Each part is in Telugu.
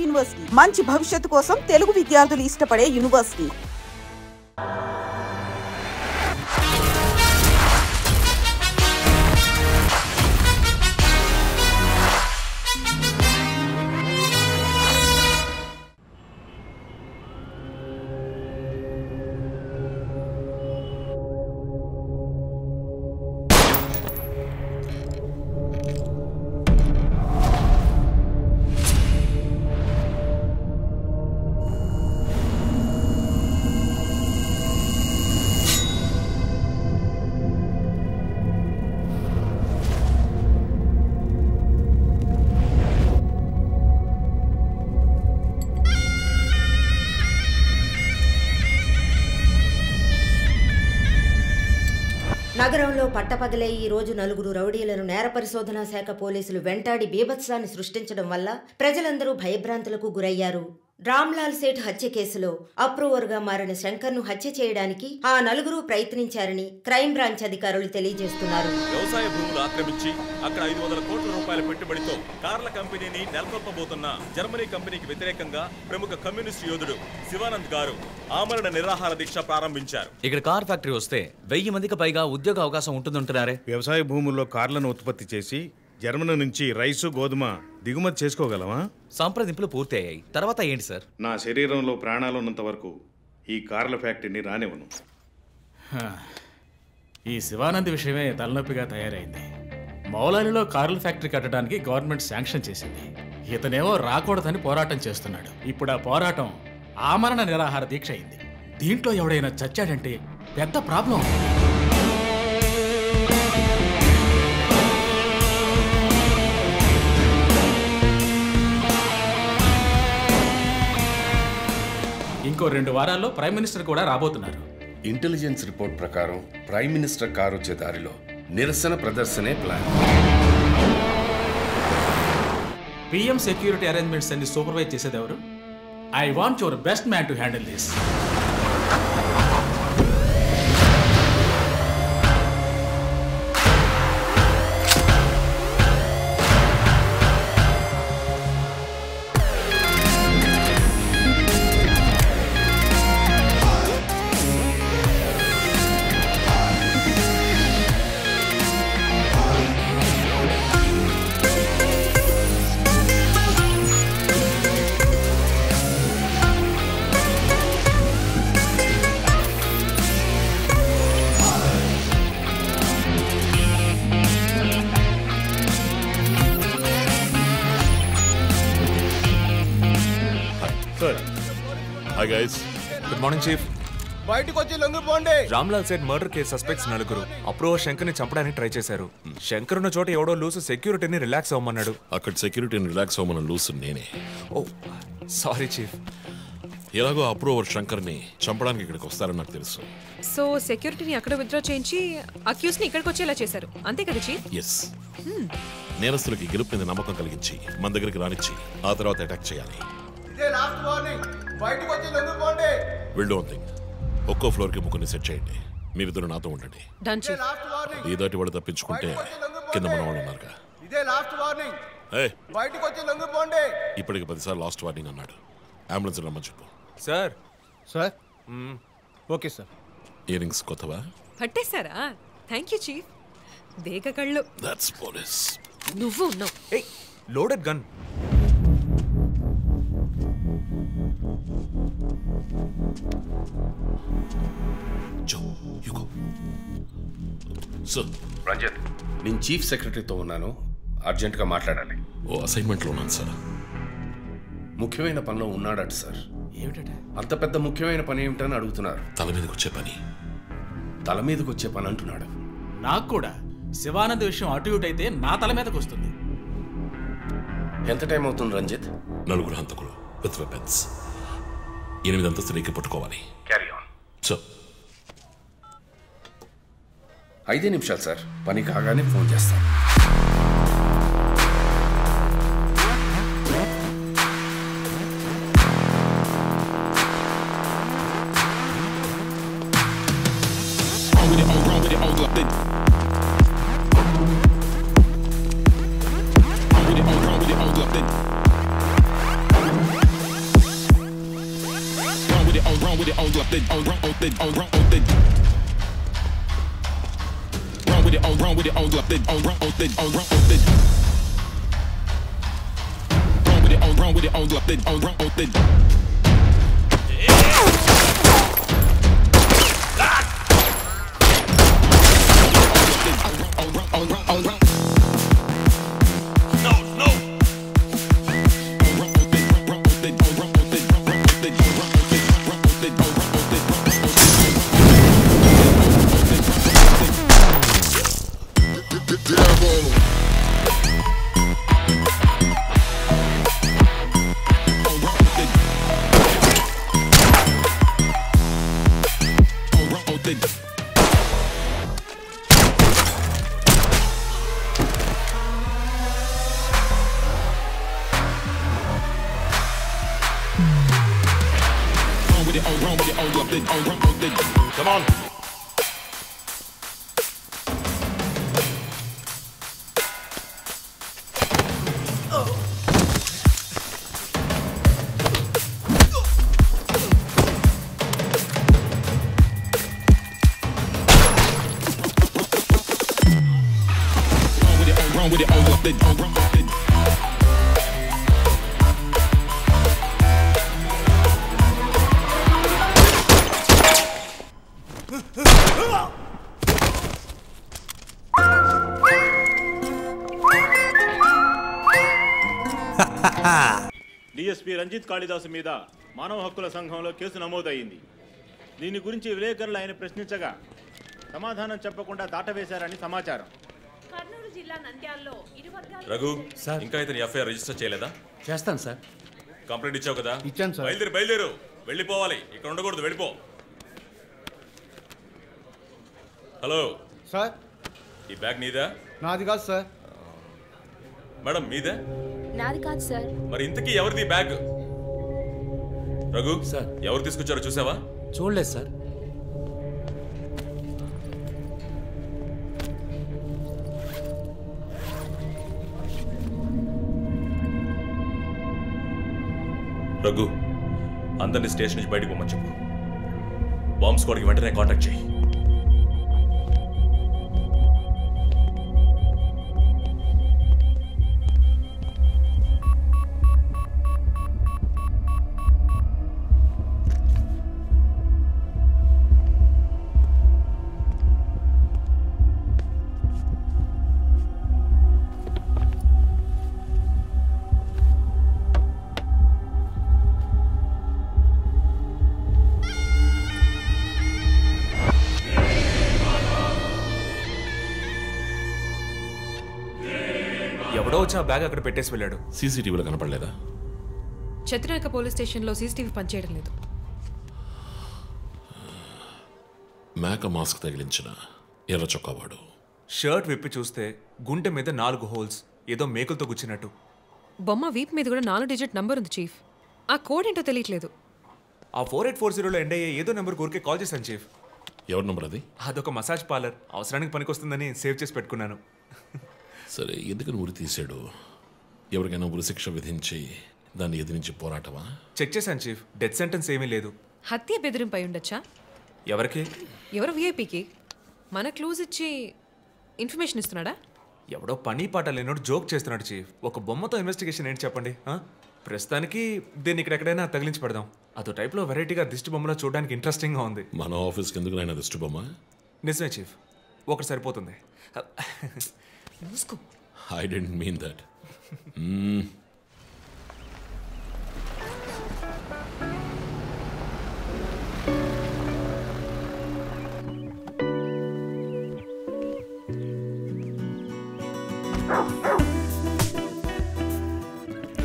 యూనివర్సిటీ. మంచి భవిష్యత్తు కోసం తెలుగు విద్యార్థులు ఇష్టపడే యూనివర్సిటీ. నగరంలో పట్టపగలే ఈ రోజు నలుగురు రౌడీలను నేర పరిశోధనా శాఖ పోలీసులు వెంటాడి బీభత్సాన్ని సృష్టించడం వల్ల ప్రజలందరూ భయభ్రాంతులకు గురయ్యారు. రామ్లాల్ సేఠ్ హత్య కేసులో అప్రూవర్గా మారిన శంకర్ను హత్య చేయడానికి ఆ నలుగురు ప్రయత్నించారని క్రైమ్ బ్రాంచ్ అధికారులు తెలియజేస్తున్నారు. వ్యవసాయ భూములు ఆక్రమించి అక్కడ 500 కోట్ల రూపాయల పెట్టుబడితో కార్ల కంపెనీని నెలకొల్పబోతున్న జర్మనీ కంపెనీకి వ్యతిరేకంగా ప్రముఖ కమ్యూనిస్ట్ యోధుడు శివానంద్ గారు ఆమరణ నిరాహార దీక్ష ప్రారంభించారు. ఇక్కడ కార్ ఫ్యాక్టరీ వస్తే 1000 మందికి పైగా ఉద్యోగ అవకాశం ఉంటుందంటున్నారే. వ్యవసాయ భూముల్లో కార్లను ఉత్పత్తి చేసి జర్మనీ నుంచి రైసు గోధుమ దిగుమతి చేసుకోగలమా? సంప్రదింపులు పూర్తయ్యాయి. తర్వాత ఏంటి సార్? నా శరీరంలో ప్రాణాలు ఉన్నంత వరకు ఈ కార్ల ఫ్యాక్టరీని రానివ్వను. ఈ శివానంద్ విషయమే తలనొప్పిగా తయారైంది. మౌలాలిలో కార్ల ఫ్యాక్టరీ కట్టడానికి గవర్నమెంట్ శాంక్షన్ చేసింది. ఇతనేమో రాకూడదని పోరాటం చేస్తున్నాడు. ఇప్పుడు ఆ పోరాటం ఆమరణ నిరాహార దీక్ష అయింది. దీంట్లో ఎవడైనా చచ్చాడంటే పెద్ద ప్రాబ్లం. ఇంకో 2 వారాల్లో ప్రైమ్ మినిస్టర్ కూడా రాబోతున్నారు. ఇంటెలిజెన్స్ రిపోర్ట్ ప్రకారం ప్రైమ్ మినిస్టర్ కారు వచ్చే దారిలో నిరసన ప్రదర్శనే ప్లాన్. పిఎం సెక్యూరిటీ అరేంజ్మెంట్స్ అన్ని సూపర్వైజ్ చేసేది ఎవరు? I want your best man to handle this. Hi guys. Good morning, Chief. బయటికి వచ్చి లొంగిపోండి. Ramlal Seth murder case suspects నలుగురు అప్రూవర్ శంకర్ని చంపడానికి ట్రై చేశారు. శంకర్ ఉన్న చోట ఎవడో లూసు సెక్యూరిటీని రిలాక్స్ అవ్వమన్నాడు. అక్కడ సెక్యూరిటీని రిలాక్స్ అవ్వమని లూసు నేనే. ఓ సారీ చీఫ్. ఎలాగో అప్రూవర్ శంకర్ని చంపడానికి ఇక్కడికి వస్తారని నాకు తెలుసు. సో సెక్యూరిటీని అక్కడ విత్డ్రా చేయించి అక్యూస్ని ఇక్కడికి వచ్చేలా చేశారు, అంతే కదా చీఫ్? ఎస్. నేరస్తులకి గెలుపు మీద నమ్మకం కలిగించి మన దగ్గరికి రానిచ్చి ఆ తర్వాత అటాక్ చేయాలి. Will don't think. ఒక్కో ఫ్లోర్ కి ముగ్గురిని సెట్ చేయండి. మీరిద్దరు నాతో ఉండండి. ఈ దాటి వాడు తప్పించుకుంటే కింద మన వాళ్ళు ఉన్నారుగా. ఇప్పటికి 10 సార్లు లాస్ట్ వార్నింగ్ అన్నాడు. అంబులెన్స్ రమ్మని చెప్పు. Sir. Sir okay sir. Ear rings కొత్తవా? పట్టేశారా? Thank you chief. దేక కళ్ళు. That's police. నువ్వు ఉన్నావు. ఏయ్ లోడెడ్ గన్. రంజిత్, నేను చీఫ్ సెక్రటరీతో ఉన్నాను. అర్జెంటుగా మాట్లాడాలి. ఓ అసైన్మెంట్లో ఉన్నాను సార్. ముఖ్యమైన పనిలో ఉన్నాడట సార్. ఏమిటంటే? అంత పెద్ద ముఖ్యమైన పని ఏమిటని అడుగుతున్నారు. తల మీదకి వచ్చే పని. తల మీదకి వచ్చే పని అంటున్నాడు. నాకు కూడా శివానంద్ విషయం అటు ఇటు అయితే నా తల మీదకి వస్తుంది. ఎంత టైం అవుతుంది రంజిత్? 4 హంతకులు విత్ వెపన్స్. 8 అంతస్తులు ఎక్కి పట్టుకోవాలి. Carry on. సో 5 నిమిషాలు సార్. పని కాగానే ఫోన్ చేస్తాను. run with it, oh, drop it, oh, run with it, oh, run with it. Run with it, oh, run with it, oh, drop it, oh, run with it, oh, run with it. Run with it, oh, run with it, oh, drop it, oh, run with it. Come on. DSP Ranjith Kalidasu మీద మానవ హక్కుల సంఘంలో కేసు నమోదయ్యింది. దీని గురించి విలేకరులు ఆయన ప్రశ్నించగా సమాధానం చెప్పకుండా దాటవేశారని సమాచారం. కర్నూలు జిల్లా నంద్యాలలో రఘు సార్, ఇంకా ఇతని ఎఫ్ఐఆర్ రిజిస్టర్ చేయలేదా? చేస్తాను సార్. కంప్లైంట్ ఇచ్చావు కదా? ఇచ్చాను సార్. బయలుదేరు, వెళ్ళిపోవాలి, ఇక్కడ ఉండకూడదు, వెళ్ళిపో. హలో సార్, ఈ బ్యాగ్ నీదా? నాది కాదు సార్. మేడం మీదే? నాది కాదు సార్. మరి ఇంతకీ ఎవరిది బ్యాగ్? రఘు సార్, ఎవరు తీసుకొచ్చారో చూసావా? చూడలేదు సార్. రఘు, అందరినీ స్టేషన్ నుంచి బయటకు పోమని చెప్పు. బాంబ్ స్క్వాడ్కి వెంటనే కాంటాక్ట్ చేయి. ఎవడో వచ్చి ఆ బ్యాగ్ అక్కడ పెట్టేసి వెళ్ళాడు. సీసీటీవీలో కనపడలేదా? చత్రనాయక పోలీస్ స్టేషన్లో సీసీటీవీ పనిచేయడం లేదు. మేక మాస్క్ తగిలించిన ఎర్ర చొక్కావాడు. షర్ట్ విప్పి చూస్తే గుంటె మీద 4 హోల్స్, ఏదో మేకులతో గుచ్చినట్టు. బొమ్మ వీప్ మీద కూడా 4 డిజిట్ నంబర్ ఉంది చీఫ్. ఆ కోడ్ ఏంటో తెలియట్లేదు. ఆ 4840లో ఎండ్ అయ్యే ఏదో నెంబర్ ఊరికే కాల్ చేశాను చీఫ్. ఎవరి నెంబర్ అది? అదొక మసాజ్ పార్లర్, అవసరానికి పనికొస్తుందని సేవ్ చేసి పెట్టుకున్నాను. సరే, ఎందుకని ఉరి తీశాడు? ఎవరికైనా ఉరి శిక్ష విధించి దాన్ని ఎదిరించి పోరాటమా? చెక్ చేశాను చీఫ్, డెత్ సెంటెన్స్ ఏమీ లేదు. హత్య బెదిరింపై ఉండొచ్చా? ఎవరికి? ఎవరు విఐపీకి మన క్లూజ్ ఇచ్చి ఇన్ఫర్మేషన్ ఇస్తున్నాడా? ఎవడో పని పాట లేనోడు జోక్ చేస్తున్నాడు చీఫ్. ఒక బొమ్మతో ఇన్వెస్టిగేషన్ ఏంటి చెప్పండి. ప్రస్తుతానికి దీన్ని ఇక్కడెక్కడైనా తగిలించి పెడదాం. అదో టైప్లో వెరైటీగా దిష్టి బొమ్మలో చూడడానికి ఇంట్రెస్టింగ్గా ఉంది. మన ఆఫీస్కి ఎందుకు దిష్టి బొమ్మ? నిజమే చీఫ్, ఒకటి సరిపోతుంది. I didn't mean that.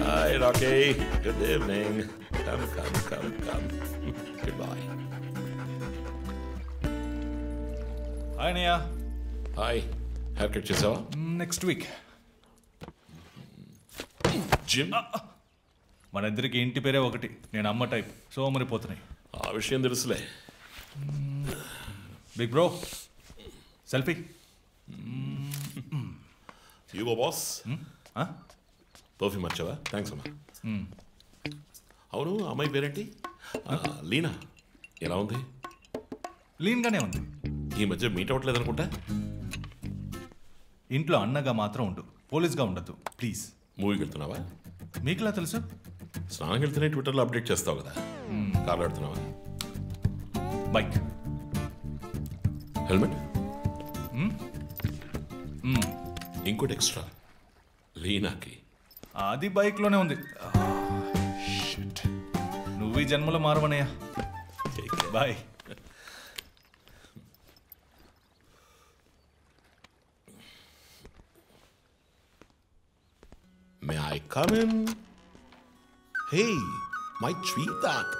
Hi, Rocky. Good evening. Come. Goodbye. Hi, Nia. Hi. Haircut చేసావా? Next week. జిమ్? మన ఇద్దరికి ఇంటి పేరే ఒకటి. నేను అమ్మ టైప్, సోమరిపోతున్నాయి. ఆ విషయం తెలుసులే. Big bro, selfie. You go boss. Perfume వచ్చావా? థ్యాంక్స్ అమ్మా. అవును, అమ్మాయి పేరేంటి? లీనా. ఎలా ఉంది? లీన్గానే ఉంది. ఈ మధ్య మీట్ అవ్వట్లేదు అనుకుంటా. ఇంట్లో అన్నగా మాత్రం ఉండు, పోలీస్గా ఉండద్దు ప్లీజ్. మూవీకి వెళ్తున్నావా? మీకులా తెలుసు? స్నానం వెళ్తేనే ట్విట్టర్లో అప్డేట్ చేస్తావు కదా. కార్లో వెళ్తున్నావా? బైక్. హెల్మెట్? ఇంకోటి ఎక్స్ట్రా లీనాకి. అది బైక్లోనే ఉంది. నువ్వు ఈ జన్మలో మారవనయ్యా. Bye. May I come in? Hey, my sweetheart.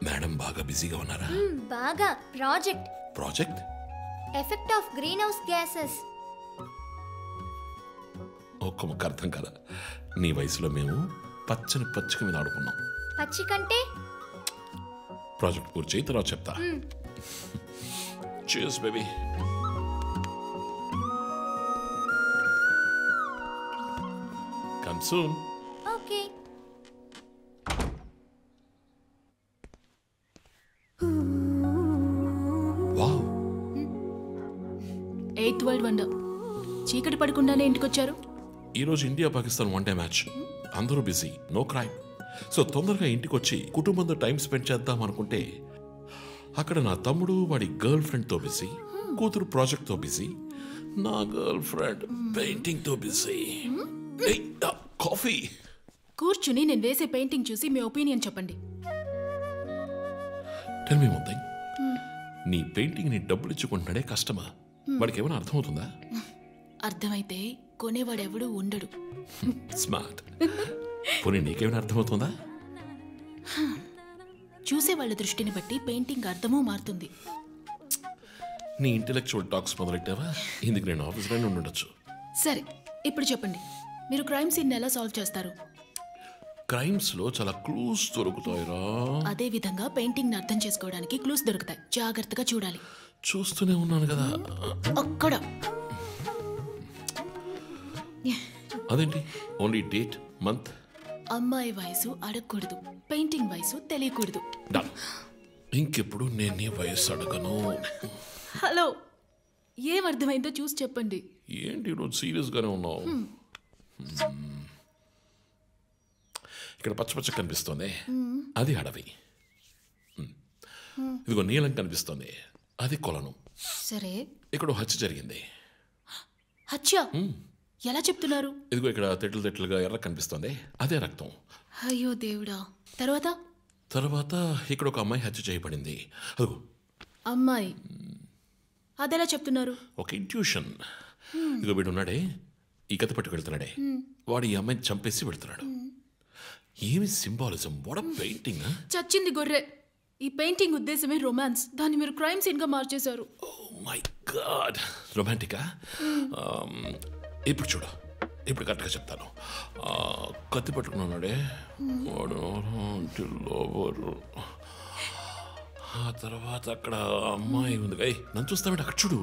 Madam బాగా బిజీగా ఉన్నారా? బాగా. Project effect of greenhouse gases. ఒక్క ముక్క అర్థం కదా. నీ వయసులో మేము పచ్చని పచ్చిక మీద ఆడుకున్నాం. పచ్చి కంటే ప్రాజెక్ట్ పూర్తి చేయి, తర్వాత చెప్తా. Cheers, baby. Come soon. Okay. Wow. 8th world wonder. చీకటి పడకుండానే ఇంటికొచ్చారు. ఈరోజు India Pakistan one day match. అందరూ బిజీ, నో క్రైమ్. సో తొందరగా ఇంటికి వచ్చి కుటుంబంతో టైం స్పెండ్ చేద్దాం అనుకుంటే అక్కడ నా తమ్ముడు వాడి గర్ల్ ఫ్రెండ్తో బిజీ, కూతురు ప్రాజెక్ట్తో బిజీ, నా గర్ల్ ఫ్రెండ్ పెయింటింగ్తో బిజీ. కాఫీ. కూర్చుని నేను వేసే పెయింటింగ్ చూసి మీ ఒపీనియన్ చెప్పండి. Tell me one thing. నీ పెయింటింగ్ ని డబ్బులు ఇచ్చుకుంటున్నాడే కష్టమా? వాడికి ఏమైనా అర్థమవుతుందా? అర్థమైతే కొనేవాడెవడూ ఉండడు. స్మార్ట్. పోనీ నీకేమైనా అర్థమవుతుందా? చూసే వాళ్ళ దృష్టిని బట్టి పెయింటింగ్ అర్థమూ మారుతుంది. నీ ఇంటెలెక్చువల్ టాక్స్ మొదలెట్టావా? ఇందుకు నేను ఆఫీస్లోనే ఉండొచ్చు. సరే, ఇప్పుడు చెప్పండి, మీరు క్రైమ్ సీన్ ఎలా సాల్వ్ చేస్తారు? క్రైమ్స్ లో చాలా క్లూస్ దొరుకుతాయిరా. అదే విధంగా పెయింటింగ్ ని అర్థం చేసుకోవడానికి క్లూస్ దొరుకుతాయి. జాగ్రత్తగా చూడాలి. చూస్తూనే ఉన్నాను కదా. అక్కడ అదేంటి? Only date, month. అమ్మాయి వయసు అడగకూడదు, పెయింటింగ్ వయసు తెలియకూడదు. ఇంకెప్పుడు నేను నీ వయసు అడగను. హలో, ఏం అర్థమైందో చూసి చెప్పండి. ఏంటి ఈరోజు సీరియస్ గానే ఉన్నావు? ఇక్కడ పచ్చ పచ్చ కనిపిస్తోంది, అది అడవి. ఇదిగో నీలం కనిపిస్తోంది, అది కొలను. సరే, ఇక్కడ హత్య జరిగింది. హత్య ఎలా చెప్తున్నారు? ఇదిగో ఇక్కడ తెట్లు తెట్లుగా ఎర్ర కనిపిస్తోంది, అదే రక్తం. అయ్యో దేవుడా. తర్వాత ఇక్కడ ఒక అమ్మాయి హత్య చేయబడింది. అదిగో అమ్మాయి, అదెలా చెప్తున్నారు? ఒక ఇంట్యూషన్. ఇదిగో వీడు ఉన్నాడే, ఈ కథ పట్టుకు వెళ్తున్నాడే, వాడు ఈ అమ్మాయిని చంపేసి వెళ్తున్నాడు. ఏమి సింబాలిజం! What painting! చచ్చింది గొర్రె. ఈ పెయింటింగ్ ఉద్దేశమే రొమాన్స్, దాన్ని మీరు క్రైమ్ సీన్ గా మార్చేశారు. ఓ మై గాడ్, రొమాంటికా? ఇప్పుడు చూడు, ఇప్పుడు కరెక్ట్గా చెప్తాను. కత్తి పట్టుకున్నాడే వాడు లోవరు. ఆ తర్వాత అక్కడ అమ్మాయి ఉంది. నన్ను చూస్తామంటే అక్కడ చూడు,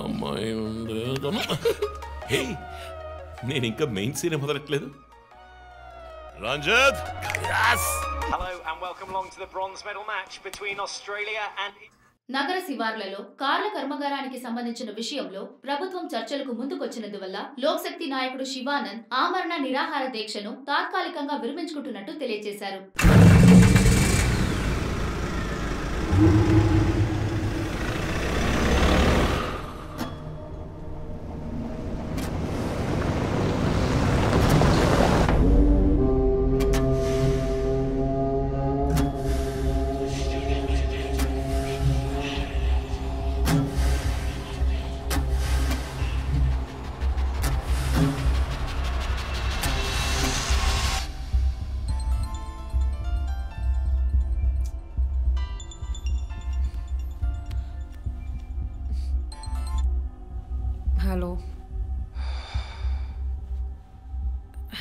అమ్మాయి ఉంది. హే, నేను ఇంకా మెయిన్ సీన్ మొదలట్లేదు. Ranjith, Hello and welcome along to the bronze medal match between Australia and నగర శివార్లలో కార్ల కర్మాగారానికి సంబంధించిన విషయంలో ప్రభుత్వం చర్చలకు ముందుకొచ్చినందువల్ల లోక్శక్తి నాయకుడు శివానంద్ ఆమరణ నిరాహార దీక్షను తాత్కాలికంగా విరమించుకుంటున్నట్టు తెలియజేశారు.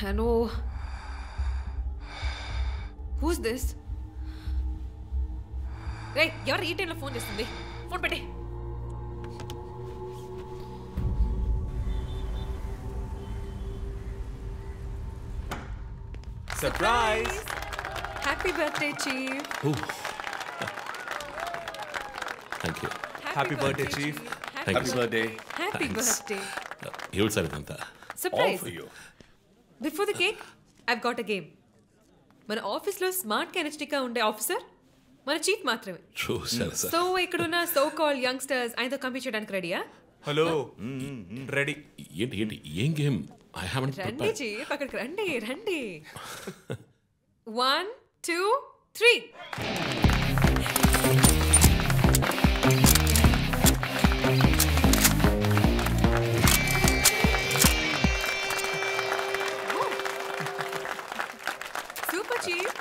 Hello. Who's this? Hey, ఎవరు ఈ టైంలో ఫోన్ చేస్తుంది? ఫోన్ పెట్టే. Surprise. Happy birthday chief. Thank you. Happy birthday chief. Happy birthday. Happy birthday. ఏమిటి సార్ ఇదంతా? Surprise. Before the cake I've got a game. మన ఆఫీస్లో స్మార్ట్ ఎనర్జెటిక్గా ఉండే ఆఫీసర్ మన చీఫ్ మాత్రమే. చూసారు సార్. సో ఇక్కడున్న సో కాల్ యంగ్స్టర్స్ ఆయనతో కంపీట్ చేయడానికి రెడీయా? Hello, ready. ఏంటి ఏంటి ఏం గేమ్? ఐ హావెంట్ రండి ప్రిపేర్డ్. చీఫ్, అక్కడికి రండి రండి. 1 2 3. Super chief.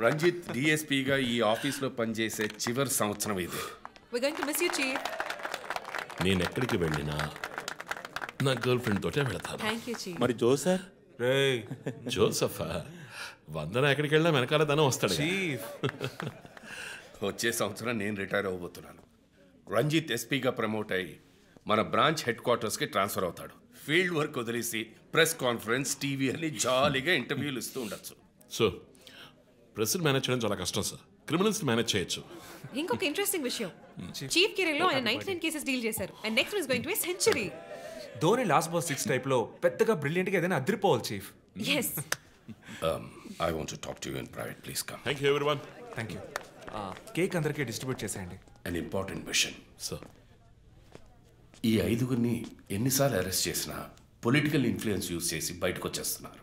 రంజిత్ డిఎస్పీగా ఈ ఆఫీస్లో పనిచేసే చివరి సంవత్సరం ఇది. We're going to miss you, Chief. నేను ఎక్కడికి వెళ్ళినా నా గర్ల్ ఫ్రెండ్ తోటే వెళతాను. Thank you, Chief. మరి జోసర్? జోసఫా? వందన ఎక్కడికి వెళ్ళినా వెనకాల తనే వస్తాడు. చీఫ్, వచ్చే సంవత్సరం నేను రిటైర్ అవ్వబోతున్నాను. రంజిత్ ఎస్పీగా ప్రమోట్ అయ్యి మన బ్రాంచ్ హెడ్ క్వార్టర్స్కి ట్రాన్స్ఫర్ అవుతాడు. ఫీల్డ్ వర్క్ వదిలేసి ప్రెస్ కాన్ఫరెన్స్, టీవీ అని జాలీగా ఇంటర్వ్యూలు ఇస్తూ ఉండొచ్చు. సో ప్రెస్ని మేనేజ్ చేయడం చాలా కష్టం సార్. క్రిమినల్స్ మేనేజ్ చేయొచ్చు. ఇంకొక ఇంట్రెస్టింగ్ విషయం, చీఫ్ కెరీర్లో ఆయన 99 కేసెస్ డీల్ చేశారు. And next is going to be century. Dhoni last boss 6 type లో పెద్దగా బ్రిలియంట్ గా ఏదైనా అదిరిపోవాలి chief. yes. I want to talk to you in private. Please come. Thank you everyone. Thank you. Cake అందరికీ డిస్ట్రిబ్యూట్ చేసేయండి. An important mission. సార్, ఈ 5గురిని ఎన్నిసార్లు అరెస్ట్ చేసినా పొలిటికల్ ఇన్ఫ్లుయెన్స్ యూజ్ చేసి బయటకు వచ్చేస్తున్నారు.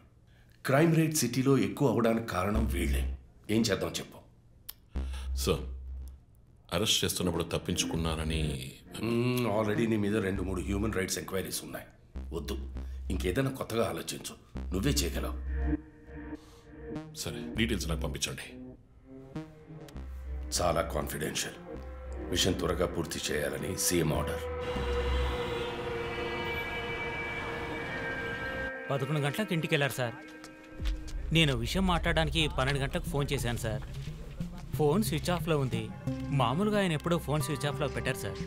క్రైమ్ రేట్ సిటీలో ఎక్కువ అవడానికి కారణం వీళ్ళే. ఏం చేద్దాం చెప్పు. సార్, అరెస్ట్ చేస్తున్నప్పుడు తప్పించుకున్నారని ఆల్రెడీ నీ మీద 2-3 హ్యూమన్ రైట్స్ ఎంక్వైరీస్ ఉన్నాయి. వద్దు, ఇంకేదైనా కొత్తగా ఆలోచించు. నువ్వే చేయగలవు. సరే, డీటెయిల్స్ నాకు పంపించండి. చాలా కాన్ఫిడెన్షియల్. మిషన్ త్వరగా పూర్తి చేయాలని సీఎం ఆర్డర్. 11 గంటలకు ఇంటికి వెళ్ళారు సార్. నేను విషయం మాట్లాడడానికి 12 గంటలకు ఫోన్ చేశాను సార్. ఫోన్ స్విచ్ ఆఫ్లో ఉంది. మామూలుగా ఆయన ఎప్పుడూ ఫోన్ స్విచ్ ఆఫ్లో పెట్టారు సార్.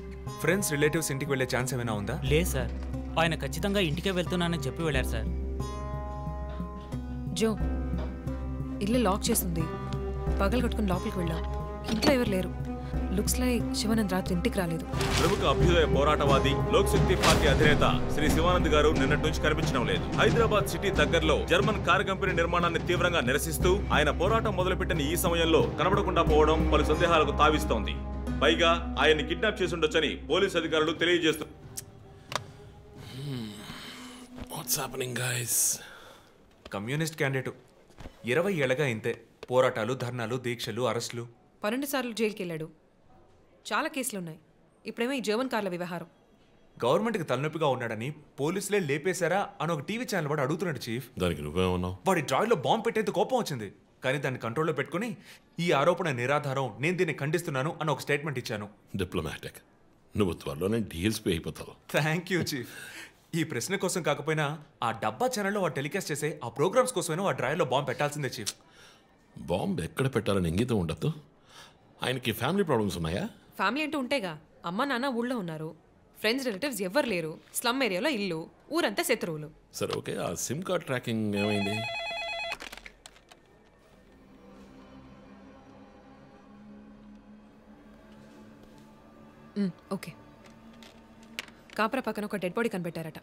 ఫ్రెండ్స్, రిలేటివ్స్ ఇంటికి వెళ్ళే ఛాన్స్ ఏమైనా ఉందా? లేదు సార్, ఆయన ఖచ్చితంగా ఇంటికే వెళ్తున్నానని చెప్పి వెళ్ళారు సార్. జో, ఇల్లు లాక్ చేస్తుంది. పగలు కట్టుకుని లోపలికి వెళ్ళాం. ఇంట్లో ఎవరు లేరు. లుక్స్ లైక్ శివానంద్ రాత్రి ఇంటికి రాలేదు. ప్రముఖ అభ్యుదయ పోరాటవాది లోక్ శక్తి పార్టీ అధినేత శ్రీ శివానంద్ గారు నిన్నటి నుంచి కనిపించడం లేదు. హైదరాబాద్ సిటీ దగ్గరలో జర్మన్ కారు కంపెనీ నిర్మాణాన్ని తీవ్రంగా నిరసిస్తూ ఆయన పోరాటం మొదలుపెట్టిన ఈ సమయంలో కనబడకుండా పోవడం పలు సందేహాలకు తావిస్తోంది. పైగా ఆయన్ని కిడ్నాప్ చేసి ఉండొచ్చని పోలీసు అధికారులు తెలియజేస్తున్నారు. కమ్యూనిస్ట్ క్యాండిడేట్ 20 ఏళ్లగా ఇంతే. పోరాటాలు, ధర్నాలు, దీక్షలు, అరెస్టులు. 12 సార్లు జైలుకి వెళ్ళాడు. చాలా కేసులున్నాయి. ఇప్పుడేమో ఈ జర్మన్ కార్ల వ్యవహారం. గవర్నమెంట్కి తలనొప్పిగా ఉన్నాడని పోలీసులే లేపేశారా అని ఒక టీవీ ఛానల్ వాడు అడుగుతున్నాడు చీఫ్. దానికి నువ్వేమన్నావు? వాడి డ్రాయిలో బాంబు పెట్టేందుకు కోపం వచ్చింది. కానీ దాన్ని కంట్రోల్లో పెట్టుకుని ఈ ఆరోపణ నిరాధారం, నేను దీన్ని ఖండిస్తున్నాను అని ఒక స్టేట్మెంట్ ఇచ్చాను. డిప్లొమాటిక్. నువ్వు త్వరలోనే డిఎస్పీ అయిపోతావు. Thank you chief. ఈ ప్రశ్న కోసం కాకపోయినా ఆ డబ్బా ఛానల్లో వాడు టెలికాస్ట్ చేసే ఆ ప్రోగ్రామ్స్ కోసమైనా ఆ డ్రాయిలో బాంబు పెట్టాల్సిందే చీఫ్. బాంబు ఎక్కడ పెట్టాలని ఇంగితం ఉండద్దు. ఆయనకి ఫ్యామిలీ ప్రాబ్లమ్స్ ఉన్నాయా? ఫ్యామిలీ అంటూ ఉంటేగా. అమ్మ నాన్న ఊళ్ళో ఉన్నారు. ఫ్రెండ్స్, రిలేటివ్స్ ఎవ్వరు లేరు. స్లమ్ ఏరియాలో ఇల్లు, ఊరంతా శత్రువులు. సరే, ఓకే. ఆ సిమ్ కార్డ్ ట్రాకింగ్ ఏమైంది? ఓకే. కాపరా పక్కన ఒక డెడ్ బాడీ కనిపెట్టారట.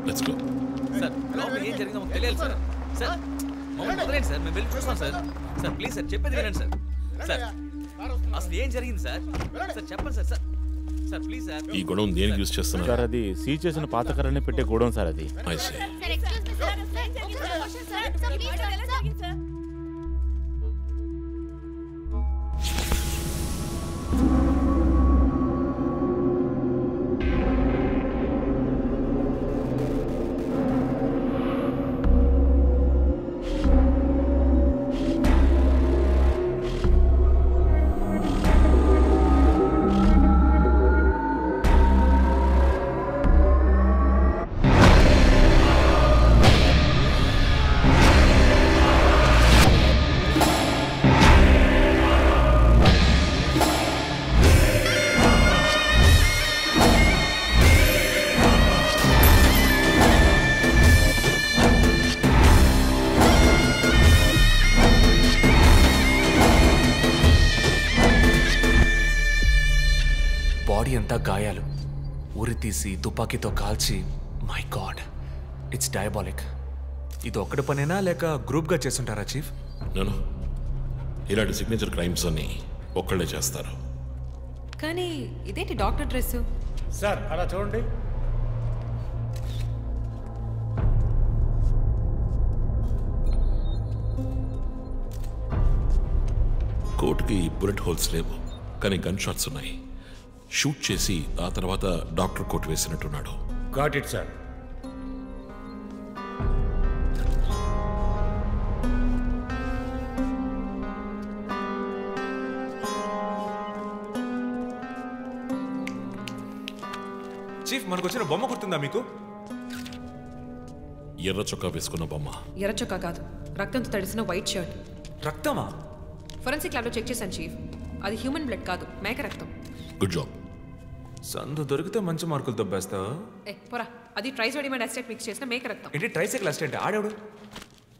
Let's go. సార్, లోపల ఏం జరిగిందో మాకు తెలియాలి సార్. సార్, మమ్మల్ని వదిలేండి సార్, మేము వెళ్ళి చూస్తాం సార్. సార్ ప్లీజ్ సార్, చెప్పేది వినండి సార్. సార్, అసలు ఏం జరిగింది సార్? సార్ చెప్పండి సార్. Sir please sir. ఈ గొడవ దేనికి యూజ్ చేస్తున్నారు సార్? అది సీజ్ చేసిన పాత కర్రని పెట్టే గొడవ సార్. అది ఐ సీ. బాడీ అంతా గాయాలు, ఉరి తీసి తుపాకీతో కాల్చి. My God, it's diabolic. ఇది ఒక్కడి పనేనా లేక గ్రూప్గా చేస్తుంటారా చీఫ్? నేను ఇలాంటి సిగ్నేచర్ క్రైమ్స్ అన్ని ఒక్కళ్ళే చేస్తారు. కానీ ఇదేంటి డాక్టర్ డ్రెస్? సార్ అలా చూడండి. కోర్టుకి బుల్లెట్ హోల్స్ లేవు, కానీ గన్ షాట్స్ ఉన్నాయి. షూట్ చేసి ఆ తర్వాత డాక్టర్ కోట్ వేసినట్టున్నాడు. Got it sir. చీఫ్, మనకు వచ్చిన బొమ్మ గుర్తుందా మీకు? ఎర్ర చొక్కా వేసుకున్న బొమ్మ. ఎర్ర చొక్కా కాదు, రక్తంతో తడిసిన వైట్ షర్ట్. రక్తమా? ఫోరెన్సిక్ ల్యాబ్లో చెక్ చేశాను చీఫ్. అది హ్యూమన్ బ్లడ్ కాదు, మేక రక్తం. Good job. సందు దొరికితే మంచి మార్కులు దొబ్బేస్తావా? పోరా, అది ట్రైసోడియం అసిటేట్ మిక్స్ చేసిన మేక రక్తం. ఏంటి ట్రైసైకిల్ అసిటేట్? ఆడేవాడు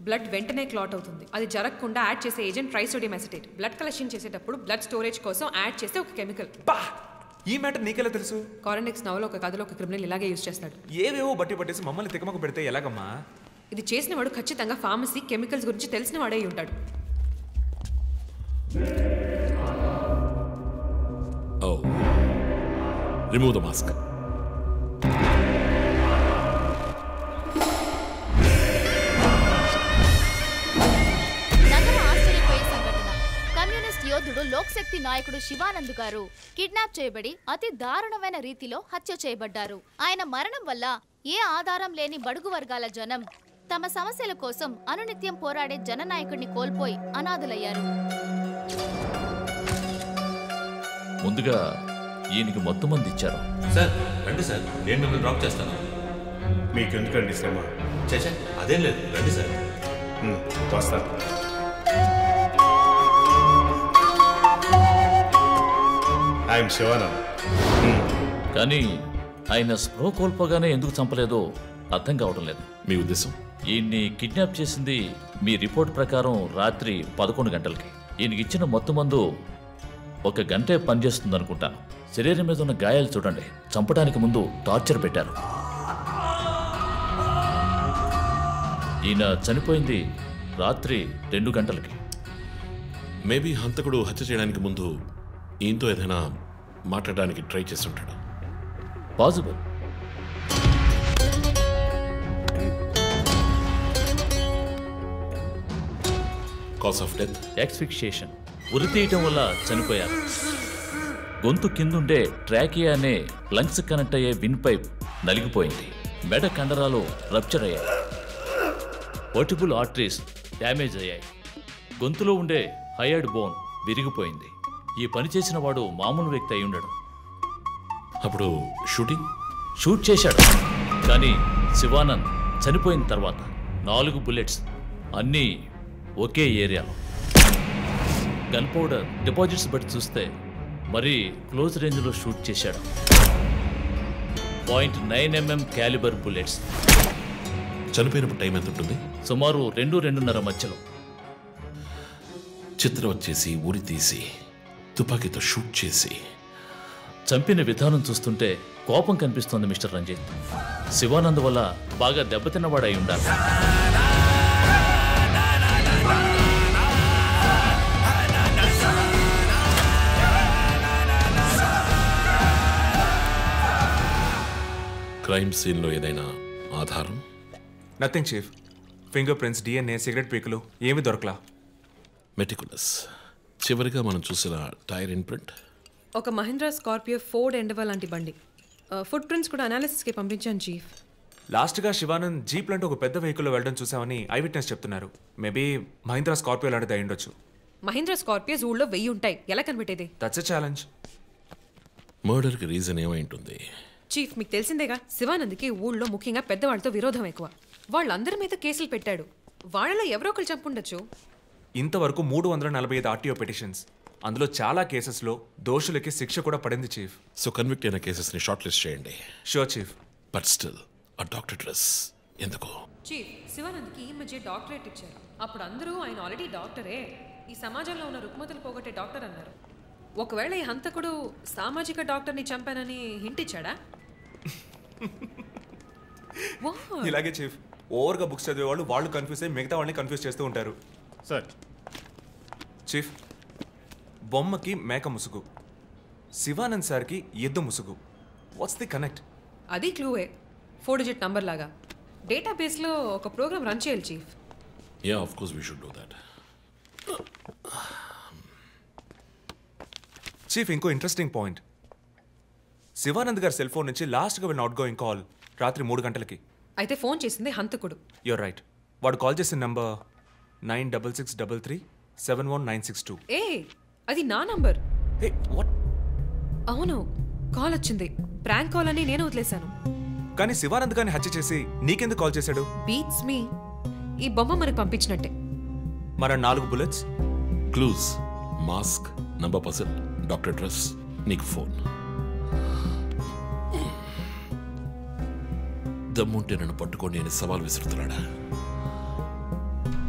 బ్లడ్ వెంటనే క్లాట్ అవుతుంది. అది జరగకుండా యాడ్ చేసే agent trisodium acetate. Blood collection చేసేటప్పుడు బ్లడ్ స్టోరేజ్ కోసం యాడ్ చేసే ఒక కెమికల్. ఈ మ్యాటర్ నీకెలా తెలుసు? కారెండెక్స్ నవలో ఒక కథలో ఒక క్రిమినల్ ఇలాగే యూజ్ చేస్తాడు. ఏవేవో బట్టి పట్టేసి మమ్మల్ని తికమక పెడితే ఎలాగమ్మా? ఇది చేసిన వాడు ఖచ్చితంగా ఫార్మసీ కెమికల్స్ గురించి తెలిసిన వాడే ఉంటాడు. Oh. Remove the mask. నగర ఆశ్చర్యపోయే సంఘటన. కమ్యూనిస్ట్ యోధుడు లోక్శక్తి నాయకుడు శివానంద్ గారు కిడ్నాప్ చేయబడి అతి దారుణమైన రీతిలో హత్య చేయబడ్డారు. ఆయన మరణం వల్ల ఏ ఆధారం లేని బడుగు వర్గాల జనం తమ సమస్యల కోసం అనునిత్యం పోరాడే జననాయకుడిని కోల్పోయి అనాథులయ్యారు. ముందుగా ఈయనకి మొత్తం మంది ఇచ్చారు. సార్ రండి సార్, నేను మిమ్మల్ని డ్రాప్ చేస్తాను. మీకెందుకండి శ్రమ? చేసా అదేం లేదు, రండి సార్. వస్తాను. ఐఎమ్ శివానంద్. కానీ ఆయన స్ప్రో కోల్పోగానే ఎందుకు చంపలేదో అర్థం కావడం లేదు. మీ ఉద్దేశం? ఈయన్ని కిడ్నాప్ చేసింది మీ రిపోర్ట్ ప్రకారం రాత్రి 11 గంటలకి. ఈయనకి ఇచ్చిన మొత్తం మందు 1 గంటే పనిచేస్తుంది అనుకుంటాను. శరీరం మీద ఉన్న గాయాలు చూడండి. చంపడానికి ముందు టార్చర్ పెట్టారు. ఈయన చనిపోయింది రాత్రి 2 గంటలకి. మేబీ హంతకుడు హత్య చేయడానికి ముందు ఈయనతో ఏదైనా మాట్లాడడానికి ట్రై చేసి ఉంటాడు. Possible. Cause of death asphyxiation. ఉరి తీయటం వల్ల చనిపోయారు. గొంతు కిందుండే ట్రాకియా అనే లంగ్స్ కనెక్ట్ అయ్యే విన్ పైప్ నలిగిపోయింది. మెడ కండరాలు రప్చర్ అయ్యాయి. వర్టిబుల్ ఆర్టరీస్ డ్యామేజ్ అయ్యాయి. గొంతులో ఉండే హైయర్డ్ బోన్ విరిగిపోయింది. ఈ పని చేసిన వాడు మామూలు వ్యక్తి అయి ఉండడు. అప్పుడు షూట్ చేశాడు. కానీ శివానంద్ చనిపోయిన తర్వాత 4 బుల్లెట్స్ అన్నీ ఒకే ఏరియాలో. గన్ పౌడర్ డిపాజిట్స్ బట్టి చూస్తే మరీ క్లోజ్ రేంజ్లో షూట్ చేశాడు. 0.9 mm క్యాలిబర్ బుల్లెట్స్. చనిపోయినప్పుడు టైం ఎంత ఉంటుంది? సుమారు 2-2:30 మధ్యలో. చిత్రం వచ్చేసి ఉరి తీసి తుపాకీతో షూట్ చేసి చంపిన విధానం చూస్తుంటే కోపం కనిపిస్తోంది మిస్టర్ రంజిత్. శివానంద్ వల్ల బాగా దెబ్బతిన్నవాడై ఉండాలి. క్రైమ్ సీన్లో ఏదైనా ఆధారం? Nothing chief. Finger prints, DNA, cigarette పీకులు ఏమి దొరకలా. మెటికులస్. చివరిగా మనం చూసిన టైర్ ఇన్ప్రింట్ ఒక మహీంద్రా స్కార్పియో ఫోర్డ్ ఎండవా లాంటి బండి. ఫుట్ ప్రింట్స్ కూడా అనాలిసిస్కి పంపించాను చీఫ్. లాస్ట్గా శివానంద్ జీప్ లాంటి ఒక పెద్ద వెహికల్లో వెళ్ళడం చూసామని ఐ విట్నెస్ చెప్తున్నారు. మేబీ మహీంద్రా స్కార్పియో లాంటిది అయి ఉండొచ్చు. మహీంద్రా స్కార్పియోస్ ఊళ్ళో 1000 ఉంటాయి. ఎలా కనిపెట్టేది? That's a challenge. మర్డర్కి రీజన్ ఏమై ఉంటుంది? చీఫ్, మీకు తెలిసిందేగా, శివానంద్కి ఊళ్ళో ముఖ్యంగా పెద్దవాళ్ళతో విరోధం ఎక్కువ. వాళ్ళందరి మీద కేసులు పెట్టాడు. వాళ్ళలో ఎవరో ఒకరు చంపుండొచ్చు. ఇంతవరకు 345 RTO పిటిషన్స్. అందులో చాలా కేసెస్లో దోషులకి శిక్ష కూడా పడింది చీఫ్. సో కన్విక్ట్ అయిన కేసెస్ని షార్ట్ లిస్ట్ చేయండి. Sure chief. బట్ స్టిల్ ఆ డాక్టర్ డ్రెస్ ఎందుకు? చీఫ్, శివానంద్కి ఈ మధ్య డాక్టరేట్ ఇచ్చారు. అప్పుడు అందరూ ఆయన ఆల్రెడీ డాక్టరే, ఈ సమాజంలో ఉన్న రుగ్మతలు పోగొట్టే డాక్టర్ అన్నారు. ఒకవేళ ఈ హంతకుడు సామాజిక డాక్టర్ని చంపానని హింట్ ఇచ్చాడా? ఇలాగే చీఫ్ ఓవర్గా బుక్స్ చదివే వాళ్ళు కన్ఫ్యూజ్ అయ్యి మిగతా వాళ్ళని కన్ఫ్యూజ్ చేస్తూ ఉంటారు. సార్ చీఫ్, బొమ్మకి మేక ముసుగు, శివానంద్ సార్కి ఎద్దు ముసుగు. What's the connect? అది క్లూవే, 4 డిజిట్ నంబర్ లాగా. డేటాబేస్లో ఒక ప్రోగ్రామ్ రన్ చేయాలి chief. Yeah of course we should do that. Chief, ఇంకో ఇంట్రెస్టింగ్ పాయింట్. శివానంద్ గారి సెల్ ఫోన్ నుంచి లాస్ట్గా వెళ్ళిన అవుట్ గోయింగ్ కాల్ రాత్రి 3 గంటలకి. అయితే ఫోన్ చేసింది హంతకుడు. You're right. వాడు కాల్ చేసిన నంబర్ 9663371962. ఏ అది నా నంబర్. వాట్? అవును, కాల్ వచ్చింది. ప్రాంక్ కాల్ అని నేను వదిలేశాను. కానీ శివానంద్ గారిని హత్య చేసి నీకెందుకు కాల్ చేశాడు? బీట్స్ మీ. ఈ బొమ్మ మనకు పంపించినట్టే. మన 4 bullets, clues, mask, number person, doctor dress, నీకు ఫోన్. దమ్ముంటే నన్ను పట్టుకొని అని సవాల్ విసురుతున్నాడా?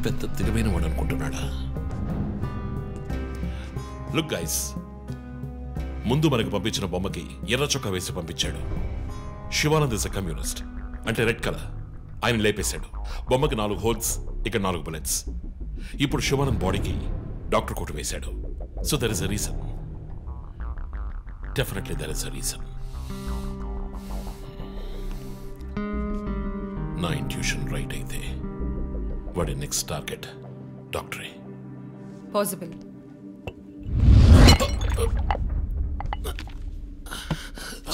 పెద్ద తెలివైన వాడు అనుకుంటున్నాడా? లుక్ గైస్, ముందు మనకు పంపించిన బొమ్మకి ఎర్ర చొక్కా వేసి పంపించాడు. శివానంద్ ఇస్ ఎ కమ్యూనిస్ట్, అంటే రెడ్ కలర్. ఆయన లేపేశాడు. బొమ్మకి 4 హోల్స్, ఇక్కడ 4 బుల్లెట్స్. ఇప్పుడు శివానంద్ బాడీకి డాక్టర్ కోట్ వేశాడు. So there is a reason. Definitely there is a reason. నా ఇంట్యూషన్ రైట్ అయితే వాడి నెక్స్ట్ టార్గెట్ డాక్టరే. Possible.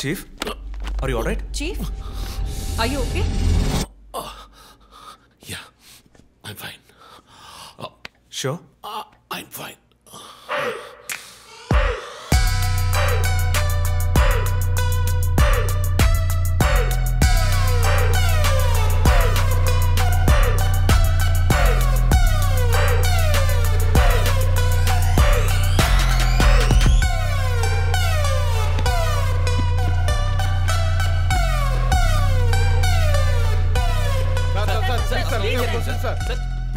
Chief, are you alright? Chief, are you okay? Yeah, I'm fine. Sure? I'm fine.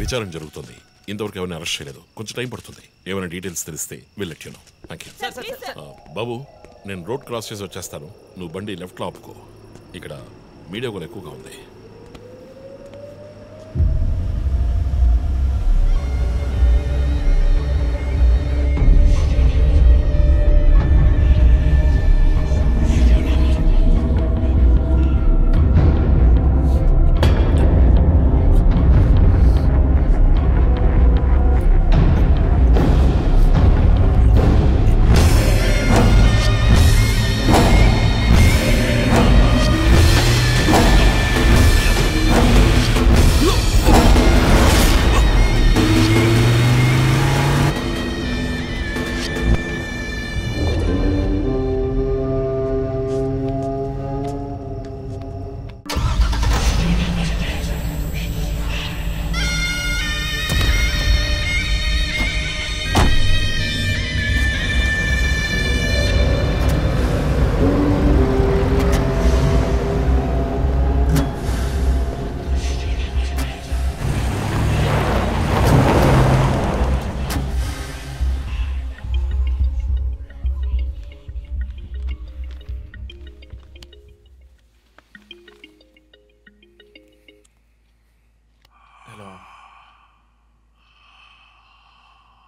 విచారణ జరుగుతుంది. ఇంతవరకు ఎవరిని అరెస్ట్ చేయలేదు. కొంచెం టైం పడుతుంది. ఏమైనా డీటెయిల్స్ తెలిస్తే will let you know. Thank you. బాబు, నేను రోడ్ క్రాస్ చేసి వచ్చేస్తాను. నువ్వు బండి లెఫ్ట్లో ఆపుకో. ఇక్కడ మీడియా కూడా ఎక్కువగా ఉంది.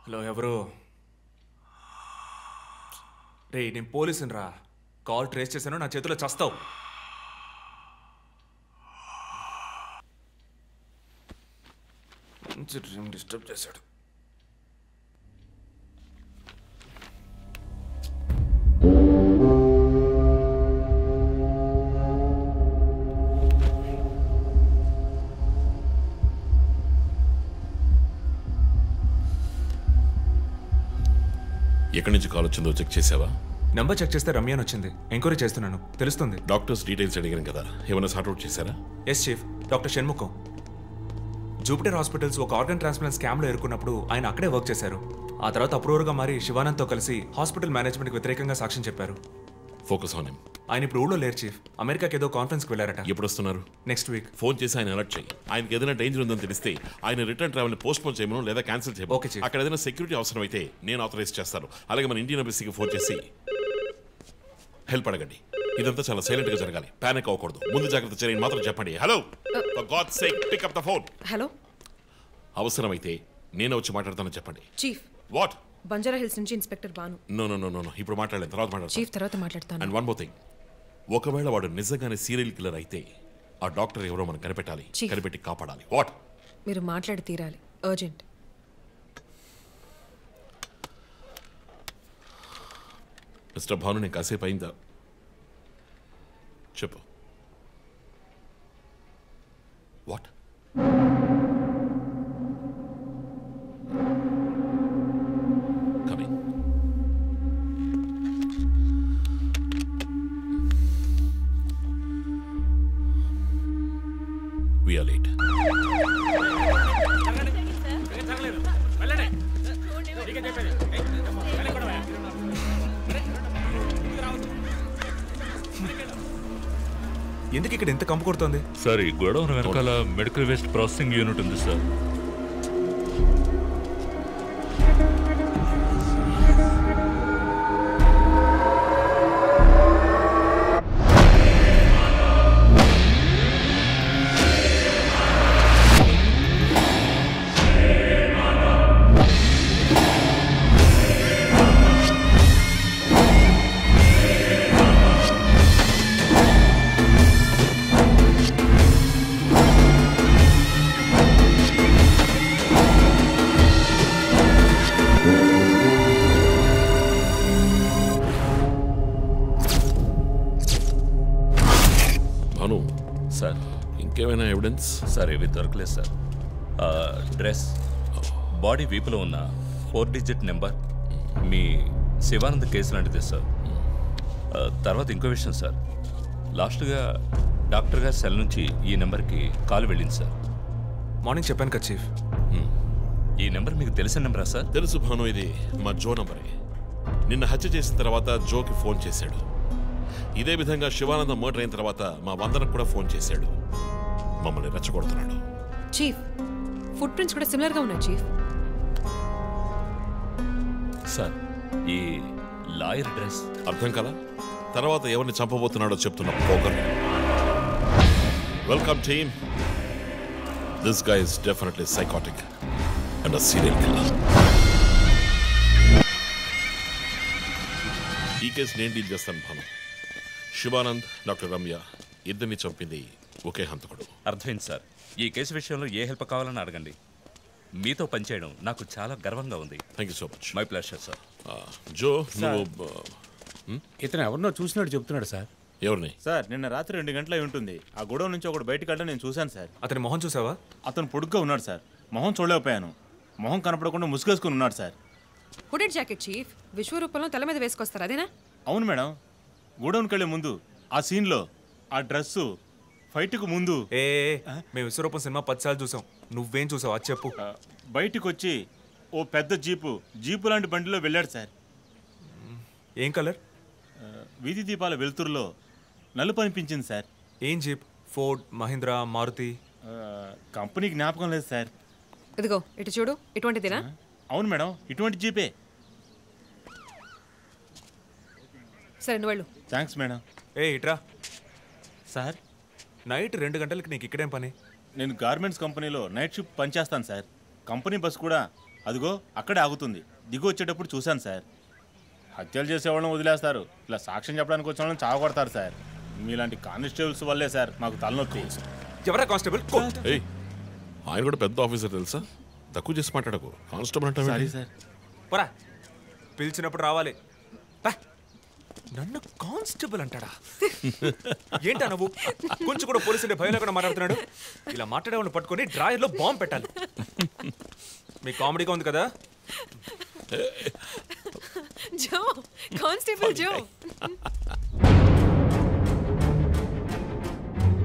హలో, ఎవరు? రే, నేను పోలీసుని రా. కాల్ ట్రేస్ చేశాను, నా చేతిలో చస్తావు. మంచి డ్రీమ్ డిస్టర్బ్ చేశాడు. ఎక్కడి నుంచి కాల్ వచ్చిందో చెక్ చేసావా? నంబర్ చెక్ చేస్తే రమ్య అని వచ్చింది. ఎంక్వైరీ చేస్తున్నాను, తెలుస్తుంది. డాక్టర్స్ డీటెయిల్స్ అడిగాను కదా, ఏమైనా సార్ట్అవుట్ చేశారా? Yes chief, doctor Shanmukham. Jupiter hospitals ఒక ఆర్గన్ ట్రాన్స్ప్లాంట్ స్కామ్లో ఎరుకున్నప్పుడు ఆయన అక్కడే వర్క్ చేశారు. ఆ తర్వాత అప్రూవర్గా మారి శివానంద్తో కలిసి హాస్పిటల్ మేనేజ్మెంట్కి వ్యతిరేకంగా సాక్ష్యం చెప్పారు. Focus on him. ఆయన ఇప్పుడు ఊళ్ళో లేరు చీఫ్. అమెరికాకి ఏదో కాన్ఫరెన్స్కి వెళ్ళారట. ఎప్పుడు వస్తున్నారు? Next week. ఫోన్ చేసి ఆయన అలర్ట్ చేయి. ఆయనకి ఏదైనా డేంజర్ ఉందని తెలిస్తే ఆయన రిటర్న్ ట్రావెల్ పోస్ట్ పోన్ చేయమను లేదా క్యాన్సిల్ చేయమను. Okay chief. అక్కడ ఏదైనా సెక్యూరిటీ అవసరం అయితే నేను ఆథరైజ్ చేస్తాను. అలాగే మన ఇండియన్ ఎంబసీకి ఫోన్ చేసి హెల్ప్ అడగండి. ఇదంతా చాలా సైలెంట్ గా జరగాలి. పానిక్ అవ్వకూడదు. ముందు జాగ్రత్త చర్యని మాత్రం చెప్పండి. Hello, for god's sake pick up the phone. Hello. అవసరమైతే నేను వచ్చి మాట్లాడతానని చెప్పండి. చీఫ్. వాట్? బంజారా హిల్స్ నుంచి inspector Bhanu. No no no no, ఇప్పుడు మాట్లాడలేదు, తర్వాత మాట్లాడతాను. చీఫ్ తర్వాత మాట్లాడతాను. అండ్ వన్ మోర్ థింగ్, ఒకవేళ వాడు నిజంగానే సీరియల్ కిల్లర్ అయితే ఆ డాక్టర్ ఎవరో మనం కనిపెట్టాలి, కనిపెట్టి కాపాడాలి. వాట్? మీరు మాట్లాడి తీరాలి, అర్జెంట్. మిస్టర్ భాను, నేను కాసేపు అయిందా? చెప్పు. వాట్? We are late. ఎందుకు ఇక్కడ ఎంత కంపు కొడుతోంది? సార్, ఈ గొడవను వెనకాల మెడికల్ వేస్ట్ ప్రాసెసింగ్ యూనిట్ ఉంది సార్. సార్, ఇంకేమైనా ఎవిడెన్స్? సార్, ఇవి దొరకలేదు సార్. డ్రెస్, బాడీ వీపులో ఉన్న 4 డిజిట్ నెంబర్ మీ శివానంద్ కేసు లాంటిది సార్. తర్వాత ఇంకో విషయం సార్, లాస్ట్గా డాక్టర్ గారి సెల్ నుంచి ఈ నెంబర్కి కాల్ వెళ్ళింది సార్. మార్నింగ్ చెప్పాను కదా చీఫ్. ఈ నెంబర్ మీకు తెలిసిన నెంబరా సార్? తెలుసు భాను, ఇది మా జో నంబరే. నిన్న హత్య చేసిన తర్వాత జోకి ఫోన్ చేశాడు. ఇదే విధంగా శివానంద మర్డర్ అయిన తర్వాత మా వందనకు కూడా ఫోన్ చేశాడు. మమ్మల్ని రెచ్చగొడుతున్నాడు. చీఫ్, ఫుట్ ప్రింట్స్ కూడా సిమిలర్ గా ఉన్నాయి చీఫ్. సార్, ఈ లాయర్ డ్రెస్ అర్థం కదా? తర్వాత ఎవరిని చంపబోతున్నాడో చెప్తున్న పోగర్. Welcome team. This guy is definitely psychotic and a serial killer. ఈ కేసు నేను డీల్ చేస్తాను భాను. శివానంద్, డాక్టర్ రమ్య ఇద్దరిని చంపింది ఒకే హంతకుడు. అర్థమైంది సార్. ఈ కేసు విషయంలో ఏ హెల్ప్ కావాలని అడగండి. మీతో పనిచేయడం నాకు చాలా గర్వంగా ఉంది. Thank you so much. My pleasure sir. Jo, ఇతను ఎవరినో చూసినట్టు చెప్తున్నాడు సార్. ఎవరిని? సార్, నిన్న రాత్రి 2 గంటలై ఉంటుంది. ఆ గొడవ నుంచి ఒకటి బయటకు వెళ్ళడం నేను చూశాను సార్. అతని మొహం చూసావా? అతను పొడుగ్గా ఉన్నాడు సార్. మొహం చూడలేకపోయాను. మొహం కనపడకుండా ముసుగేసుకుని ఉన్నాడు సార్. హుడెడ్ జాకెట్ చీఫ్, విశ్వరూపంలో తల మీద వేసుకొస్తారు అదేనా? అవును మేడం. గోడౌన్కి వెళ్ళే ముందు ఆ సీన్లో ఆ డ్రెస్సు ఫైట్కు ముందు. మేము విశ్వరూపం సినిమా 10 సార్లు చూసాం. నువ్వేం చూసావు అది చెప్పు. బయటికి వచ్చి ఓ పెద్ద జీపు లాంటి బండిలో వెళ్ళాడు సార్. ఏం కలర్? వీధి దీపాల వెలుతురులో నలుపు అనిపించింది సార్. ఏం jeep? Ford, Mahindra, Maruti? Company జ్ఞాపకం లేదు సార్. ఇదిగో ఇటు చూడు, ఇటువంటిదేనా? అవును మేడం, ఇటువంటి జీపే. సరే నువ్వు వెళ్ళు. Thanks madam. ఇట్రా సార్. నైట్ 2 గంటలకి నీకు ఇక్కడేం పని? నేను గార్మెంట్స్ కంపెనీలో నైట్ షిఫ్ట్ పనిచేస్తాను సార్. కంపెనీ బస్ కూడా అదిగో అక్కడే ఆగుతుంది. దిగు వచ్చేటప్పుడు చూశాను సార్. హత్యలు చేసేవాళ్ళని వదిలేస్తారు, ఇలా సాక్ష్యం చెప్పడానికి వచ్చిన వాళ్ళని చావకొడతారు సార్. మీలాంటి కానిస్టేబుల్స్ వల్లే సార్ మాకు తలనొప్పి. ఎవరా కానిస్టేబుల్? ఆయన కూడా పెద్ద ఆఫీసర్ తెలుసా? తక్కువ చేసి మాట్లాడకు. కానిస్టేబుల్ అంటే సారీ సార్. పరా, పిలిచినప్పుడు రావాలి. నన్ను కానిస్టేబుల్ అంటాడా? ఏంటా నువ్వు? కొంచెం కూడా పోలీసు అంటే భయం లేకుండా మాట్లాడుతున్నాడు. ఇలా మాట్లాడేవాళ్ళని పట్టుకొని డ్రాయర్లో బాంబు పెట్టాలి. మీ కామెడీగా ఉంది కదా? జో, కానిస్టేబుల్ జో.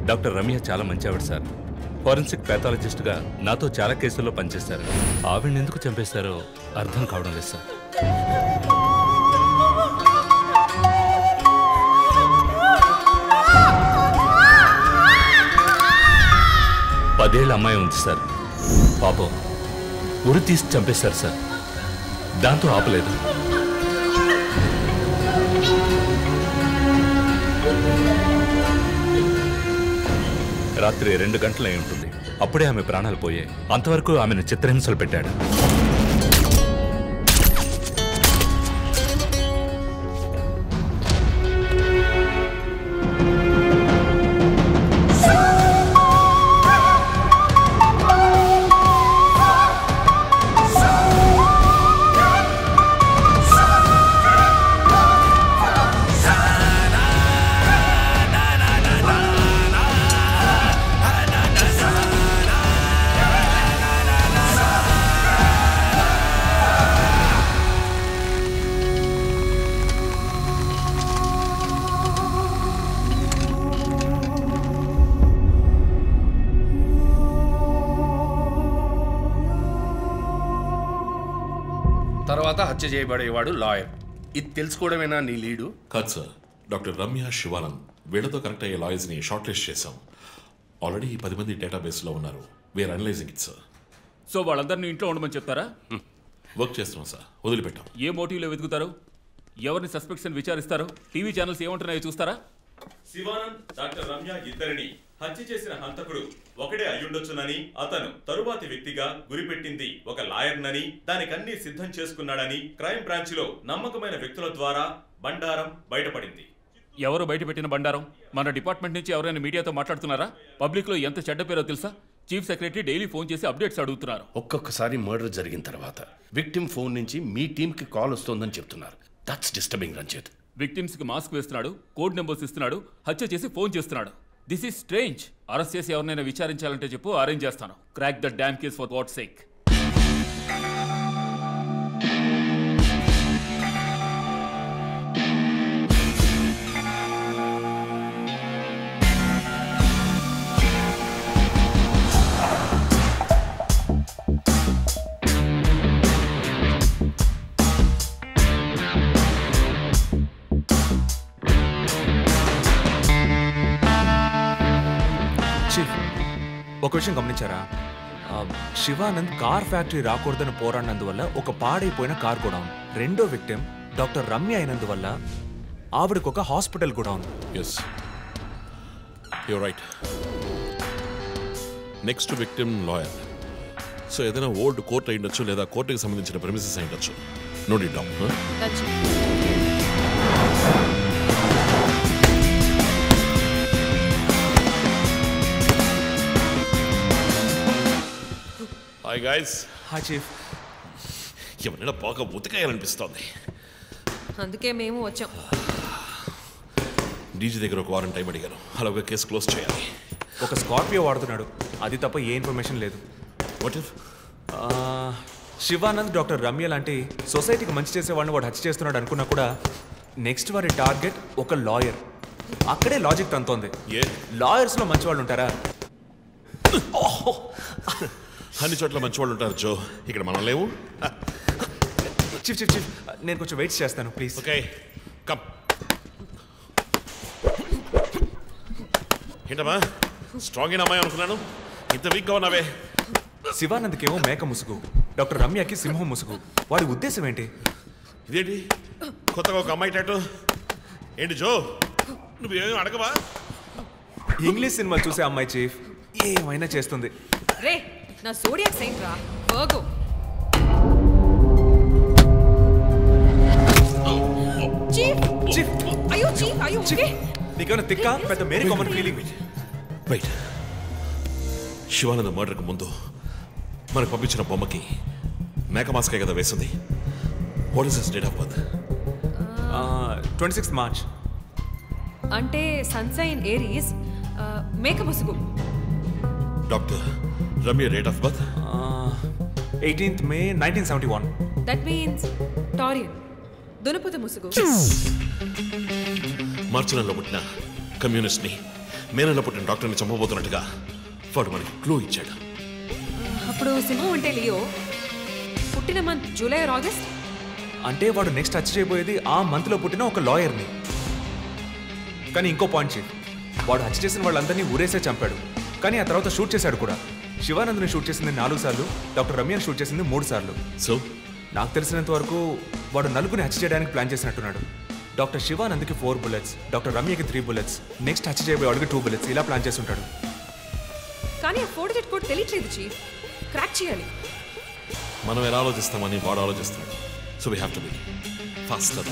డాక్టర్ రమ్య చాలా మంచి ఆవిడ సార్. ఫోరెన్సిక్ ప్యాథాలజిస్ట్గా నాతో చాలా కేసుల్లో పనిచేశారు. ఆవిడని ఎందుకు చంపేశారో అర్థం కావడం లేదు సార్. 10 ఏళ్ల అమ్మాయి ఉంది సార్. పాపం ఉరి తీసి చంపేశారు సార్. దాంతో ఆపలేదు. రాత్రి 2 గంటలు అయి ఉంటుంది. అప్పుడే ఆమె ప్రాణాలు పోయాయి. అంతవరకు ఆమెను చిత్రహింసలు పెట్టాడు. తర్వాత హత్య చేయబడేవాడు లాయర్. ఇది తెలుసుకోవడమేనా నీ లీడు? కాదు సార్, డాక్టర్ రమ్య, శివానంద్ వీళ్ళతో కనెక్ట్ అయ్యే లాయర్స్ని షార్ట్ లిస్ట్ చేశాం. ఆల్రెడీ 10 మంది డేటాబేస్లో ఉన్నారు. We're analyzing it sir. So వాళ్ళందరినీ ఇంట్లో ఉండమని చెప్తారా? వర్క్ చేస్తున్నాం సార్, వదిలిపెట్టాం. ఏ మోటివ్లో వెతుకుతారు? ఎవరిని సస్పెక్ట్స్ అని విచారిస్తారు? టీవీ ఛానల్స్ ఏమంటున్నాయో చూస్తారా? శివానంద్, డాక్టర్ రమ్య ఇద్దరిని హత్య చేసిన హంతకుడు ఒకడే అయ్యుండొచ్చునని, అతను తరువాతి వ్యక్తిగా గురిపెట్టింది ఒక లాయర్నని, దానికన్నీ సిద్ధం చేసుకున్నాడని క్రైమ్ బ్రాంచ్ లో నమ్మకమైన వ్యక్తుల ద్వారా బండారం బయటపడింది. ఎవరు బయటపెట్టిన బండారం? మన డిపార్ట్మెంట్ నుంచి ఎవరైనా మీడియాతో మాట్లాడుతున్నారా? పబ్లిక్ లో ఎంత చెడ్డ పేరో తెలుసా? చీఫ్ సెక్రటరీ డైలీ ఫోన్ చేసి అప్డేట్స్ అడుగుతున్నారు. ఒక్కొక్కసారి మర్డర్ జరిగిన తర్వాత విక్టిమ్ ఫోన్ నుంచి మీ టీంకి కాల్ వస్తోందని చెప్తున్నారు. That's disturbing Ranjith. విక్టిమ్స్ కి మాస్క్ వేస్తున్నాడు, కోడ్ నెంబర్స్ ఇస్తున్నాడు, హత్య చేసి ఫోన్ చేస్తున్నాడు. This is strange. అరెస్ట్ చేసి ఎవరినైనా విచారించాలంటే చెప్పు, అరేంజ్ చేస్తాను. Crack the damn case for god's sake. ఒక విషయం గమనించారా? శివానంద్ కార్ ఫ్యాక్టరీ రాకూడదని పోరాడినందువల్ల ఒక పాడైపోయిన కార్ కూడా ఉంది. రెండో విక్టిమ్ డాక్టర్ రమ్య అయినందువల్ల ఆవిడకు ఒక హాస్పిటల్ కూడా ఉంది. Yes, you right. Next victim lawyer. So ఏదైనా ఓల్డ్ కోర్ట్ అయి ఉండొచ్చు, లేదా కోర్టుకి సంబంధించిన ప్రెమిసెస్ అయి ఉండొచ్చు. Note it down. Hi guys. Hi chief. ఎవరైనా బాగా ఉతకాయాలనిపిస్తోంది. అందుకే మేము వచ్చాం. డీజీ దగ్గర ఒక వారం టైం అడిగాను. అలాగే కేసు క్లోజ్ చేయాలి. ఒక స్కార్పియో వాడుతున్నాడు, అది తప్ప ఏ ఇన్ఫర్మేషన్ లేదు. What if Shivanand doctor Ramya లాంటి సొసైటీకి మంచి చేసేవాడిని వాడు హత్య చేస్తున్నాడు అనుకున్నా కూడా నెక్స్ట్ వారి టార్గెట్ ఒక లాయర్. అక్కడే లాజిక్ తంతోంది. లాయర్స్లో మంచి వాళ్ళు ఉంటారా? అన్ని చోట్ల మంచి వాళ్ళు ఉంటారు జో, ఇక్కడ మనం లేవు. చీఫ్ చీఫ్ చీఫ్ నేను కొంచెం వెయిట్ చేస్తాను ప్లీజ్. Okay come. ఏంటమ్మా స్ట్రాంగ్ అయిన అమ్మాయి అనుకున్నాను, ఇంత వీక్గా ఉన్నావే. శివానంద్కేమో మేక ముసుగు, డాక్టర్ రమ్యకి సింహం ముసుగు. వాడి ఉద్దేశం ఏంటి? ఇదేంటి కొత్తగా ఒక అమ్మాయి టాటూ ఏంటి జో? నువ్వేమీ అడగవా? ఇంగ్లీష్ సినిమా చూసే అమ్మాయి చీఫ్, ఏమైనా చేస్తుంది. రే నా సోడియాక్ సైన్ రా వర్గో. చీఫ్ చీఫ్ అయ్యో చీఫ్ అయ్యో ఓకే. నీకేమైనా తిక్క పెద్ద మేరీ కామన్ ఫీలింగ్. రైట్. శివానంద మర్డర్కి ముందు మనకు పంపించిన బొమ్మకి మేక మాస్కే కదా వేసింది. What is his date of birth? 26 March. అంటే సన్సైన్ ఏరీస్, మేక ముసుగు. Doctor Ramya date of birth 18th May 1971. That means Taurean, దునుపుత ముసుగు. మార్చి నెలలో పుట్టిన కమ్యూనిస్ట్ని మే నెలలో పుట్టిన డాక్టర్ని చంపబోతున్నట్టుగా వాడు మనకి క్లూ ఇచ్చాడు. అప్పుడు సింహం అంటే లియో, పుట్టిన మంత్ జూలై ఆర్ ఆగస్ట్. అంటే వాడు నెక్స్ట్ హత్య చేయబోయేది ఆ మంత్లో పుట్టిన ఒక లాయర్ని. కానీ ఇంకో పాయింట్ చీఫ్, వాడు హత్య చేసిన వాళ్ళందరినీ ఊరేసే చంపాడు, కానీ ఆ తర్వాత షూట్ చేశాడు కూడా. శివానంద్ని షూట్ చేసింది 4 సార్లు, డాక్టర్ రమ్యని షూట్ చేసింది 3 సార్లు. సో నాకు తెలిసినంత వరకు వాడు నలుగురిని హత్య చేయడానికి ప్లాన్ చేసినట్టున్నాడు. డాక్టర్ శివానంద్కి 4 bullets, డాక్టర్ రమ్యకి 3 bullets, నెక్స్ట్ హత్య చేయబోయేవాడికి 2 bullets, ఇలా ప్లాన్ చేసి ఉంటాడు. కానీ ఆ 4 digit కోడ్ తెలియట్లేదు చీఫ్. క్రాక్ చేయాలి. మనం ఎలా ఆలోచిస్తామని వాడు ఆలోచిస్తాడు. So we have to be faster.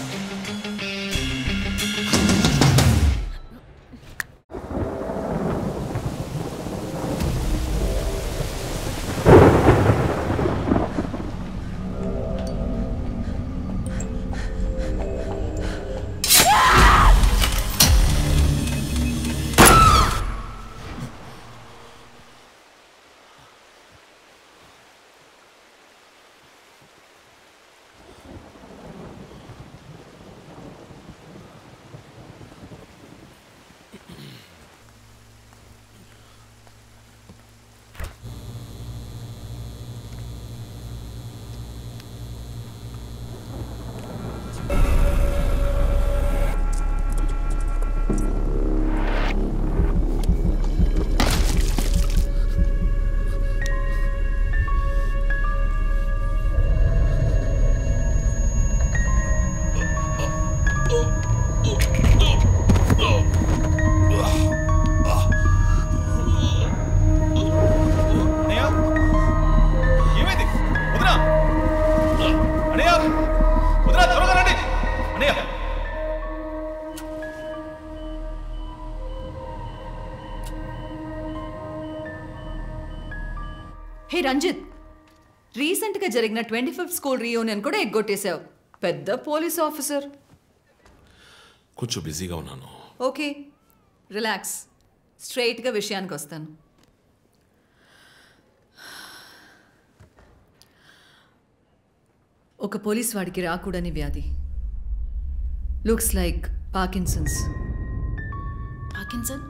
Hey Ranjith, రీసెంట్గా జరిగిన 25th స్కూల్ రీయూనియన్ కూడా ఎగ్గొట్టేశావు. పెద్ద పోలీస్ ఆఫీసర్. కొంచెం బిజీగా ఉన్నాను. Okay, relax. స్ట్రైట్గా విషయానికి వస్తాను. ఒక పోలీస్ వాడికి రాకూడని వ్యాధి. Looks like Parkinson's. పార్కిన్సన్?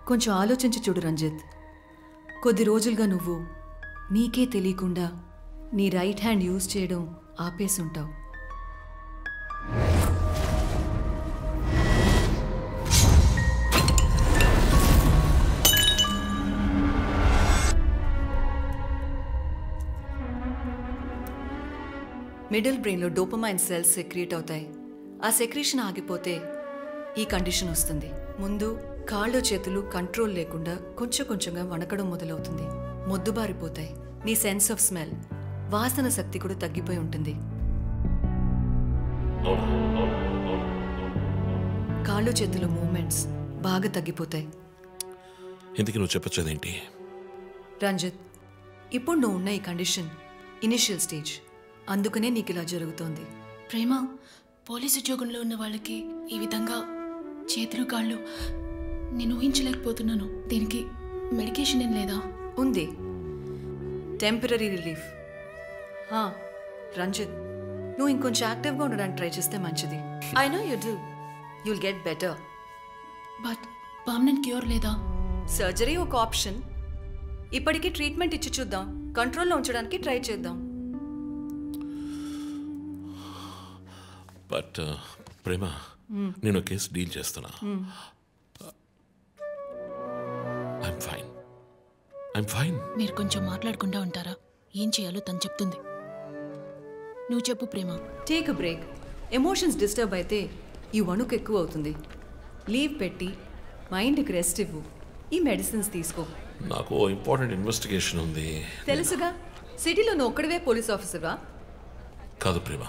కొంచెం ఆలోచించి చూడు రంజిత్. కొద్ది రోజులుగా నువ్వు నీకే తెలియకుండా నీ రైట్ హ్యాండ్ యూజ్ చేయడం ఆపేసి ఉంటావు. మిడిల్ బ్రెయిన్లో డోపమైన్ సెల్స్ సెక్రియేట్ అవుతాయి. ఆ సెక్రీషన్ ఆగిపోతే ఈ కండిషన్ వస్తుంది. ముందు కాళ్ళు చేతులు కంట్రోల్ లేకుండా కొంచెం కొంచెంగా వణకడం మొదలవుతుంది. మొద్దుబారిపోతాయి. నీ సెన్స్ ఆఫ్ స్మెల్, వాసన శక్తి కూడా తగ్గిపోయి ఉంటుంది. కాళ్ళు చేతులు మూమెంట్స్ బాగా తగ్గిపోతాయి. ఇందుకు నువ్వు చెప్పొచ్చేదేంటి? రంజిత్, ఇప్పుడు నువ్వు ఉన్న ఈ కండిషన్ ఇనిషియల్ స్టేజ్. అందుకనే నీకు ఇలా జరుగుతోంది. ప్రేమ, పోలీసు ఉద్యోగంలో ఉన్న వాళ్ళకి ఈ విధంగా చేతులు కాళ్ళు నేను ఊహించలేకపోతున్నాను. దీనికి మెడికేషన్ ఏం లేదా? ఉంది, టెంపరీ రిలీఫ్. రంజిత్, నువ్వు ఇంకొంచెం యాక్టివ్గా ఉండడానికి ట్రై చేస్తే మంచిది. I know you do. You'll get better. But permanent cure లేదా? సర్జరీ ఒక ఆప్షన్. ఇప్పటికీ ట్రీట్మెంట్ ఇచ్చి చూద్దాం. కంట్రోల్లో ఉంచడానికి ట్రై చేద్దాం. బట్ ప్రేమ, నేను కేసు డీల్ చేస్తున్నా. I'm fine. మీరు కొంచెం మాట్లాడకుండా ఉంటారా? ఏం చేయాలో తను చెప్తుంది. నువ్వు చెప్పు Prema. Take a break. Emotions disturb అయితే ఈ వణుకు ఎక్కువ అవుతుంది. లీవ్ పెట్టి మైండ్కి రెస్ట్ ఇవ్వు. ఈ మెడిసిన్స్ తీసుకో. నాకు ఇంపార్టెంట్ ఇన్వెస్టిగేషన్ ఉంది. తెలుసుగా, సిటీలో నువ్వు ఒక్కడివే పోలీస్ ఆఫీసర్వా? కాదు ప్రేమ,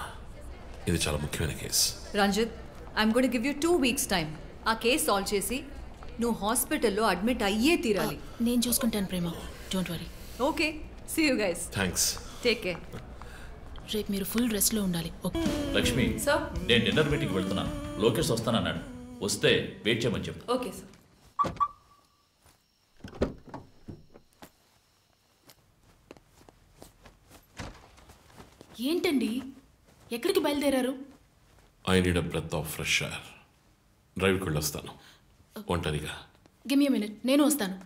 ఇది చాలా ముఖ్యమైన case. Ranjith, I'm going to give you 2 weeks time. ఆ కేసు సాల్వ్ చేసి నువ్వు హాస్పిటల్లో అడ్మిట్ అయ్యే తీరాలి. నేను చూసుకుంటాను Prema, don't worry. Okay, see you guys. Thanks. Take care. రేపు మీరు ఫుల్ రెస్ట్లో ఉండాలి. లక్ష్మి, సార్, నేను డిన్నర్ మీటింగ్ వెళ్తున్నాను. లోకేష్ వస్తానన్నాడు. వస్తే వెయిట్ చేయమని చెప్పు. Okay sir. ఏంటండి, ఎక్కడికి బయలుదేరారు? I need a breath of fresh air. డ్రైవ్కి వెళ్ళొస్తాను ఒంటరిగా. గివ్ మీ ఎ మినిట్, నేను వస్తాను.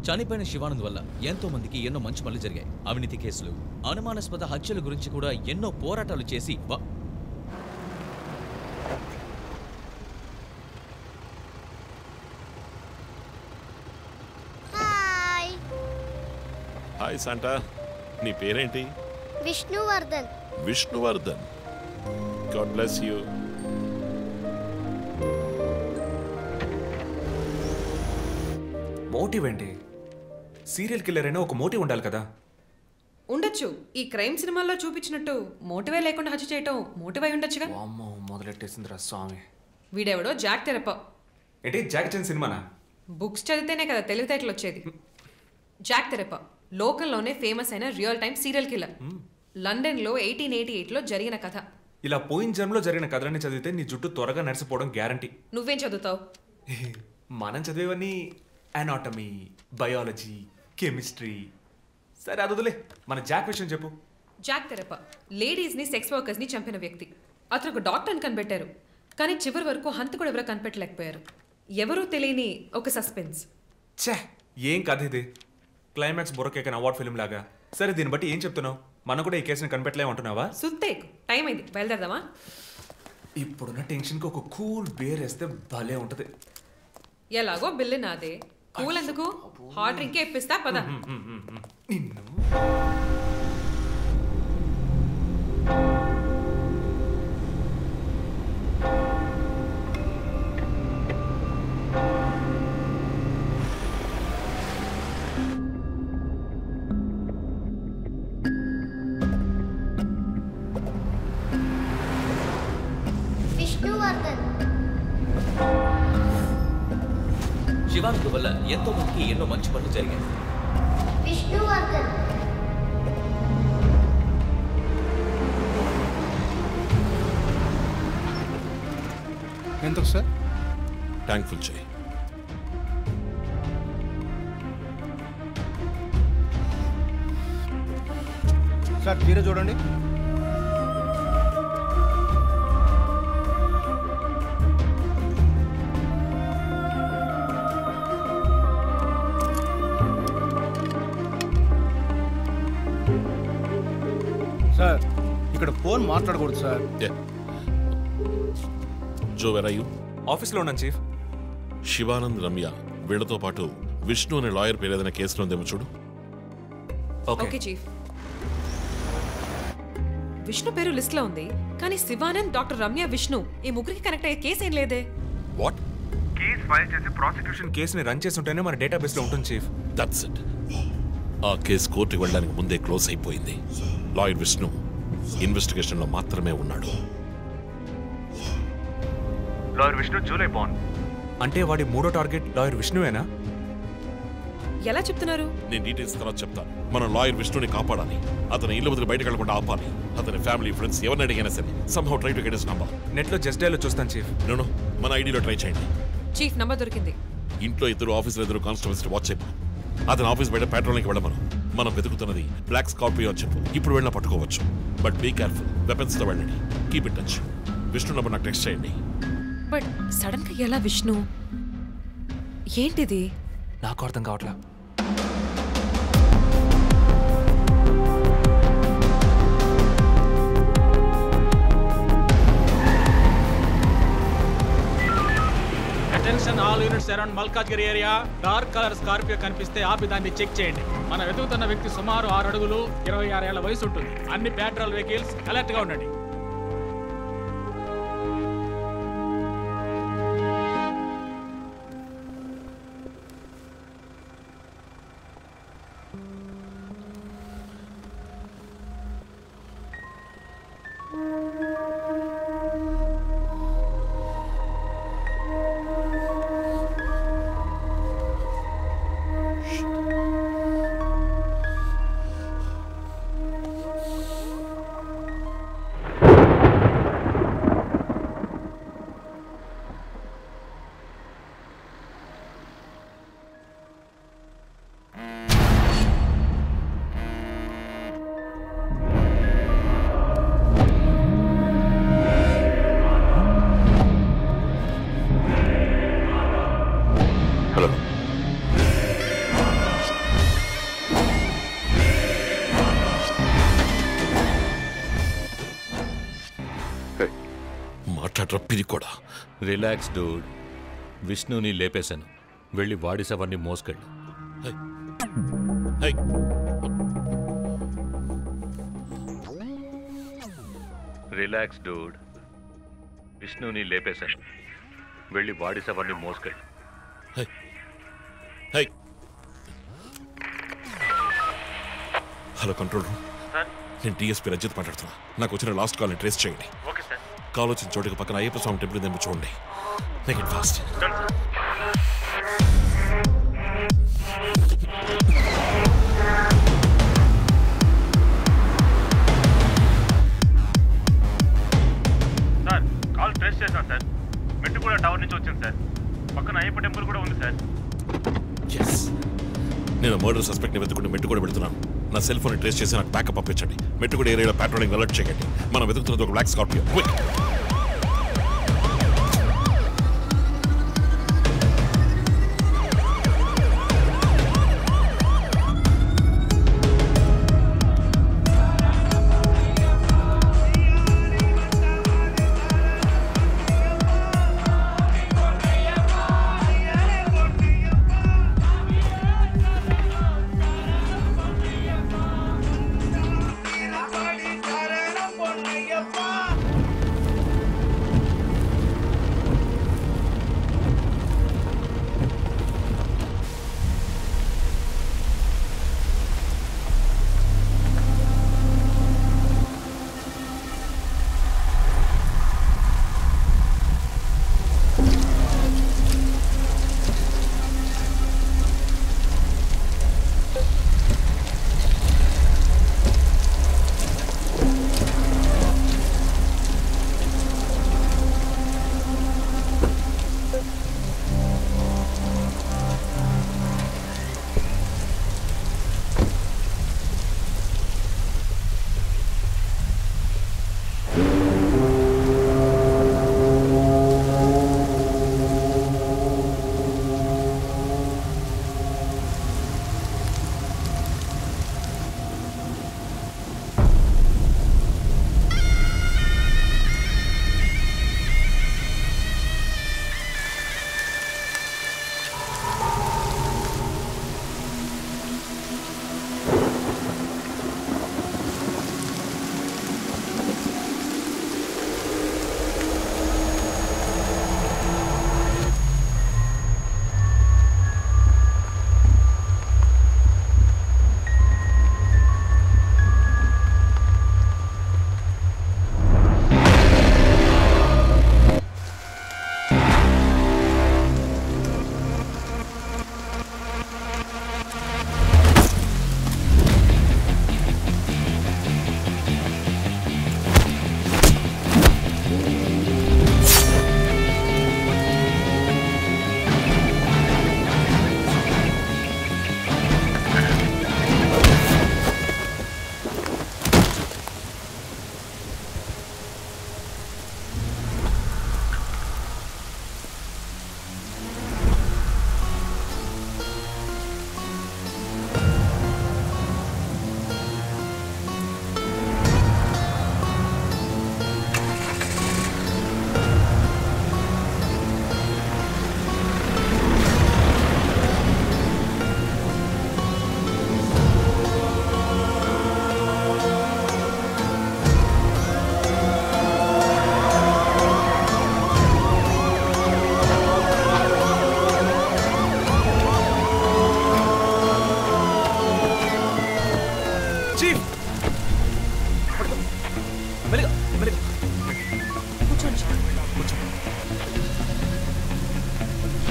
చనిపోయిన శివానంద్ వల్ల ఎంతో మందికి ఎన్నో మంచి పనులు జరిగాయి. అవినీతి కేసులు, అనుమానాస్పద హత్యల గురించి కూడా ఎన్నో పోరాటాలు చేసి హాయ్ శాంటా, నీ పేరేంటి? Vishnuvardhan. Vishnuvardhan. God bless you. Motive ఏంటి? సీరియల్ కిల్లర్ అయినా ఒక మోటివ్ ఉండాలి కదా. ఉండొచ్చు. ఈ క్రైమ్ సినిమాల్లో చూపించినట్టు మోటివే లేకుండా హత్య చేయటం మోటివ్ అయి ఉండొచ్చుగా. అమ్మో, మొదలెట్టేసిందిరా స్వామి. వీడెవడో జాక్ తెరప. ఏంటి జాక్ చాన్ సినిమానా? బుక్స్ చదివితేనే కదా తెలివితేటలు వచ్చేది. జాక్ తెరప లోకల్లోనే ఫేమస్ అయిన రియల్ టైమ్ సీరియల్ కిల్లర్. లండన్లో 1888లో జరిగిన కథ. ఇలా పోయిన జన్మలో జరిగిన కథలన్నీ చదివితే నీ జుట్టు త్వరగా నడిచిపోవడం గ్యారంటీ. నువ్వేం చదువుతావు? మనం చదివేవన్నీ అనాటమీ, బయాలజీ, కెమిస్ట్రీ. సరే అదులే, మన జాక్ విషయం చెప్పు. జాక్ తెరప లేడీస్ని, సెక్స్ వర్కర్స్ని చంపిన వ్యక్తి. అతను ఒక డాక్టర్ని కనిపెట్టారు, కానీ చివరి వరకు హంతకుడు ఎవరో కనిపెట్టలేకపోయారు. ఎవరూ తెలియని ఒక సస్పెన్స్. ఛే, ఏం కథ ఇది? క్లైమాక్స్ బొరకేకన్ అవార్డ్ ఫిల్మ్ లాగా. సరే, దీన్ని బట్టి ఏం చెప్తున్నావు? మనం కూడా ఈ కేసుని కనిపెట్టలేమంటున్నావా? సుత్తేకు టైం అయింది, బయలుదేరదామా? ఇప్పుడున్న టెన్షన్కి ఒక కూల్ బేర్ వేస్తే భలే ఉంటది. ఎలాగో బిల్లు నాదే, కూల్ ఎందుకు? హాట్ డ్రింకే ఇప్పిస్తా పద. విష్ణువర్ధన్. శివానంద్ వల్ల ఎంతో మందికి ఎన్నో మంచి పనులు జరిగాయి. విష్ణువర్ధన్. ఎంతకు సార్? ట్యాంక్ ఫుల్ చేయి. సార్ తీరే చూడండి. సార్ ఇక్కడ ఫోన్ మాట్లాడకూడదు sir. Joe, where are you? ఆఫీస్లో ఉన్నాను చీఫ్. శివానంద్, రమ్య వీళ్ళతో పాటు విష్ణు అనే లాయర్ పేరు ఏదైనా కేసులో ఉందేమో చూడు. Okay chief. విష్ణు పేరు లిస్ట్ లో ఉంది, కానీ శివానంద్, డాక్టర్ రమ్య, విష్ణు ఈ ముగ్గురికి కనెక్ట్ అయ్యే కేసు ఏం లేదే. వాట్? కేస్ ఫైల్ చేసి ప్రాసిక్యూషన్ కేసుని రన్ చేసి ఉంటేనే మన డేటాబేస్లో ఉంటుంది చీఫ్. That's it. ఆ కేసు కోర్టుకి వెళ్ళడానికి ముందే క్లోజ్ అయిపోయింది. లాయర్ విష్ణు ఇన్వెస్టిగేషన్లో మాత్రమే ఉన్నాడు. లాయర్ విష్ణు జూలై బాండ్ అంటే వాడి మూడో టార్గెట్ లాయర్ విష్ణువేనా? ఎలా చెప్తున్నారు? నేను డీటెయిల్స్ తర్వాత చెప్తాను. మనం లాయర్ విష్ణుని కాపాడాలి. అతని ఇల్లు వదిలి బయటకు వెళ్లకుండా ఆపాలి. అతని ఫ్యామిలీ, ఫ్రెండ్స్ ఎవరిని అడిగినా సరే somehow try to get his number. నెట్లో జస్ట్ డైలో చూస్తాను చీఫ్. నో, మన ఐడిలో ట్రై చేయండి. చీఫ్ నంబర్ దొరికింది. ఇంట్లో ఇద్దరు, ఆఫీసులో ఇద్దరు కానిస్టేబుల్స్ వాచ్ చెప్పు. అతని ఆఫీస్ బయట పెట్రోలింగ్కి వెళ్ళమను. మనం వెతుకుతున్నది బ్లాక్ స్కార్పియో అని చెప్పు. ఇప్పుడు వెళ్ళినా పట్టుకోవచ్చు, బట్ బీ కేర్ఫుల్. వెపన్స్ తో వెళ్ళండి. Keep it touch. Vishnu number నాకు టెక్స్ట్ చేయండి. బట్ సడన్ గా ఎలా విష్ణు? ఏంటిది? నాకు అర్థం కావట్లా. Attention all units around Malkajgiri area. Dark colour Scorpio కనిపిస్తే ఆపి దాన్ని చెక్ చేయండి. మనం వెతుకుతున్న వ్యక్తి సుమారు 6 అడుగులు 26 ఏళ్ల వయసు ఉంటుంది. అన్ని పెట్రోల్ వెహికల్స్ అలర్ట్ గా ఉండండి. మ్యాటర్ పిరికోడా. Relax dude. విష్ణుని లేపేశాను. వెళ్ళి వాడి శవాన్ని మోసుకెళ్ళు. Relax dude. విష్ణుని లేపేశాను. వెళ్ళి వాడి శవాన్ని మోసుకెళ్ళు. Hello control room. నేను టీఎస్పీ రజిత్ మాట్లాడుతున్నా. నాకు వచ్చిన లాస్ట్ కాల్ని ట్రేస్ చేయండి. కాల్ వచ్చిన చోటుకి పక్కన అయ్యప్ప స్వామి టెంపుల్ దగ్గర చూడండి. Make it fast. Sir call trace చేశాను సార్. మెట్టుగూడ టవర్ నుంచి వచ్చింది సార్. పక్కన అయ్యప్ప టెంపుల్ కూడా ఉంది సార్. నేను మర్డర్ సస్పెక్ట్ని వెతుకుంటూ మెట్టు కూడా పెడుతున్నాను. నా సెల్ ఫోన్ ట్రేస్ చేసి నాకు బ్యాకప్ పంపించండి. మెట్టు కూడా ఏరియాలో ప్యాట్రోలింగ్ అలర్ట్ చేయండి. మనం వెతుకుతున్నది ఒక black Scorpio. Quick.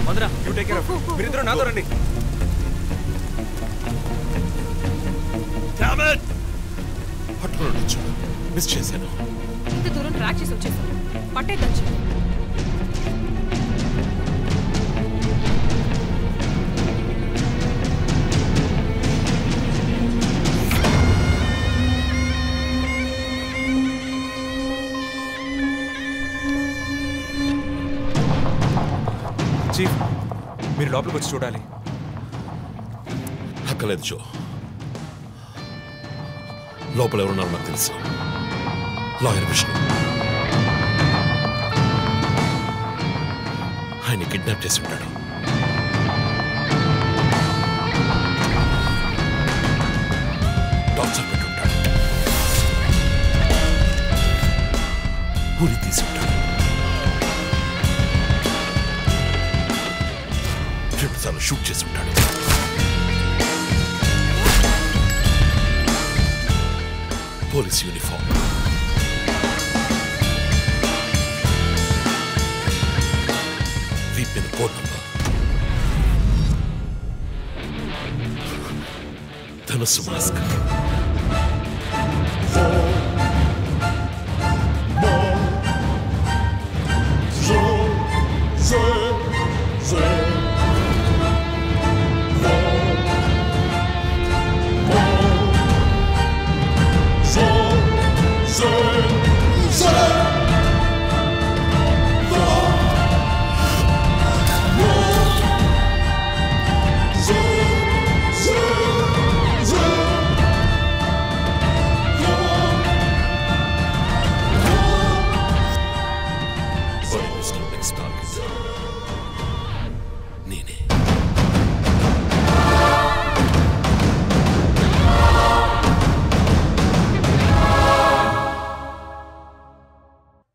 Mandara you take care of మీరిద్దరూ నాతో రండి. పట్టుకోవచ్చు మిస్ చేశాను. ఇంత దూరం ట్రాక్ చేసి వచ్చేసాను. పట్టేదచ్చు. చీఫ్ మీరు లోపలికి వచ్చి చూడాలి. అక్కలేదు జో, లోపల ఎవరున్నారో నాకు తెలుసు. లాయర్ విష్ణు. అమ్మాయిని కిడ్నాప్ చేసి ఉంటాడు. టార్చర్ పెట్టుంటాడు. ఊరి తీసి ఉంటాడు. రెండుసార్లు షూట్ చేసి ఉంటాడు. పోలీస్ యూనిఫామ్, వీపిన కోడ్ నంబర్, ధనుసు మాస్క్.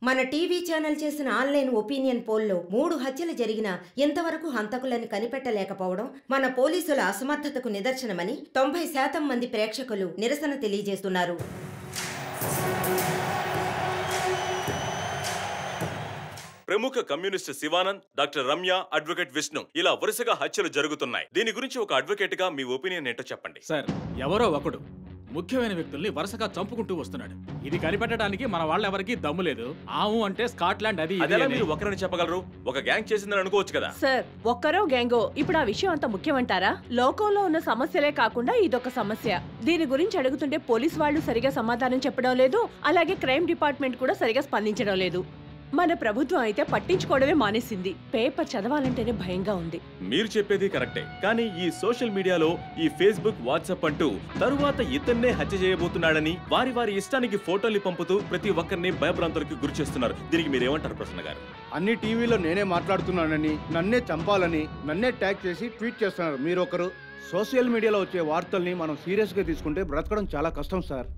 మన టీవీ ఛానల్ చేసిన ఆన్లైన్ ఒపీనియన్ పోల్లో 3 హత్యలు జరిగినా ఇంతవరకు హంతకులను కనిపెట్టలేకపోవడం మన పోలీసుల అసమర్థతకు నిదర్శనమని 90% మంది ప్రేక్షకులు నిరసన తెలియజేస్తున్నారు. ప్రముఖ communist Shivanand, doctor Ramya, advocate Vishnu ఇలా వరుసగా హత్యలు జరుగుతున్నాయి. దీని గురించి ఒక అడ్వకేట్ గా మీ ఒపీనియన్ ఏంటో చెప్పండి. సార్, ఎవరో ఒకడు ముఖ్యమైన వ్యక్తుల్ని వరుసగా చంపుకుంటూ వస్తున్నాడు. ఇది కనిపెట్టడానికి మన వాళ్ళెవరికి దమ్ము లేదు. ఆవు అంటే స్కాట్లాండ్ అది అదేలా మీరు ఒకరని చెప్పగలరు? ఒక గ్యాంగ్ చేసిందని అనుకోవచ్చు కదా. సార్, ఒక్కరో గ్యాంగో ఇప్పుడు ఆ విషయం అంత ముఖ్యమంటారా? లోకంలో ఉన్న సమస్యలే కాకుండా ఇదొక సమస్య. దీని గురించి అడుగుతుంటే పోలీస్ వాళ్ళు సరిగా సమాధానం చెప్పడం లేదు, అలాగే క్రైమ్ డిపార్ట్మెంట్ కూడా సరిగా స్పందించడం లేదు. మన ప్రభుత్వం అయితే పట్టించుకోవడమే మానేసింది. పేపర్ చదవాలంటేనే భయంగా ఉంది. మీరు చెప్పేది కరెక్టే, కానీ ఈ సోషల్ మీడియాలో ఈ ఫేస్బుక్, వాట్సాప్ అంటూ తరువాత ఇతన్నే హత్య చేయబోతున్నాడని వారి వారి ఇష్టానికి ఫోటోలు పంపుతూ ప్రతి ఒక్కరిని భయభ్రాంతులకు గురి చేస్తున్నారు. దీనికి మీరేమంటారు ప్రసన్న గారు? అన్ని టీవీలో నేనే మాట్లాడుతున్నానని, నన్నే చంపాలని, నన్నే ట్యాగ్ చేసి ట్వీట్ చేస్తున్నారు మీరొకరు. సోషల్ మీడియాలో వచ్చే వార్తల్ని మనం సీరియస్గా తీసుకుంటే బ్రతకడం చాలా కష్టం సార్.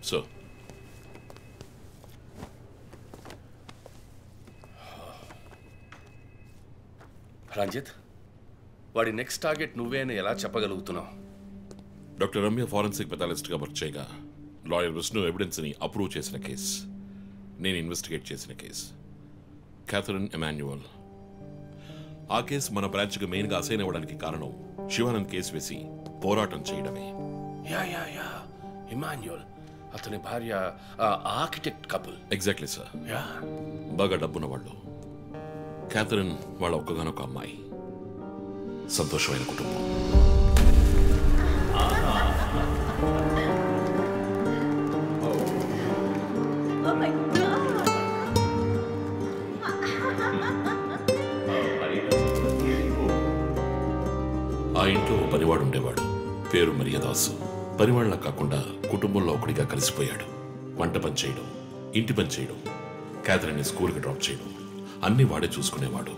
సో రంజిత్, వాడి నెక్స్ట్ టార్గెట్ నువ్వే అని ఎలా చెప్పగలుగుతున్నావు? డాక్టర్ రమ్య ఫారెన్సిక్ పెథాలజిస్ట్గా వర్క్ చేయగా లాయర్ విష్ణు ఎవిడెన్స్ని అప్రూవ్ చేసిన కేస్, నేను ఇన్వెస్టిగేట్ చేసిన కేస్. Catherine Emmanuel. ఆ కేసు మన బ్రాంచ్కి మెయిన్గా అసైన్ అవ్వడానికి కారణం శివానంద్ కేసు వేసి పోరాటం చేయడమే. యా యా యా ఇమాన్యువల్, అతని భార్య ఆర్కిటెక్ట్ కపుల్. Exactly sir. బాగా డబ్బున్న వాళ్ళు. క్యాథరిన్ వాళ్ళ ఒక్కగానొక అమ్మాయి. సంతోషమైన కుటుంబం. ఆ ఇంట్లో పనివాడు ఉండేవాడు, పేరు మరియదాసు. పనివాళ్ళ కాకుండా కుటుంబంలో ఒకడిగా కలిసిపోయాడు. వంట పని చేయడం, ఇంటి పని చేయడం, క్యాథరిన్ని స్కూల్కి డ్రాప్ చేయడం అన్నీ వాడే చూసుకునేవాడు.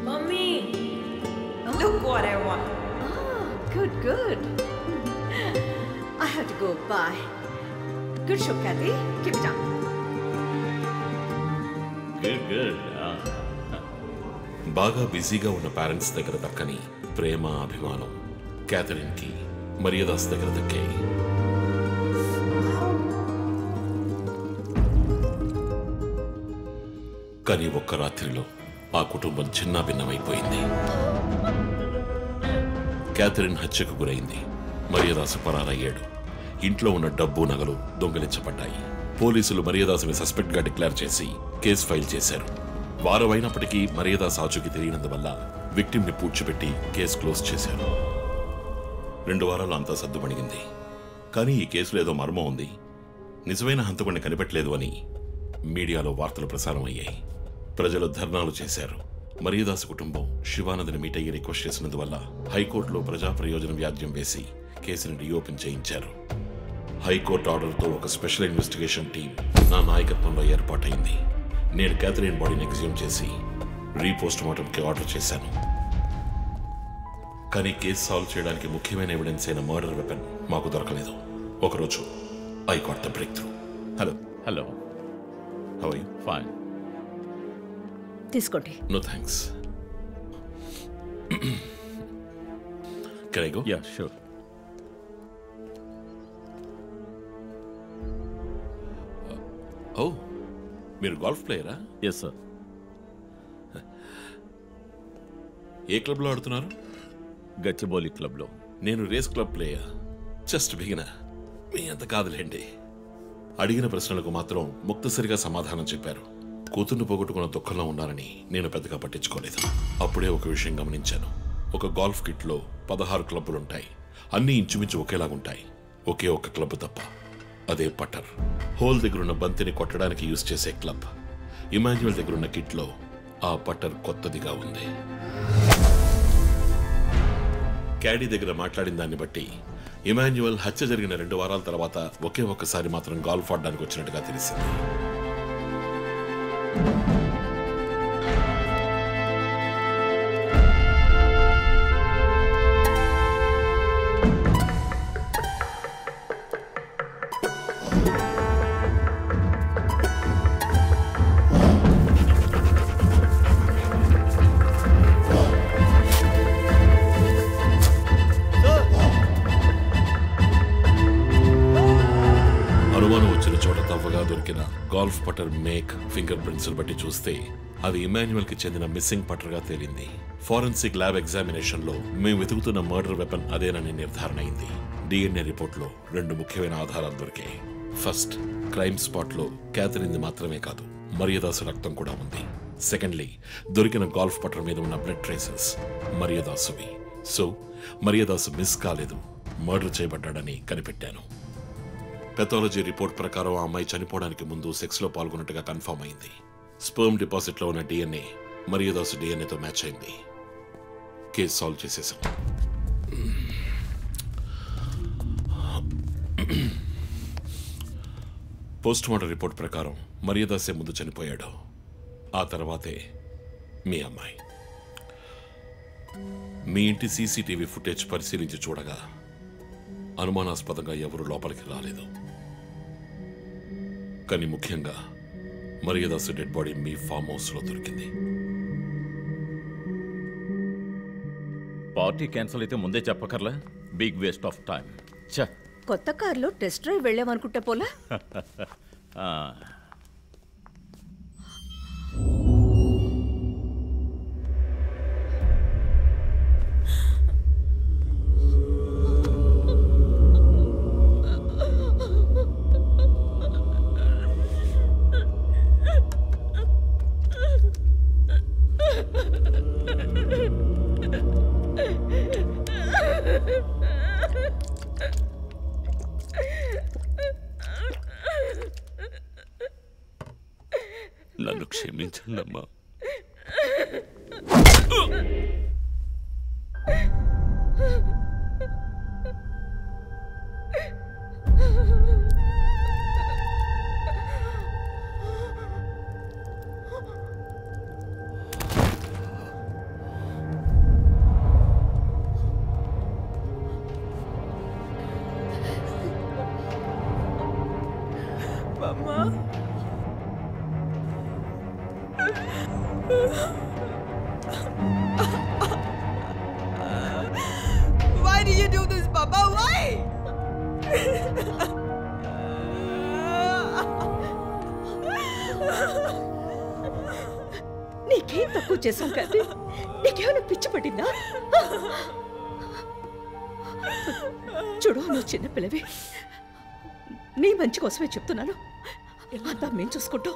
Mommy, look what I want. Oh, good, good. I have to go. Bye. Good show, Kathy. Keep it up. బాగా బిజీగా ఉన్న పేరెంట్స్ దగ్గర దక్కని ప్రేమ, అభిమానం క్యాథరిన్కి మరియదాస్ దగ్గర దక్కాయి. కానీ ఒక్క రాత్రిలో ఆ కుటుంబం చిన్నాభిన్నమైపోయింది. క్యాథరిన్ హత్యకు గురైంది. మరియదాసు పరారయ్యాడు. ఇంట్లో ఉన్న డబ్బు, నగలు దొంగిలించబడ్డాయి. పోలీసులు మరియదాసుని సస్పెక్ట్గా డిక్లేర్ చేసి కేసు ఫైల్ చేశారు. వారం అయినప్పటికీ మరియదాస్ ఆచూకీ తెలియనందువల్ల విక్టిమ్ని పూడ్చిపెట్టి కేసు క్లోజ్ చేశారు. 2 వారాలు అంతా సర్దుమణిగింది. కానీ ఈ కేసులో ఏదో మర్మం ఉంది. నిజమైన హంతకుడిని కనిపెట్టలేదు అని మీడియాలో వార్తలు ప్రసారం అయ్యాయి. ప్రజలు ధర్నాలు చేశారు. మరియదాస్ కుటుంబం శివానందని మీట్ అయ్యి రిక్వెస్ట్ చేసినందువల్ల హైకోర్టులో ప్రజా ప్రయోజన వ్యాజ్యం వేసి కేసుని రీఓపెన్ చేయించారు. హైకోర్టు ఆర్డర్తో ఒక స్పెషల్ ఇన్వెస్టిగేషన్ టీం నా నాయకత్వంలో ఏర్పాటైంది. నేను క్యాథరిన్ బాడీని ఎగ్జ్యూమ్ చేసి రీపోస్ట్ మార్టంకి ఆర్డర్ చేశాను. కానీ కేసు సాల్వ్ చేయడానికి ముఖ్యమైన ఎవిడెన్స్ అయిన మర్డర్ వెపన్ మాకు దొరకలేదు. ఒకరోజు I got the breakthrough. Hello how are you? Fine. తీసుకోండి. No thanks. Can I go? Ya sure. Oh, మీరు గోల్ఫ్ ప్లేయరా? Yes sir. ఏ క్లబ్లో ఆడుతున్నారు? గచ్చిబౌలి క్లబ్లో. నేను race club player. Just beginner. మీ అంత కాదులేండి. అడిగిన ప్రశ్నలకు మాత్రం ముక్తసరిగా సమాధానం చెప్పారు. కూతుర్ని పోగొట్టుకున్న దుఃఖంలో ఉన్నారని నేను పెద్దగా పట్టించుకోలేదు. అప్పుడే ఒక విషయం గమనించాను. ఒక గోల్ఫ్ కిట్లో 16 క్లబ్బులుంటాయి. అన్నీ ఇంచుమించు ఒకేలాగుంటాయి. ఒకే ఒక క్లబ్ తప్ప. అదే పట్టర్. హోల్ దగ్గరున్న బంతిని కొట్టడానికి యూజ్ చేసే క్లబ్. ఇమాన్యువల్ దగ్గరున్న కిట్లో ఆ పట్టర్ కొత్తదిగా ఉంది. క్యాడీ దగ్గర మాట్లాడిన దాన్ని బట్టి ఇమాన్యువల్ హత్య జరిగిన 2 వారాల తర్వాత ఒకే ఒక్కసారి మాత్రం గాల్ఫ్ ఆడడానికి వచ్చినట్టుగా తెలిసింది. అనుమానం వచ్చిన చోట తవ్వగా దొరికిన గాల్ఫ్ పట్టర్ మేక్ ఫింగర్ ప్రింట్స్ బట్టి చూస్తే అది ఇమాన్యువల్ కి చెందిన మిస్సింగ్ పట్టర్ గా తేలింది. ఫోరెన్సిక్ ల్యాబ్ ఎగ్జామినేషన్ లో మేము వెతుకుతున్న మర్డర్ వెపన్ అదేనని నిర్ధారణ అయింది. డిఎన్ఏ రిపోర్ట్ లో 2 ముఖ్యమైన ఆధారాలు దొరికాయి. ఫస్ట్, క్రైమ్ స్పాట్ లో క్యాథరిన్ మాత్రమే కాదు, మరియదాసు రక్తం కూడా ఉంది. సెకండ్లీ, దొరికిన గాల్ఫ్ పట్టర్ మీద ఉన్న బ్లడ్ ట్రేసెస్ మరియదాసువి. సో మరియదాసు మిస్ కాలేదు, మర్డర్ చేయబడ్డాడని కనిపెట్టాను. పెథాలజీ రిపోర్ట్ ప్రకారం ఆ అమ్మాయి చనిపోవడానికి ముందు సెక్స్లో పాల్గొన్నట్టుగా కన్ఫర్మ్ అయింది. స్పర్మ్ డిపాజిట్లో ఉన్న డిఎన్ఏ మరియదాసు డిఎన్ఏతో మ్యాచ్ అయింది. కేసు సాల్వ్ చేసేసాం. పోస్ట్ మార్టం రిపోర్ట్ ప్రకారం మరియదాసే ముందు చనిపోయాడు. ఆ తర్వాతే మీ అమ్మాయి. మీ ఇంటి సీసీటీవీ ఫుటేజ్ పరిశీలించి చూడగా అనుమానాస్పదంగా ఎవరు లోపలికి రాలేదు. కానీ ముఖ్యంగా మరియదాసు డెడ్ బాడీ మీ ఫామ్ హౌస్ లో దొరికింది. పార్టీ క్యాన్సిల్ అయితే ముందే చెప్పకర్లా? Big waste of time. కొత్త కార్లో టెస్ట్ డ్రైవ్ వెళ్ళామనుకుంటే పోలా? నన్ను క్షమించండి అమ్మా. Why did you do this, Papa? Why? నీకేం తక్కువ చేశాం కదా? నీకేమైనా పిచ్చి పట్టిందా? చూడు, నువ్వు చిన్నపిల్లవి. నీ మంచి కోసమే చెప్తున్నాను. అంతా మేము చూసుకుంటాం.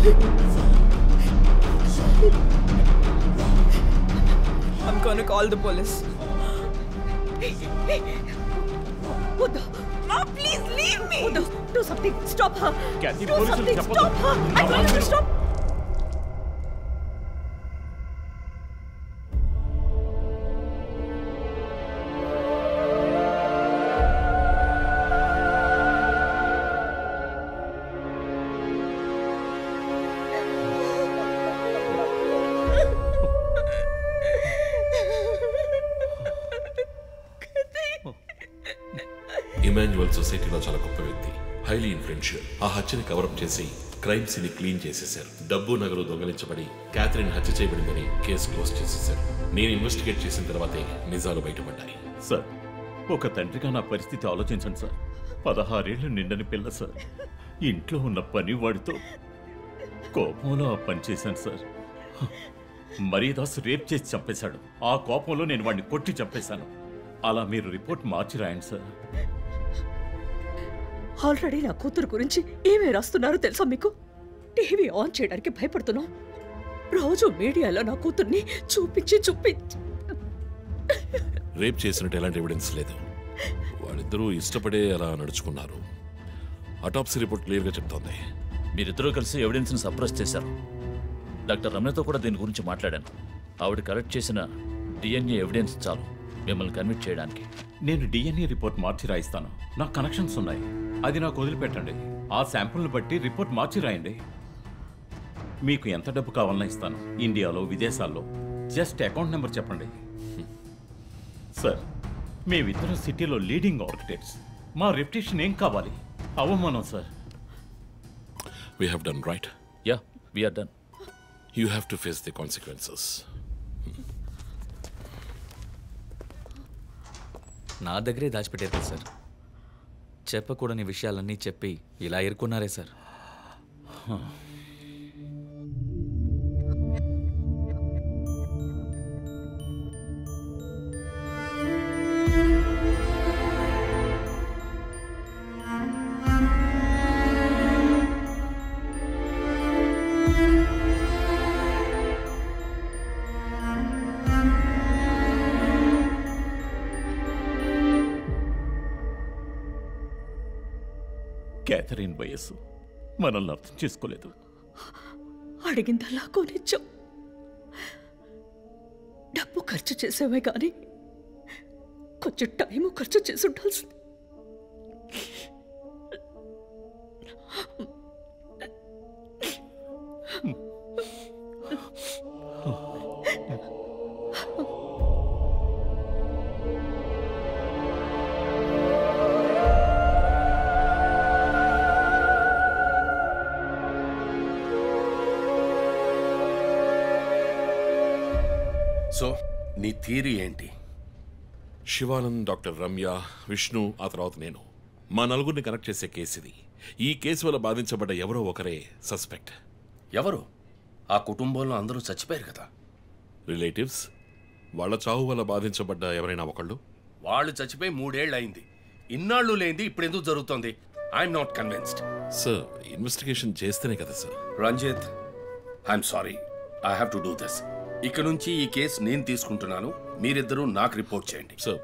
I'm gonna call the police. What the? Mom, please leave me! What the? Do something. Stop her. Kathy, Do police something. will Stop her. I told you to stop. Emmanuel సొసైటీలో చాలా గొప్ప వ్యక్తి, హైలీ ఇన్ఫ్లుయెన్షియల్. ఆ హత్యని కవరప్ చేసి క్రైమ్ సీన్ క్లీన్ చేసేశారు. డబ్బు నగలు దొంగలించబడి క్యాథరిన్ హత్య చేయబడిందని కేసు క్లోజ్ చేసేశారు. నేను ఇన్వెస్టిగేట్ చేసిన తర్వాతే నిజాలు బయటపడ్డాయి. సార్, ఒక తండ్రిగా నా పరిస్థితి ఆలోచించండి సార్. 16 ఏళ్ళు నిండని పిల్ల సార్. ఇంట్లో ఉన్న పని వాడితో కోపంలో ఆ పని చేశాను సార్. మరీదాస్ రేప్ చేసి చంపేశాడు. ఆ కోపంలో నేను వాడిని కొట్టి చంపేశాను. అలా మీరు రిపోర్ట్ మార్చి రాయండి సార్. ఆల్రెడీ నా కూతురు గురించి ఏమేమి రాస్తున్నారో తెలుసా మీకు? టీవీ ఆన్ చేయడానికి భయపడుతున్నాం. రోజు మీడియాలో నా కూతుర్ని చూపించి రేప్ చేసినట్టు ఎలాంటి ఎవిడెన్స్ లేదు. వాళ్ళిద్దరూ ఇష్టపడే అలా నడుచుకున్నారు. అటాప్సీ రిపోర్ట్ క్లియర్గా చెప్తోంది. మీరిద్దరూ కలిసి ఎవిడెన్స్ని సప్రెస్ చేశారు. డాక్టర్ రమ్యతో కూడా దీని గురించి మాట్లాడాను. ఆవిడ కలెక్ట్ చేసిన డిఎన్ఏ ఎవిడెన్స్ చాలు మిమ్మల్ని కన్విట్ చేయడానికి. నేను డిఎన్ఏ రిపోర్ట్ మార్చి రాయిస్తాను. నాకు కనెక్షన్స్ ఉన్నాయి. అది నాకు వదిలిపెట్టండి. ఆ శాంపుల్ని బట్టి రిపోర్ట్ మార్చి రాయండి. మీకు ఎంత డబ్బు కావాలన్నా ఇస్తాను. ఇండియాలో, విదేశాల్లో. జస్ట్ అకౌంట్ నెంబర్ చెప్పండి. సార్, మేమిద్దరం సిటీలో లీడింగ్ ఆర్కిటెక్ట్స్. మా రెప్యుటేషన్ ఏం కావాలి? అవమానం sir. We have done right. Yeah, we are done. You have to face the consequences. నా దగ్గరే దాచిపెట్టారు కదా సార్. చెప్పకూడని విషయాలన్నీ చెప్పి ఇలా ఇరుక్కున్నారే సార్. క్యాథరిన్ వయస్సు మనల్ని అర్థం చేసుకోలేదు. అడిగిందల్లా కొనిచ్చాం. డబ్బు ఖర్చు చేసామే కానీ కొంచెం టైము ఖర్చు చేసి ఉండాల్సింది. సో నీ థియరీ ఏంటి? శివానంద్, డాక్టర్ రమ్య, విష్ణు, ఆ తర్వాత నేను, మా నలుగురిని కనెక్ట్ చేసే కేసు ఇది. ఈ కేసు వల్ల బాధించబడ్డ ఎవరో ఒకరే సస్పెక్ట్. ఎవరు? ఆ కుటుంబంలో అందరూ చచ్చిపోయారు కదా. రిలేటివ్స్. వాళ్ళ చావు వల్ల బాధించబడ్డ ఎవరైనా ఒకళ్ళు. వాళ్ళు చచ్చిపోయి 3 ఏళ్ళు అయింది. ఇన్నాళ్ళు లేనిది ఇప్పుడు ఎందుకు జరుగుతోంది? I'm not convinced. Sir, investigation చేస్తేనే కదా sir. Ranjith, I'm sorry, I have to do this. ఇక నుంచి ఈ కేసు నేను తీసుకుంటున్నాను. మీరిద్దరూ నాకు రిపోర్ట్ చేయండి. Sir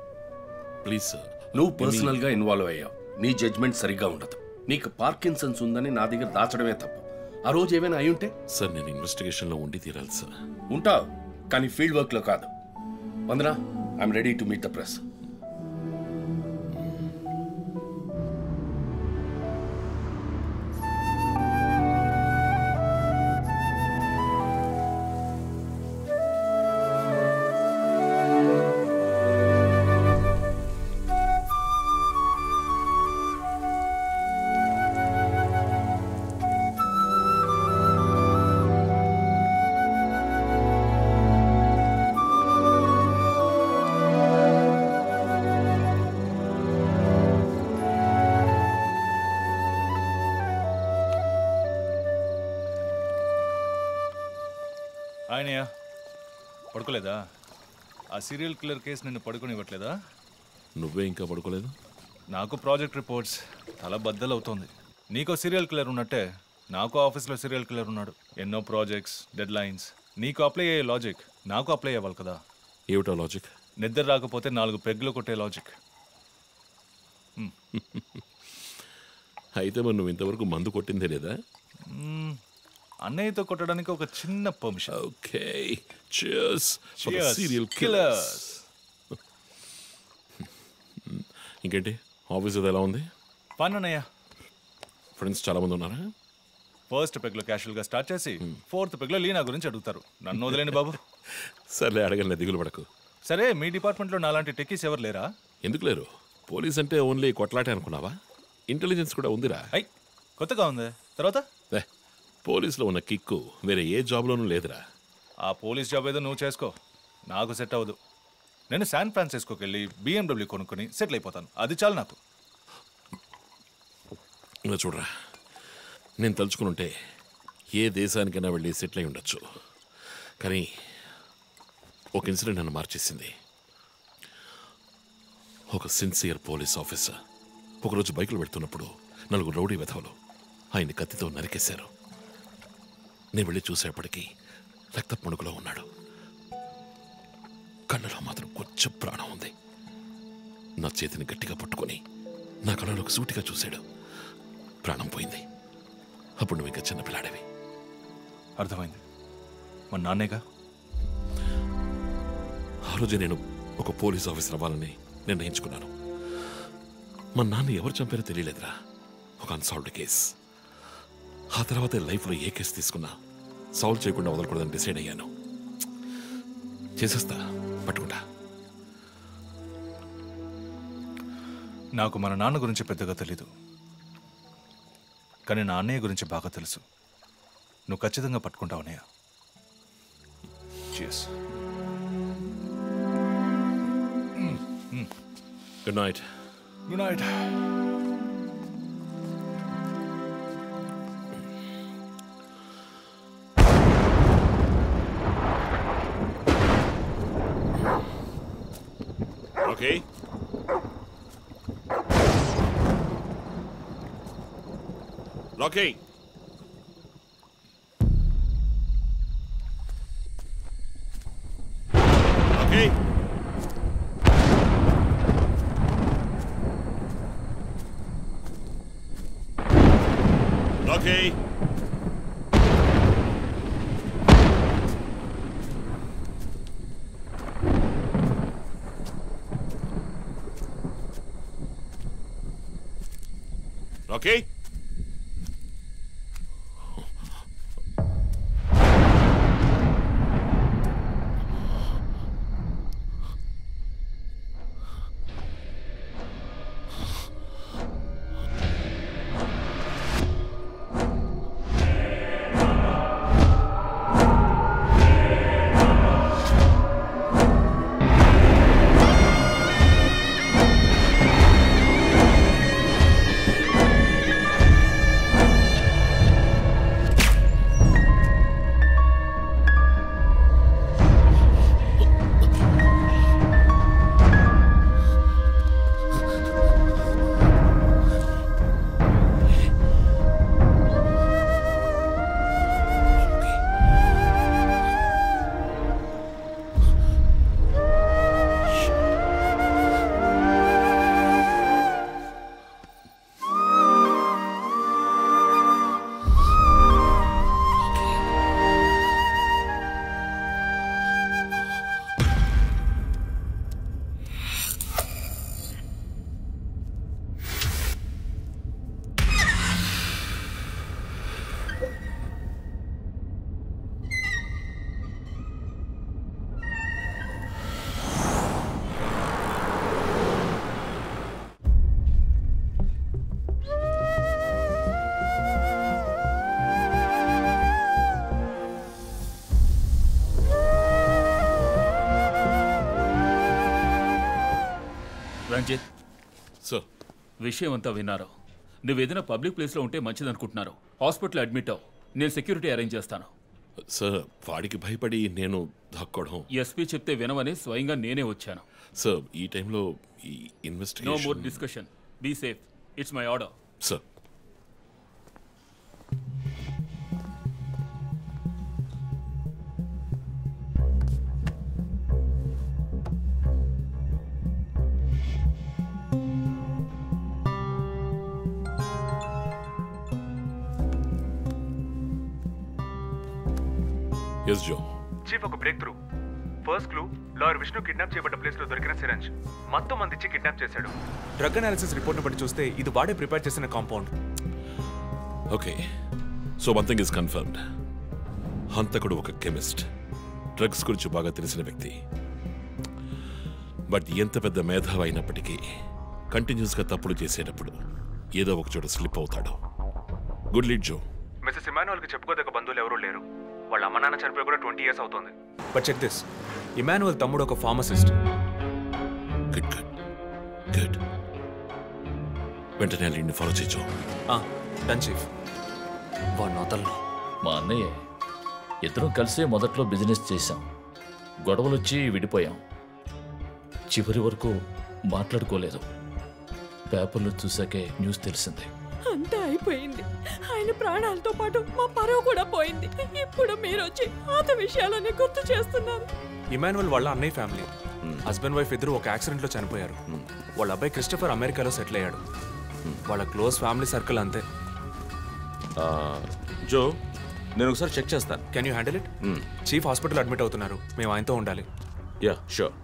please sir. నువ్వు పర్సనల్ గా ఇన్వాల్వ్ అయ్యావు. నీ జడ్జ్మెంట్ సరిగ్గా ఉండదు. నీకు పార్కిన్సన్స్ ఉందని నా దగ్గర దాచడమే తప్పు. ఆ రోజు ఏమైనా అయి ఉంటే? సార్, నేను ఇన్వెస్టిగేషన్ లో ఉండి తీరాలి సార్. ఉంటావు, కానీ ఫీల్డ్ వర్క్ లో కాదు. Vandana, I'm ready to meet the press. ఆయనయ్య, పడుకోలేదా? ఆ సీరియల్ కిల్లర్ కేసు నిన్ను పడుకోనివ్వట్లేదా? నువ్వే ఇంకా పడుకోలేదు? నాకు ప్రాజెక్ట్ రిపోర్ట్స్ తల బద్దలవుతోంది. నీకో సీరియల్ కిల్లర్ ఉన్నట్టే నాకు ఆఫీస్లో సీరియల్ కిల్లర్ ఉన్నాడు. ఎన్నో ప్రాజెక్ట్స్, డెడ్ లైన్స్. నీకు అప్లై అయ్యే లాజిక్ నాకు అప్లై అవ్వాలి కదా. ఏమిటో లాజిక్? నిద్ర రాకపోతే 4 పెగ్గులు కొట్టే లాజిక్. అయితే మరి నువ్వు ఇంతవరకు మందు కొట్టిందే లేదా? అన్నయ్యతో కొట్టడానికి ఒక చిన్న permission. Okay, cheers for the serial killers. ఇంకేంటి ఆఫీస్ అది ఎలా ఉంది? ఫన్ అన్నయ్య. ఫ్రెండ్స్ చాలా మంది ఉన్నారా? ఫస్ట్ పెగ్లో క్యాషువల్గా స్టార్ట్ చేసి 4th పెగ్లో లీనా గురించి అడుగుతారు. నన్ను వదిలేండి బాబు. సర్లే, అడగలే, దిగులు పడకు. సరే, మీ డిపార్ట్మెంట్లో నాలాంటి టెక్కీస్ ఎవరు లేరా? ఎందుకు లేరు? పోలీస్ అంటే ఓన్లీ కొట్లాటే అనుకున్నావా? ఇంటెలిజెన్స్ కూడా ఉందిరా. కొత్తగా ఉంది. తర్వాత పోలీసులో ఉన్న కిక్కు వేరే ఏ జాబ్లోనూ లేదురా. ఆ పోలీస్ జాబ్ ఏదో నువ్వు చేసుకో, నాకు సెట్ అవ్వదు. నేను శాన్ ఫ్రాన్సిస్కోకి వెళ్ళి BMW కొనుక్కొని సెటిల్ అయిపోతాను. అది చాలు నాకు. ఇలా చూడరా, నేను తలుచుకుని ఏ దేశానికైనా వెళ్ళి సెటిల్ అయి ఉండొచ్చు. కానీ ఒక ఇన్సిడెంట్ నన్ను మార్చేసింది. ఒక సిన్సియర్ పోలీస్ ఆఫీసర్ ఒకరోజు బైకులు పెడుతున్నప్పుడు 4 రౌడీ వెధవలు ఆయన్ని కత్తితో నరికేశారు. నేను వెళ్ళి చూసేపటికి రక్తపు మణుకులో ఉన్నాడు. కళ్ళలో మాత్రం కొంచెం ప్రాణం ఉంది. నా చేతిని గట్టిగా పట్టుకొని నా కళ్ళలోకి సూటిగా చూశాడు. ప్రాణం పోయింది. అప్పుడు నువ్వు ఇంకా చిన్నపిల్లాడేవి. అర్థమైంది. మా నాన్నేగా. ఆ రోజు నేను ఒక పోలీస్ ఆఫీసర్ అవ్వాలని నిర్ణయించుకున్నాను. మా నాన్న ఎవరు చంపారో తెలియలేదురా. ఒక అన్సాల్వ్డ్ కేస్. ఆ తర్వాత లైఫ్లో ఏ కేసు తీసుకున్నా సాల్వ్ చేయకుండా వదలకూడదని డిసైడ్ అయ్యాను. చేసేస్తా, పట్టుకుంటా. నాకు మన నాన్న గురించి పెద్దగా తెలీదు, కానీ నా అన్నయ్య గురించి బాగా తెలుసు. నువ్వు ఖచ్చితంగా పట్టుకుంటావు అన్నయ్య. Cheers. Good night. Good night. Okay. Rocky. Rocky. Rocky. Rocky? Ranjith sir, విషయం అంతా విన్నారు. నువ్వు ఏదైనా పబ్లిక్ ప్లేస్లో ఉంటే మంచిదనుకుంటున్నారు. హాస్పిటల్ అడ్మిట్ అవ్వు. నేను సెక్యూరిటీ అరేంజ్ చేస్తాను. సార్, వాడికి భయపడి నేను దాక్కోవడం. ఎస్పీ చెప్తే వినవని స్వయంగా నేనే వచ్చాను. సార్, ఈ టైంలో ఈ no investigation. More discussion. Be safe. It's my order. Sir. Yes Jo. Chief ఒక break through. First clue lawyer Vishnu kidnap చేయబడ్డ ప్లేస్ లో దొరికిన సిరంజ్ మొత్తం మంది ఇచ్చి కిడ్నాప్ చేశాడు. డ్రగ్ అనాలిసిస్ రిపోర్ట్ బట్టి చూస్తే ఇది వాడే ప్రిపేర్ చేసిన compound. Okay, so one thing is confirmed. హంతకుడు ఒక కెమిస్ట్, డ్రగ్స్ గురించి బాగా తెలిసిన వ్యక్తి. బట్ ఎంత పెద్ద మేధావి అయినప్పటికీ కంటిన్యూస్గా తప్పులు చేసేటప్పుడు ఏదో ఒక చోట స్లిప్ అవుతాడు. గుడ్ లీడ్ జో. మిస్సెస్ ఇమానువల్కి చెప్పుకోదగ్గ బంధువులు ఎవరూ లేరు. వాళ్ళ అమ్మ నాన్న చనిపోయి కూడా 20 years అవుతుంది. బట్ చెక్ దిస్, ఇమానువల్ తమ్ముడు ఒక ఫార్మసిస్ట్. Good good good. వెంటనే లీడ్ని ఫాలో చేయొచ్చు. Done chief. వదలను. మా అన్నయ్య ఇద్దరం కలిసే మొదట్లో బిజినెస్ చేశాం. గొడవలు వచ్చి విడిపోయాం. చివరి వరకు మాట్లాడుకోలేదు. పేపర్లో చూసాకే న్యూస్ తెలిసింది. అంతా అయిపోయింది. ఆయన ప్రాణాలతో పాటు మా పరువు కూడా పోయింది. ఇప్పుడు మీరు వచ్చి పాత విషయాలన్నీ గుర్తు చేస్తున్నారు. ఇమానువల్ వాళ్ళ అన్నయ్య ఫ్యామిలీ, హస్బెండ్ వైఫ్ ఇద్దరు ఒక యాక్సిడెంట్ లో చనిపోయారు. వాళ్ళ అబ్బాయి క్రిస్టఫర్ అమెరికాలో సెటిల్ అయ్యాడు. వాళ్ళ క్లోజ్ ఫ్యామిలీ సర్కిల్ అంతే. జో, నేను ఒకసారి చెక్ చేస్తాను. Can you handle it? Chief hospital admit అవుతున్నారు. మేము ఆయనతో ఉండాలి. Yeah sure.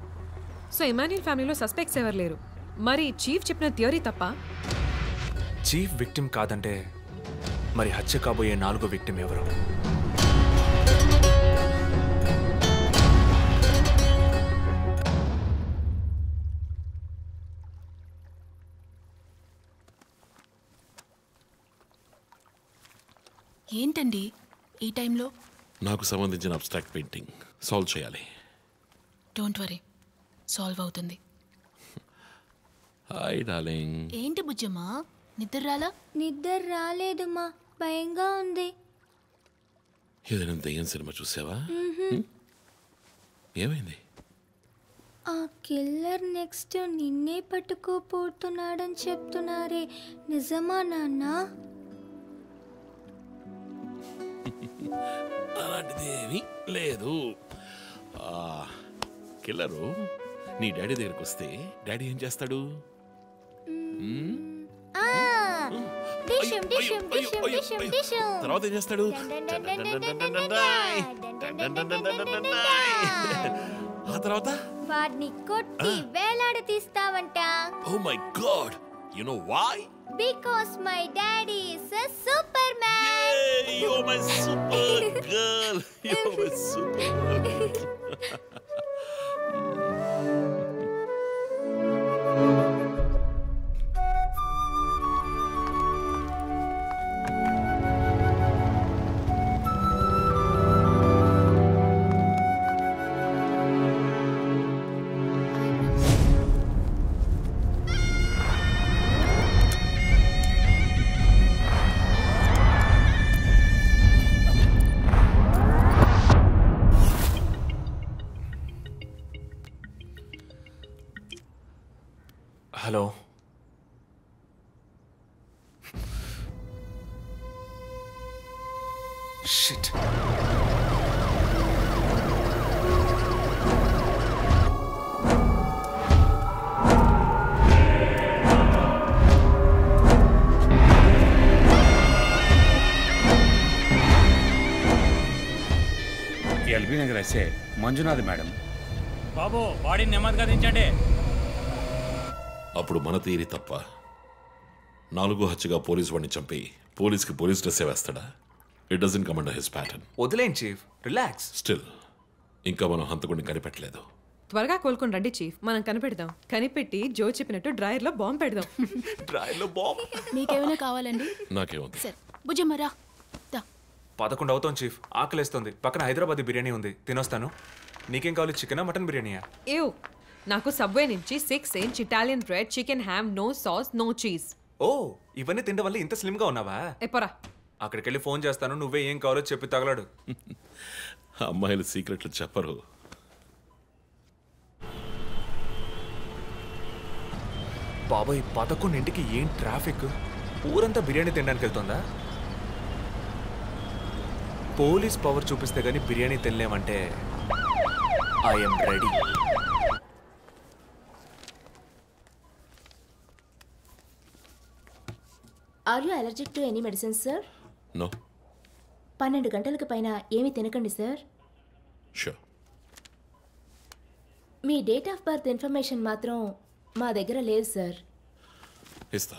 సో ఇమాన్యుయల్ ఫ్యామిలీలో సస్పెక్ట్స్ ఎవరు లేరు. మరి చీఫ్ చెప్పిన థియరీ తప్ప? చీఫ్ విక్టిమ్ కాదంటే మరి హత్య కాబోయే 4వ విక్టిమ్ ఎవరు? ఏంటండి ఈ టైంలో? నాకు సంబంధించిన అబ్స్ట్రాక్ట్ పెయింటింగ్ సాల్వ్ చేయాలి. డోంట్ వరీ, సాల్వ్ అవుతుంది. Hi darling. ఏంటి బుజ్జమ్మా, నిద్ర రాలా? నిద్ర రాలేదమ్మా, భయంగా ఉంది. ఏదైనా దయ్యం సినిమా చూసావా? ఏమైంది? ఆ కిల్లర్ నెక్స్ట్ నిన్నే పట్టుకోపోతున్నాడని చెప్తున్నారే, నిజమా నాన్న? అలాంటిదేమీ లేదు. కిల్లరు నీ డాడీ దగ్గరికి వస్తే డాడీ ఏం చేస్తాడు? తర్వాత ఏం చేస్తాడు? ఆ తర్వాత వాడిని కొట్టి వేలాడ తీస్తావంట. Oh my god, you know why? Because my daddy is a Superman. Yay, you're my super girl. You're my super girl. Hello, shit. LB Nagar SA Manjunath madam. బాబు, బాడీని నెమ్మదిగా దించండి. అప్పుడు మన తీరి తప్ప 4వ హత్యగా పోలీస్ వాడిని చంపి పోలీస్కి పోలీస్ డ్రెస్ వేస్తాడా? It doesn't come under his pattern. వదిలేండి చీఫ్, రిలాక్స్. స్టిల్ ఇంకా మనం హంతకుడిని కనిపెట్టలేదు. త్వరగా కోలుకొని రండి చీఫ్, మనం కనిపెడదాం. కనిపెట్టి జో చెప్పినట్టు డ్రాయర్లో బాంబు పెడదాం. డ్రాయర్లో బాంబు? మీకేమైనా కావాలండి? నాకేముంది. సరే బుజ్జమ్మరా. 11 అవుతాం చీఫ్, ఆకలేస్తుంది. పక్కన హైదరాబాద్ బిర్యానీ ఉంది, తినొస్తాను. నీకేం కావాలి, చికెనా మటన్ బిర్యానీయా? ఏవ్, నాకు సబ్వే నుంచి 6 inch Italian bread, chicken ham, no sauce, no cheese. Oh, ఇవన్నీ తినడం వల్ల ఇంత స్లిమ్ గా ఉన్నావా? ఎప్పరా, అక్కడికి వెళ్ళి ఫోన్ చేస్తాను, నువ్వే ఏం కావాలో చెప్పి తగలాడు. అమ్మాయిలు సీక్రెట్లు చెప్పరు. బాబాయ్, 11ంటికి ఏం ట్రాఫిక్? ఊరంతా బిర్యానీ తినడానికి వెళ్తుందా? పోలీస్ పవర్ చూపిస్తే గానీ బిర్యానీ తినలేమంటే I'm ready. Are you allergic to any medicine sir? No. 12 గంటలకు పైన ఏమీ తినకండి సార్. షూర్. మీ డేట్ ఆఫ్ బర్త్ ఇన్ఫర్మేషన్ మాత్రం మా దగ్గర లేదు సార్. ఇస్తా.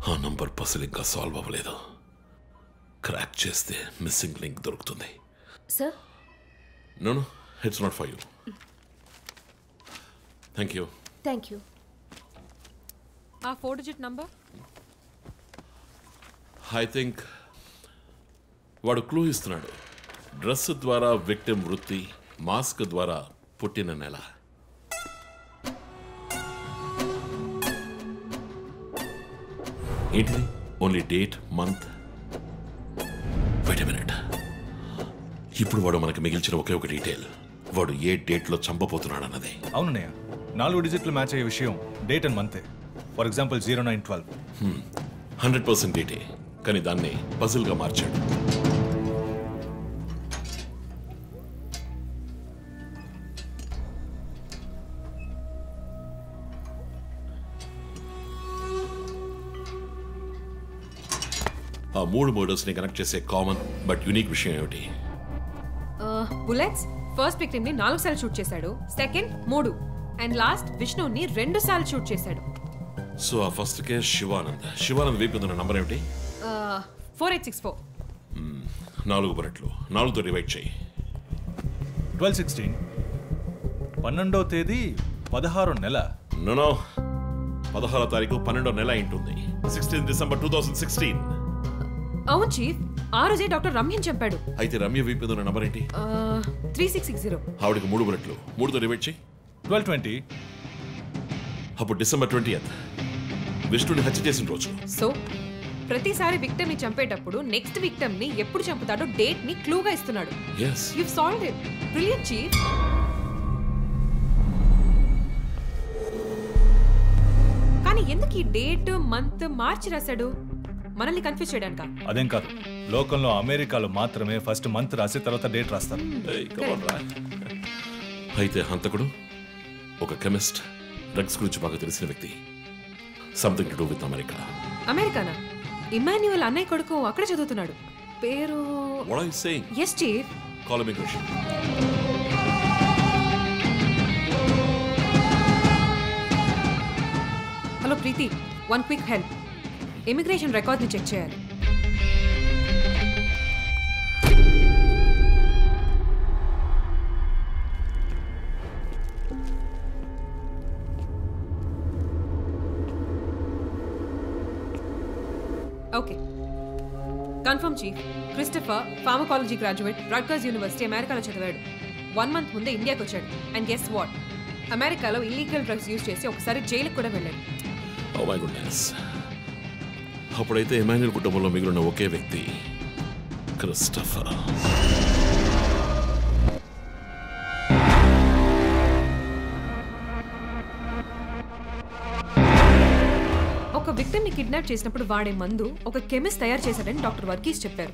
ఆ నంబర్ పసిల్ ఇంకా సాల్వ్ అవ్వలేదు. క్రాక్ చేస్తే మిస్సింగ్ లింక్ దొరుకుతుంది. Sir no no, it's not for you. Thank you. Thank you. ఆ 4 digit నంబర్ ఐ థింక్ వాడు క్లూ ఇస్తున్నాడు. డ్రెస్ ద్వారా విక్టిమ్ వృత్తి, మాస్క్ ద్వారా పుట్టిన నెల. ఏంటిది? Only date, month. Wait a minute. ఇప్పుడు వాడు మనకు మిగిల్చిన ఒకే ఒక డీటెయిల్, వాడు ఏ డేట్లో చంపబోతున్నాడు అన్నది. అవునన్నయ్య, 4 డిజిట్లు మ్యాచ్ అయ్యే విషయం డేట్ అండ్ మంతే. For example 0912. 100% డేటే, కానీ దాన్ని పజిల్గా మార్చాడు. ఆ 3 మర్డర్స్ని కనెక్ట్ చేసే కామన్ బట్ యూనిక్ విషయం ఏమిటి? బుల్లెట్స్ ఫస్ట్ విక్టిమ్ ని 4 సార్లు షూట్ చేశాడు, సెకండ్ 3, అండ్ లాస్ట్ విష్ణుని 2 సార్లు షూట్ చేశాడు. సో ఆ ఫస్ట్ కేస్ శివానంద్ వైపు ఉన్న నంబర్ ఏమిటి? 4864. 4 బుల్లెట్లు, 4తో డివైడ్ చేయి. 12/16. 12వ తేదీ 16వ నెల. నో 16వ తారీఖు 12వ నెల ఉంటుంది. 16 డిసెంబర్ 2016. అవును చీఫ్, ఆ రోజే డాక్టర్ రమ్యని చంపాడు. అయితే రమ్య వైపు ఉన్న నంబర్ ఏంటి? 3660. ఆవిడకి 3 బుల్లెట్లు, 3తో డివైడ్ చేయి. 12/20. అప్పుడు డిసెంబర్ 20th విష్ణుని హత్య చేసిన రోజు. సో ప్రతిసారి విక్టిమ్ ని చంపేటప్పుడు నెక్స్ట్ విక్టిమ్ ని ఎప్పుడు చంపుతాడో డేట్ ని క్లూగా ఇస్తున్నాడు. yes you've solved it. brilliant chief. కానీ ఎందుకు ఈ డేట్ మంత్ మార్చి రాశాడు? మనల్ని కన్ఫ్యూజ్ చేయడానిక? అదేం కాదు, లోకంలో అమెరికాలో మాత్రమే ఫస్ట్ మంత్ రాసి తర్వాత డేట్ రాస్తారు. అయితే హంతకుడు ఒక కెమిస్ట్, డ్రగ్స్ గురించి బాగా తెలిసిన వ్యక్తి. Something to do with America. అమెరికానా? ఇమాన్యుయల్ అన్నయ్య కొడుకు అక్కడ చదువుతున్నాడు. పేరు What are you saying? Yes chief. Call immigration. Hello Preethi, one quick help. Immigration record ని చెక్ చేయాలి. Okay, confirm chief. Christopher pharmacology graduate, Rutgers university, అమెరికాలో చదివాడు. 1 month ముందే ఇండియాకి వచ్చాడు. అండ్ గెస్ వాట్, అమెరికాలో ఇల్లీగల్ డ్రగ్స్ యూజ్ చేసి ఒకసారి జైలుకి కూడా వెళ్ళాడు. Oh my goodness. అప్పుడైతే ఎమాన్యుయల్ కుటుంబంలో మిగిలిన ఒకే వ్యక్తి క్రిస్టఫర్. ఒక విక్టిమ్ ని కిడ్నాప్ చేసినప్పుడు వాడే మందు ఒక కెమిస్ట్ తయారు చేశాడని డాక్టర్ వర్గీస్ చెప్పారు.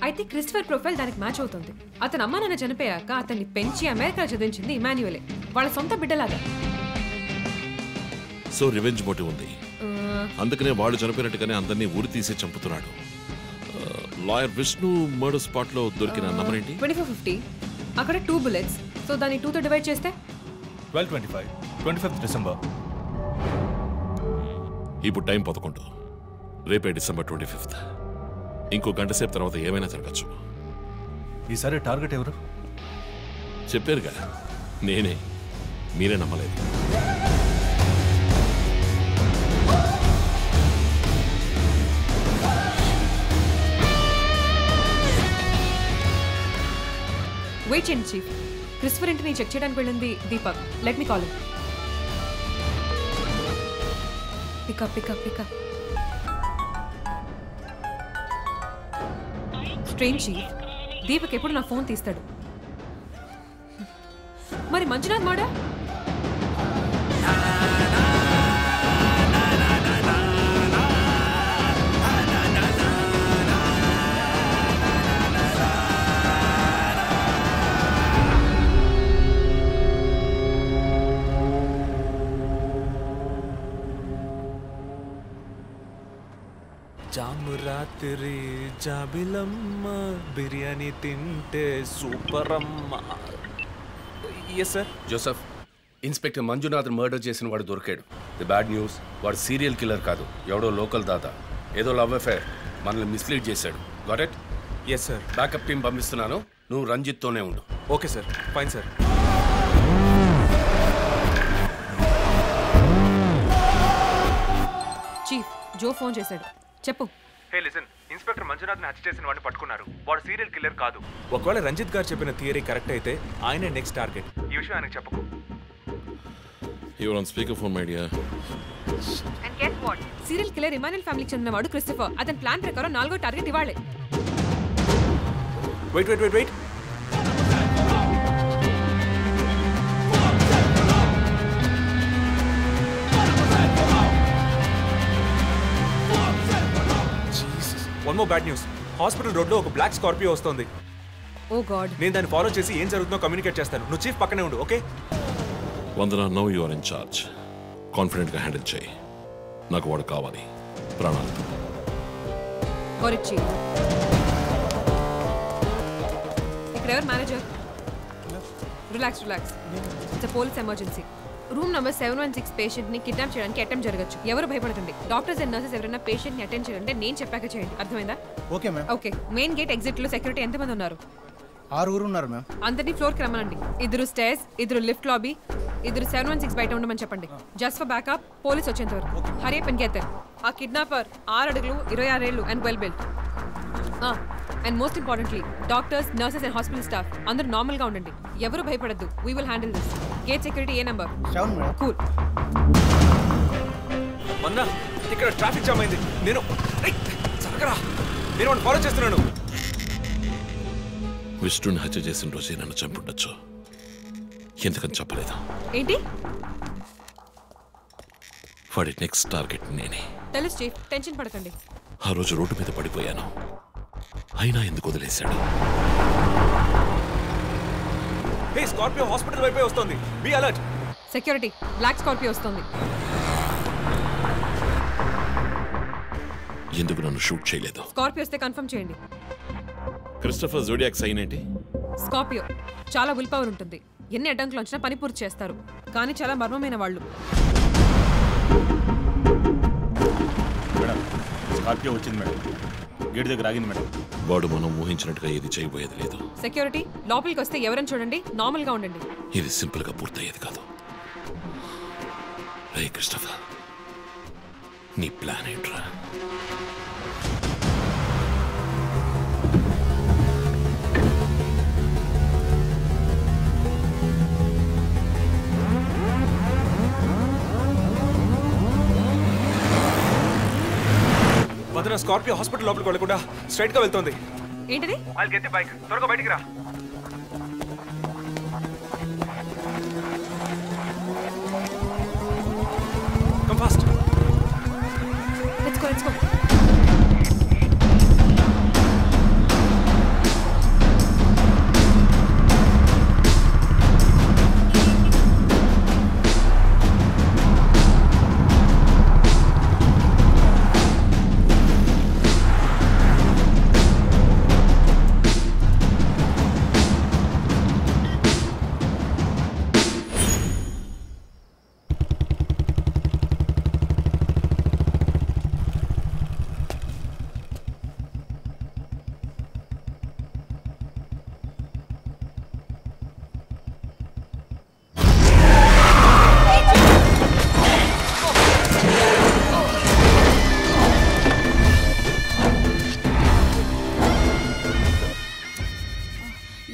అయితే క్రిస్టఫర్ ప్రొఫైల్ దానికి మ్యాచ్ అవుతుంది. అతను అమ్మా నాన్న చనిపోయాక అతన్ని పెంచి అమెరికా చదివించింది ఇమాన్యుయలే, వాళ్ళ సొంత బిడ్డలాగా. సో రివెంజ్ మోటివ్ ఉంది, అందుకనే వాడు చనిపోయినట్టుగానే అందరినీ ఊరి తీసి చంపుతున్నాడు. లాయర్ విష్ణు మర్డర్ స్పాట్ లో దొరికిన నంబర్ ఏంటి? 2450. అక్కడ 2 bullets. సో దాన్ని 2తో డివైడ్ చేస్తే 12/25. 25th December. ఇప్పుడు టైం 11. రేపే డిసెంబర్ 25th. ఇంకో గంట సేపు తర్వాత ఏమైనా జరగచ్చు. ఈసారి టార్గెట్ ఎవరు? చెప్పారుగా, నేనే. మీరే నమ్మలేదు. వెయిట్ చేయండి చీఫ్. క్రిస్టఫర్ ఇంటిని చెక్ చేయడానికి వెళ్ళింది Deepak. Let me call. Pick up pick up pick up. Strange chief, Deepak ఎప్పుడు నా ఫోన్ తీస్తాడు. మరి మంజునాథ్ మాడా? రాత్రి జాబిలమ్మ బిర్యానీ తింటే సూపర్ అమ్మ. Yes sir. Joseph, inspector Manjunath murder చేసిన వాడు దొరికాడు. ది బ్యాడ్ న్యూస్, వాడు సీరియల్ కిల్లర్ కాదు, ఎవడో లోకల్ దాత. ఏదో లవ్ అఫైర్, మనల్ని మిస్లీడ్ చేశాడు. Got it? Yes sir. Backup team పంపిస్తున్నాను, నువ్వు రంజిత్తోనే ఉండు. Okay sir, fine sir. Chief, Joe phone చేశాడు, చెప్పు. హే లిసన్, ఇన్స్పెక్టర్ మంజునాథ్ని హత్య చేసిన వాడిని పట్టుకున్నారు. వాడు సీరియల్ కిల్లర్ కాదు. ఒకవేళ రంజిత్ గారు చెప్పిన థియరీ కరెక్ట్ అయితే ఆయనే నెక్స్ట్ టార్గెట్. ఈ విషయం ఆయనకు చెప్పకు. You are on speakerphone, my dear. And guess what? Serial killer Emmanuel ఫ్యామిలీకి చెందినవాడు క్రిస్టఫర్. అతని ప్లాన్ ప్రకారం 4వ టార్గెట్ ఇవాళే. Wait. One more bad news. Hospital road లో ఒక బ్లాక్ స్కార్పియో వస్తుంది. Oh God. నేను దాన్ని ఫాలో చేసి ఏం జరుగుతుందో కమ్యూనికేట్ చేస్తాను. నువ్వు చీఫ్ పక్కనే ఉండు, okay? Vandana, no you are in charge. Confident గా హ్యాండిల్ చేయి. నాకు వాడు కావాలి, ప్రాణాలు. ఇక్కడ ఎవరు manager? Relax. It's police emergency. Room number 716 patient ని కిడ్నాప్ చేయడానికి అటెంప్ట్ జరగచ్చు. ఎవరు భయపడకండి. డాక్టర్స్ అండ్ నర్సెస్ ఎవరైనా పేషెంట్ ని అటెండ్ చేయాలంటే నేను చెప్పాక చేయండి, అర్థమైందా? Okay ma'am. Okay. Main gate exit లో సెక్యూరిటీ ఎంతమంది ఉన్నారు? 6 ఉన్నారు మ్యామ్. అందరినీ ఫ్లోర్ కి రమ్మనండి. 2 స్టేర్స్, 2 లిఫ్ట్ లాబీ, 2 716 బయట ఉండమని చెప్పండి. జస్ట్ ఫర్ బ్యాకప్, పోలీస్ వచ్చేంత వరకు. Hurry up and get there. ఆ కిడ్నాపర్ 6 అడుగులు 26 ఏళ్ళు and well built. And most importantly doctors, nurses and hospital staff అందరూ నార్మల్ గా ఉండండి. ఎవరు భయపడద్దు. We will handle this. Gate security ఏ నెంబర్? 7 మేడం. కూల్. మన్నా, ఇక్కడ ట్రాఫిక్ జామ్ అయింది. నేను వాడిని ఫాలో చేస్తున్నాను. విష్ణుని హత్య చేసిన రోజే నన్ను చంపుండొచ్చు. ఎందుకని చెప్పలేదు? ఏంటి? వాడి నెక్స్ట్ టార్గెట్ నేనే. తెలుసు చీఫ్, టెన్షన్ పడకండి. ఆ రోజు రోడ్డు మీద పడిపోయాను, అయినా ఎందుకు వదిలేశాడు? హే, స్కార్పియో హాస్పిటల్ వైపే వస్తుంది. Be alert. Security, black Scorpio వస్తుంది. ఎందుకు నన్ను షూట్ చేయలేదు? స్కార్పియో వస్తే కన్ఫర్మ్ చేయండి. క్రిస్టఫర్ జోడియాక్ సైన్ ఏంటి? స్కార్పియో చాలా విల్ పవర్ ఉంటుంది. ఎన్ని అడ్డంకులు వచ్చినా పని పూర్తి చేస్తారు. కానీ చాలా మర్మమైన వాళ్ళు. మేడం, స్కార్పియో వచ్చింది మేడం. గేట్ దగ్గర ఆగింది మేడం. వాడు మనం ఊహించినట్టుగా ఏది చేయబోయేది లేదు. సెక్యూరిటీ, లోపలికి వస్తే ఎవరని చూడండి, నార్మల్ గా ఉండండి. ఇది సింపుల్ గా పూర్తయ్యేది కాదు. రే క్రిస్టఫర్, నీ ప్లాన్ ఏంట్రా? వదన, స్కార్పియో హాస్పిటల్ లోపలికి వెళ్ళకుండా స్ట్రైట్ గా వెళ్తుంది. ఏంటిది? I'll get the bike. త్వరగా బయటికి రా. Come fast. Let's go.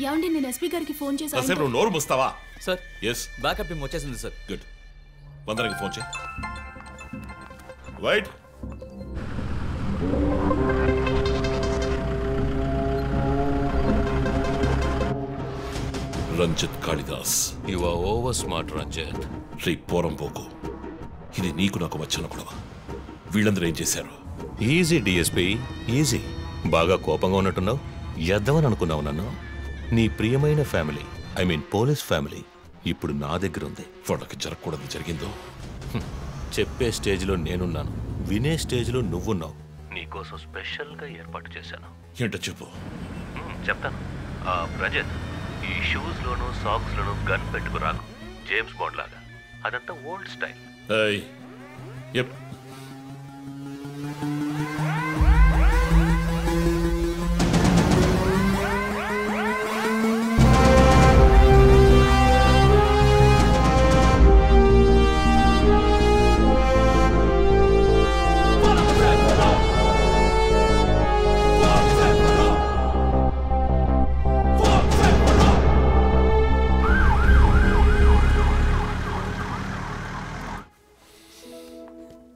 ఏమండి, నేను ఎస్పీ గారికి ఫోన్ చేశాను. కాసేపు నువ్వు నోరు మూస్తావా? సార్, ఎస్, బ్యాకప్ టీం వచ్చేసింది సార్. గుడ్. వందనకి ఫోన్ చేయి. Wait, Ranjith Kalidas. You are over smart Ranjith. రే పోరంపోకు, ఇది నీకు నాకు వచ్చిన గొడవ. వీళ్ళందరూ ఏం చేశారు? Easy DSP, easy. బాగా కోపంగా ఉన్నట్టున్నావు. ఎద్దామని అనుకున్నావు నన్ను. నీ ప్రియమైన family, I mean police family, ఇప్పుడు నా దగ్గర ఉంది. వాళ్ళకి జరగకూడదు జరిగిందో. చెప్పే స్టేజ్లో నేనున్నాను, వినే స్టేజ్లో నువ్వున్నావు. నీకోసం స్పెషల్గా ఏర్పాటు చేశాను. ఏంటో చెప్పు. చెప్తాను. రజత్, ఈ షూస్లోను సాక్స్లోను గన్ పెట్టుకు రాకు, జేమ్స్ బాండ్ లాగా. అదంతా ఓల్డ్ స్టైల్.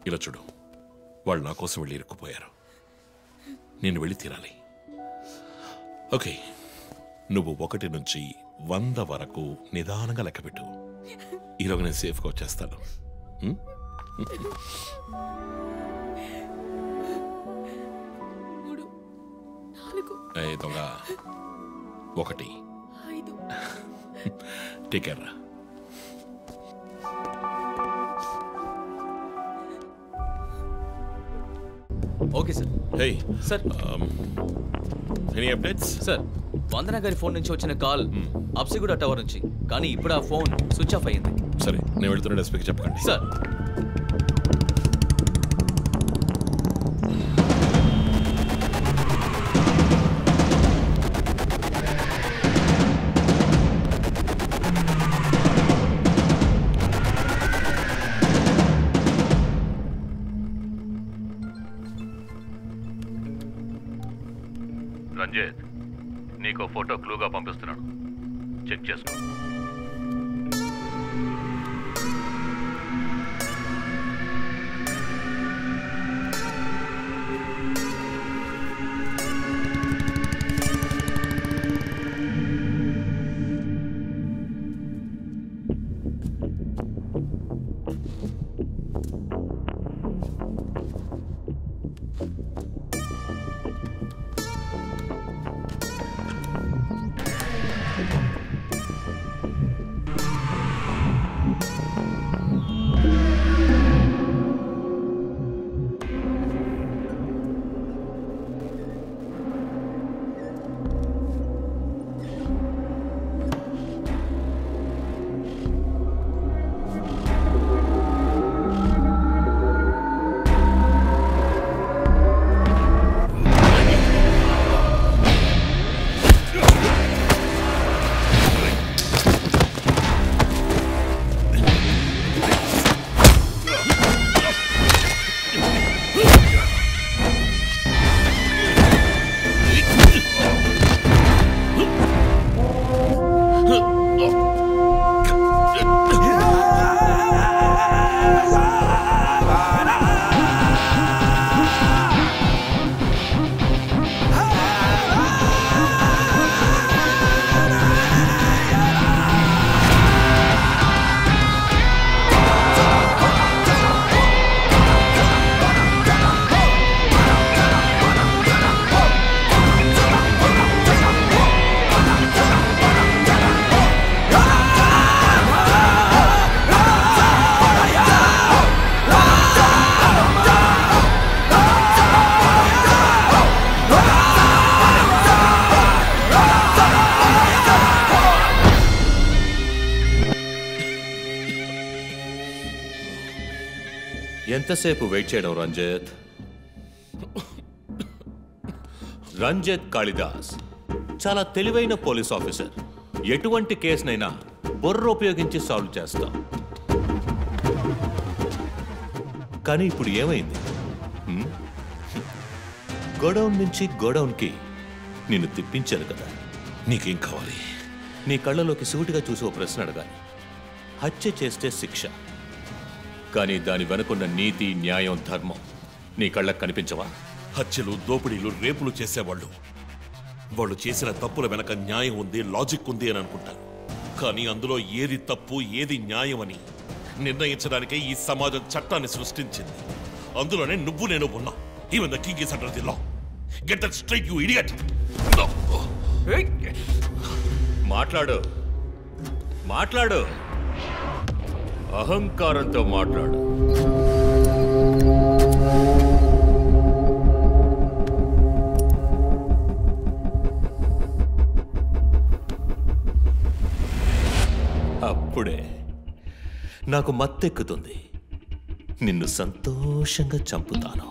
ఇలా చూడు, వాళ్ళు నా కోసం వెళ్ళి ఇరుక్కుపోయారు. నేను వెళ్ళి తీరాలి. ఓకే, నువ్వు 1 నుంచి 100 వరకు నిదానంగా లెక్కపెట్టు. ఈలోగా నేను సేఫ్గా వచ్చేస్తాను. దొంగ 1 టేక్ కేర్ రా. Okay sir. Hey sir, any updates? Sir, Vandana గారి ఫోన్ నుంచి వచ్చిన కాల్ అప్సిగూడ టవర్ నుంచి, కానీ ఇప్పుడు ఆ ఫోన్ స్విచ్ ఆఫ్ అయ్యింది. సరే, నేను వెళ్తున్న ఎస్పీకి చెప్పండి. సార్. రంజిత్, నీకో ఫోటో క్లూగా పంపిస్తున్నాను, చెక్ చేసుకో. ఎంతసేపు వెయిట్ చేయడం రంజిత్? రంజిత్ కాళిదాస్ చాలా తెలివైన పోలీస్ ఆఫీసర్. ఎటువంటి కేసునైనా బుర్ర ఉపయోగించి సాల్వ్ చేస్తాం. కానీ ఇప్పుడు ఏమైంది? గోడౌన్ నుంచి గోడౌన్కి నిన్ను తిప్పించారు కదా. నీకేం కావాలి? నీ కళ్ళలోకి సూటిగా చూసి ఓ ప్రశ్న అడగాలి. హత్య చేస్తే శిక్ష, కానీ దాని వెనుకున్న నీతి, న్యాయం, ధర్మం నీ కళ్ళకు కనిపించవా? హత్యలు, దోపిడీలు, రేపులు చేసేవాళ్ళు వాళ్ళు చేసిన తప్పుల వెనక న్యాయం ఉంది, లాజిక్ ఉంది అని అనుకుంటారు. కానీ అందులో ఏది తప్పు, ఏది న్యాయం అని నిర్ణయించడానికే ఈ సమాజం చట్టాన్ని సృష్టించింది. అందులోనే నువ్వు నేను ఉన్నా. Even the king is under the law. Get that straight, you idiot. మాట్లాడు, మాట్లాడు, అహంకారంతో మాట్లాడు. అప్పుడే నాకు మత్తెక్కుతుంది. నిన్ను సంతోషంగా చంపుతాను.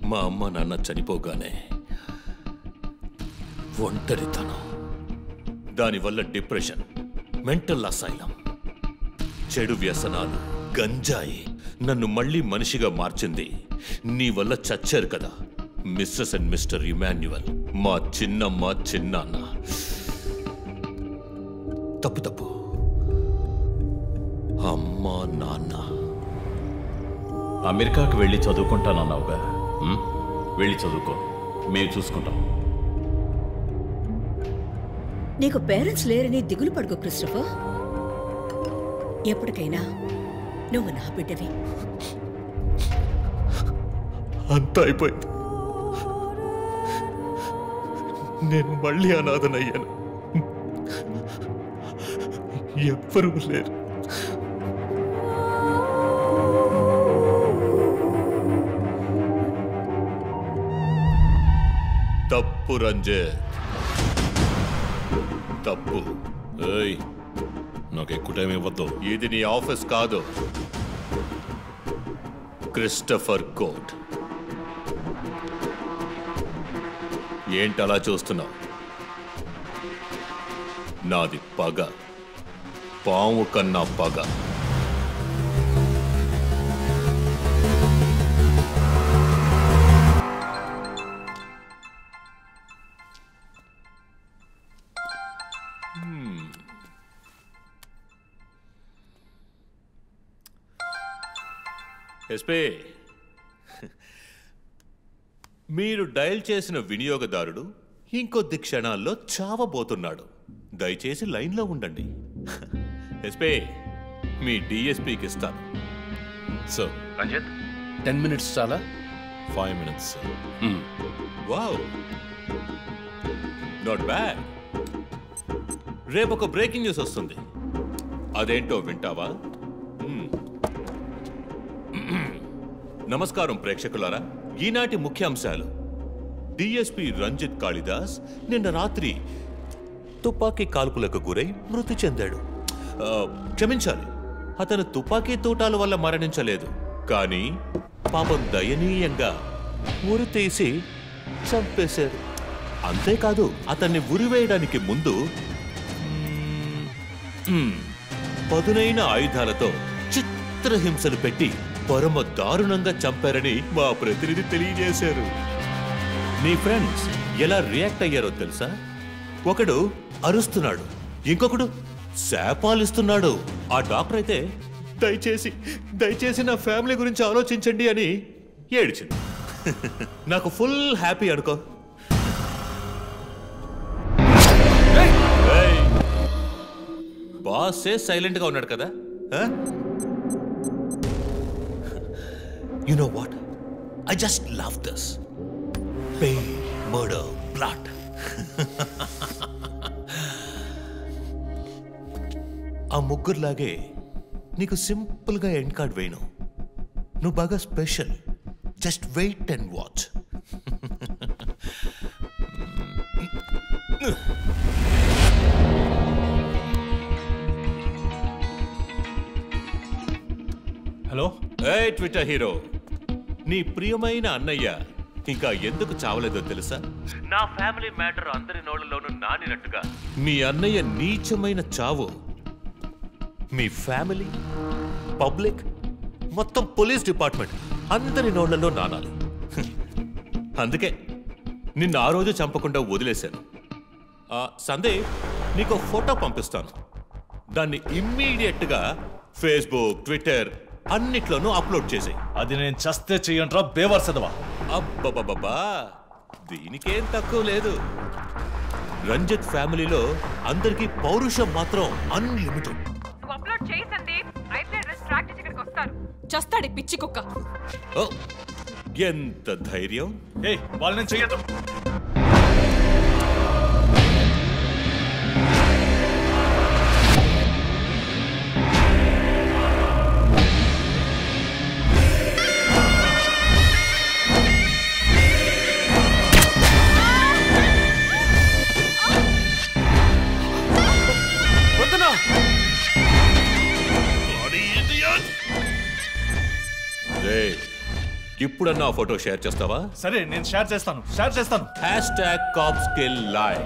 మా అమ్మ నాన్న చనిపోగానే ఒంటరితనం, దానివల్ల డిప్రెషన్, మెంటల్ అసైలం, చెడు వ్యసనాలు, గంజాయి నన్ను మళ్ళీ మనిషిగా మార్చింది. నీ వల్ల చచ్చారు కదా మిస్సెస్ అండ్ మిస్టర్ ఇమాన్యువల్, మా చిన్నమ్మ చిన్నాన్న. తప్పు అమ్మా నాన్న. అమెరికాకు వెళ్ళి చదువుకుంటానన్నావుగా, వెళ్ళి చదువుకో, మేము చూసుకుంటాం. నీకు పేరెంట్స్ లేరని దిగులు పడుకో క్రిస్టఫర్. ఎప్పటికైనా నువ్వు నా బిడ్డవి. అంతా అయిపోయింది. నేను మళ్ళీ అనాథనయ్యాను. ఎవ్వరూ లేరు. తప్పు రంజిత్, తప్పు. ఏయ్, నాకు ఎక్కువ టైం ఇవ్వద్దు. ఇది నీ ఆఫీస్ కాదు, క్రిస్టఫర్ కోర్ట్. ఏంటలా చూస్తున్నావు? నాది పగ, పాము కన్నా పగ. ఎస్పీ, మీరు డయల్ చేసిన వినియోగదారుడు ఇంకొద్ది క్షణాల్లో చావబోతున్నాడు. దయచేసి లైన్లో ఉండండి. ఎస్పీ, మీ డిఎస్పీకి ఇస్తాను. సార్ రంజిత్, 10 minutes చాలా? 5 minutes. Wow, not bad. రేపు ఒక బ్రేకింగ్ న్యూస్ వస్తుంది, అదేంటో వింటావా? నమస్కారం ప్రేక్షకులారా, ఈనాటి ముఖ్యాంశాలు. డిఎస్పీ రంజిత్ కాళిదాస్ నిన్న రాత్రి తుపాకీ కాల్పులకు గురై మృతి చెందాడు. క్షమించాలి, అతను తుపాకీ తూటాల వల్ల మరణించలేదు, కానీ పాపం దయనీయంగా ఉరి తీసి చంపేశారు. అంతేకాదు, అతన్ని ఉరివేయడానికి ముందు పదునైన ఆయుధాలతో చిత్రహింసలు పెట్టి పరమ దారుణంగా చంపారని మా ప్రతినిధి తెలియజేశారు. నీ ఫ్రెండ్స్ ఎలా రియాక్ట్ అయ్యారో తెలుసా? ఒకడు అరుస్తున్నాడు, ఇంకొకడు శాపాలిస్తున్నాడు. ఆ డాక్టర్ అయితే దయచేసి నా ఫ్యామిలీ గురించి ఆలోచించండి అని ఏడ్చింది. నాకు ఫుల్ హ్యాపీ అనుకో. బాసే సైలెంట్ గా ఉన్నాడు కదా. You know what? I just love this. Pain, murder, blood. ఆ ముగ్గురులాగే నీకు సింపుల్గా ఎండ్ కార్డ్ వేయను. నువ్వు బాగా special. Just wait and watch. Hello, ఏ ట్విట్టర్ హీరో, నీ ప్రియమైన అన్నయ్య ఇంకా ఎందుకు చావలేదో తెలుసా? నా ఫ్యామిలీ మ్యాటర్ అందరి నోళ్లలోనూ నానినట్టుగా మీ అన్నయ్య నీచమైన చావు మీ ఫ్యామిలీ, పబ్లిక్, మొత్తం పోలీస్ డిపార్ట్మెంట్ అందరి నోళ్లలో నానాలి. అందుకే నిన్ను ఆ రోజు చంపకుండా వదిలేశాను. సందీప్, నీకు ఫోటో పంపిస్తాను. దాన్ని ఇమ్మీడియట్గా ఫేస్బుక్, ట్విట్టర్ అన్నిట్లోనూ అప్లోడ్ చేసాయి. అది నేను చస్తే చెయ్యంట్రా బేవర్సదవా. అబ్బబ్బబ్బా, దీనికేం తక్కువ లేదు. రంజిత్ ఫ్యామిలీలో అందరికీ పౌరుషం మాత్రం అన్లిమిటెడ్. నువ్వు అప్లోడ్ చేయి సందీప్, అయితే అడ్రస్ ట్రాక్ చేసి ఇక్కడికి వస్తారు. చస్తాడు పిచ్చి కుక్క. ఓ, ఎంత ధైర్యం! ఏయ్, వాళ్ళని చెయ్యదు. ఇప్పుడన్నా ఆ ఫోటో షేర్ చేస్తావా? సరే నేను షేర్ చేస్తాను. #CopsKillLive.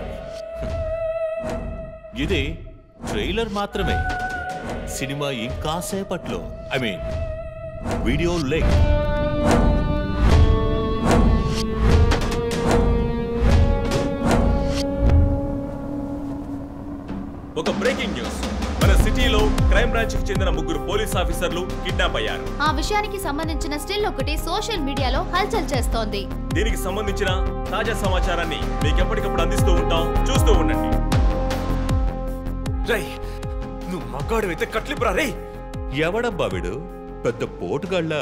ఇది ట్రైలర్ మాత్రమే. సినిమా ఇంకా సేపట్లో, ఐ మీన్ వీడియో లింక్. ఒక బ్రేకింగ్ న్యూస్. మన సిటీలో క్రైమ్ బ్రాంచ్ కి చెందిన 3 పోలీస్ ఆఫీసర్లు కిడ్నాప్ అయ్యారు. ఆ విషయానికి సంబంధించిన స్టిల్ ఒకటి సోషల్ మీడియాలో హల్చల్ చేస్తోంది. దీనికి సంబంధించిన తాజా సమాచారాన్ని మీకు ఎప్పటికప్పుడు అందిస్తూ ఉంటాం, చూస్తూ ఉండండి. రై నువ్వు మగాడివైతే కట్లిపురా రే. ఎవడబ్బా వీడు? పెద్ద పోటుగాళ్ళ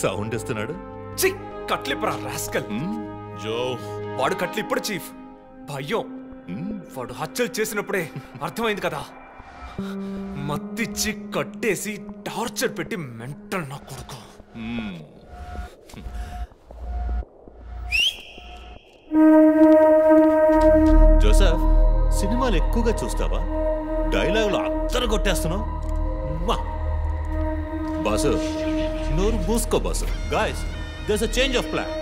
సౌండ్ ఇస్తున్నాడు. చి కట్లిపురా రాస్కల్. జో వాడు కట్లిప్పుడు చీఫ్. భయం. వాడు హత్యలు చేసినప్పుడే అర్థమైంది కదా. మత్తిచ్చి కట్టేసి టార్చర్ పెట్టి మెంటల్ నా కొడుకు. జోసెఫ్, సినిమాలు ఎక్కువగా చూస్తావా? డైలాగులు అత్తరు కొట్టేస్తున్నావు. బాసు నోరు మూసుకో boss. Guys, there's a change of plan.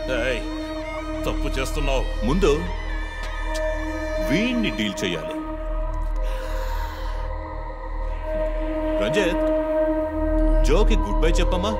తప్పు చేస్తున్నావు. ముందు వీణ్ణి డీల్ చేయాలి. రంజిత్, జోకి గుడ్ బై చెప్పమ్మా.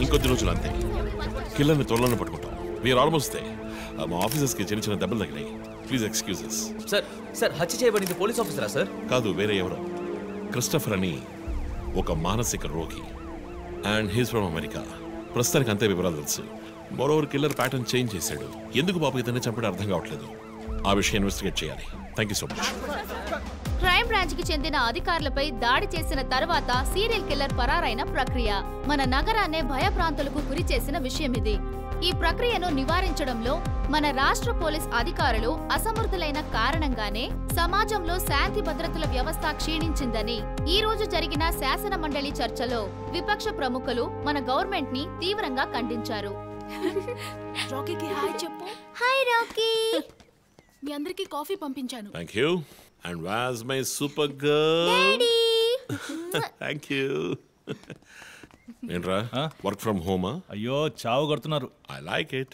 ఇంకొద్ది రోజులు అంతే. కిల్లర్ని త్వరలోనే పట్టుకుంటాం. వీఆర్ ఆల్మోస్ట్ మా ఆఫీసర్స్కి చిన్న చిన్న దెబ్బలు తగిలాయి. Please excuses. సార్ హత్య చేయబడింది పోలీస్ ఆఫీసరా సార్? కాదు, వేరే ఎవరో. క్రిస్టఫర్ అని ఒక మానసిక రోగి. And he's from America. ప్రస్తుతానికి అంతే వివరాలు తెలుసు. మరోవర్ కిల్లర్ ప్యాటర్న్ చేంజ్ చేశాడు. ఎందుకు పాప ఇతన్ని చంపడం అర్థం కావట్లేదు. ఆ విషయం ఇన్వెస్టిగేట్ చేయాలి. Thank you so much. Crime branch కి చెందిన అధికారులపై దాడి చేసిన తర్వాత సీరియల్ కిల్లర్ పరారైన ప్రక్రియ మన నగరాన్నే భయభ్రాంతులకు గురి చేసిన విషయం ఇది. ఈ ప్రక్రియను నివారించడంలో మన రాష్ట్ర పోలీస్ అధికారులు అసమర్థులైన కారణంగానే సమాజంలో శాంతి భద్రతల వ్యవస్థ క్షీణించిందని ఈ రోజు జరిగిన శాసన మండలి చర్చలో విపక్ష ప్రముఖులు మన గవర్నమెంట్ ని తీవ్రంగా ఖండించారు. రాకీకి హాయ్ చెప్పు. Hi Rocky. మీ అందరికీ కాఫీ పంపించాను. Thank you. And was my super girl. Daddy. Thank you. ఏంట్రా వర్క్ ఫ్రమ్ హోమా? అయ్యో చావు కొడుతున్నారు. I like it.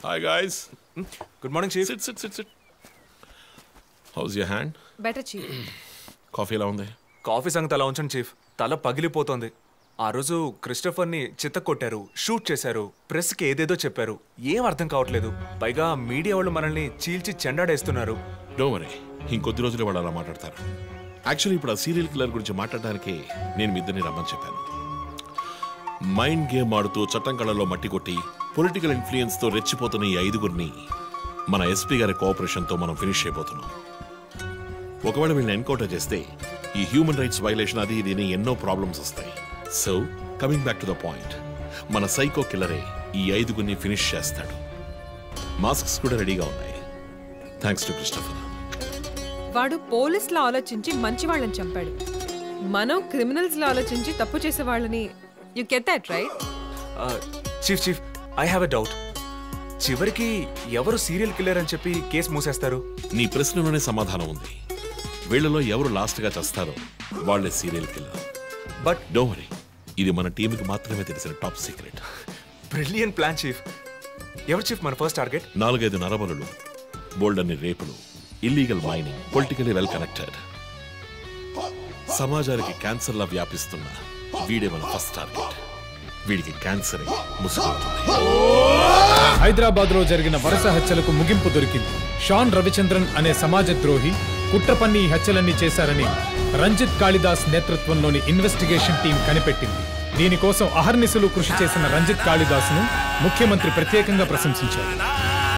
Hi guys. Good morning chief. Sit sit sit sit. How's your hand? Better chief. Coffee ఎలా ఉంది? కాఫీ సంగతి అలా ఉంచండి చీఫ్. తల పగిలిపోతోంది. ఆ రోజు క్రిస్టఫర్ని చిత్తకొట్టారు, షూట్ చేశారు, ప్రెస్కి ఏదేదో చెప్పారు. ఏం అర్థం కావట్లేదు. పైగా మీడియా వాళ్ళు మనల్ని చీల్చి చెండాడేస్తున్నారు. డోంట్ వరీ, ఇంకొద్ది రోజులే వాళ్ళు అలా మాట్లాడతారు. యాక్చువల్లీ ఇప్పుడు ఆ సీరియల్ కిల్లర్ గురించి మాట్లాడడానికి నేను మీ ఇద్దరిని రమ్మని చెప్పాను. మైండ్ గేమ్ ఆడుతూ చట్టం కళ్ళలో మట్టి కొట్టి పొలిటికల్ ఇన్ఫ్లుయెన్స్తో రెచ్చిపోతున్న ఈ 5గురిని మన ఎస్పీ గారి కోఆపరేషన్తో మనం ఫినిష్ అయిపోతున్నాం. ఒకవేళ వీళ్ళని ఎన్కౌంటర్ చేస్తే ఈ హ్యూమన్ రైట్స్ వైలేషన్ అది ఇది ఎన్నో ప్రాబ్లమ్స్ వస్తాయి. So coming back to the point, మన సైకో కిల్లరే ఈ 5గురిని ఫినిష్ చేస్తాడు. మాస్క్స్ కూడా రెడీగా ఉన్నాయి. Thanks to Christopher. వాడు పోలీసులో ఆలోచించి మంచి వాళ్ళని చంపాడు. మనం క్రిమినల్స్ లో ఆలోచించి తప్పు చేసే వాళ్ళని. You get that right? Chief chief I have a doubt. చివరికి ఎవరు సీరియల్ కిల్లర్ అని చెప్పి కేసు మూసేస్తారు? నీ ప్రశ్నలోనే సమాధానం ఉంది. వీళ్ళలో ఎవరు లాస్ట్ గా చేస్తారో వాళ్ళే serial killer. But don't worry, ఇది మన టీంకి మాత్రమే తెలిసిన top secret. Brilliant plan chief. ఎవరు చీఫ్ మన ఫస్ట్ టార్గెట్? 4-5 నరబలులు, బోల్డన్ని రేపులు, illegal mining, politically well connected, సమాజానికి క్యాన్సర్లా వ్యాపిస్తున్న వీడే మన ఫస్ట్ టార్గెట్. వీడికి క్యాన్సర్ ముసుగుతుంది. హైదరాబాద్ లో జరిగిన వరుస హత్యలకు ముగింపు దొరికింది. షాన్ రవిచంద్రన్ అనే సమాజ ద్రోహి కుట్ర పన్ని ఈ హత్యలన్నీ చేశారని రంజిత్ కాళిదాస్ నేతృత్వంలోని ఇన్వెస్టిగేషన్ టీం కనిపెట్టింది. దీనికోసం అహర్నిశలు కృషి చేసిన రంజిత్ కాళిదాస్ ను ముఖ్యమంత్రి ప్రత్యేకంగా ప్రశంసించారు.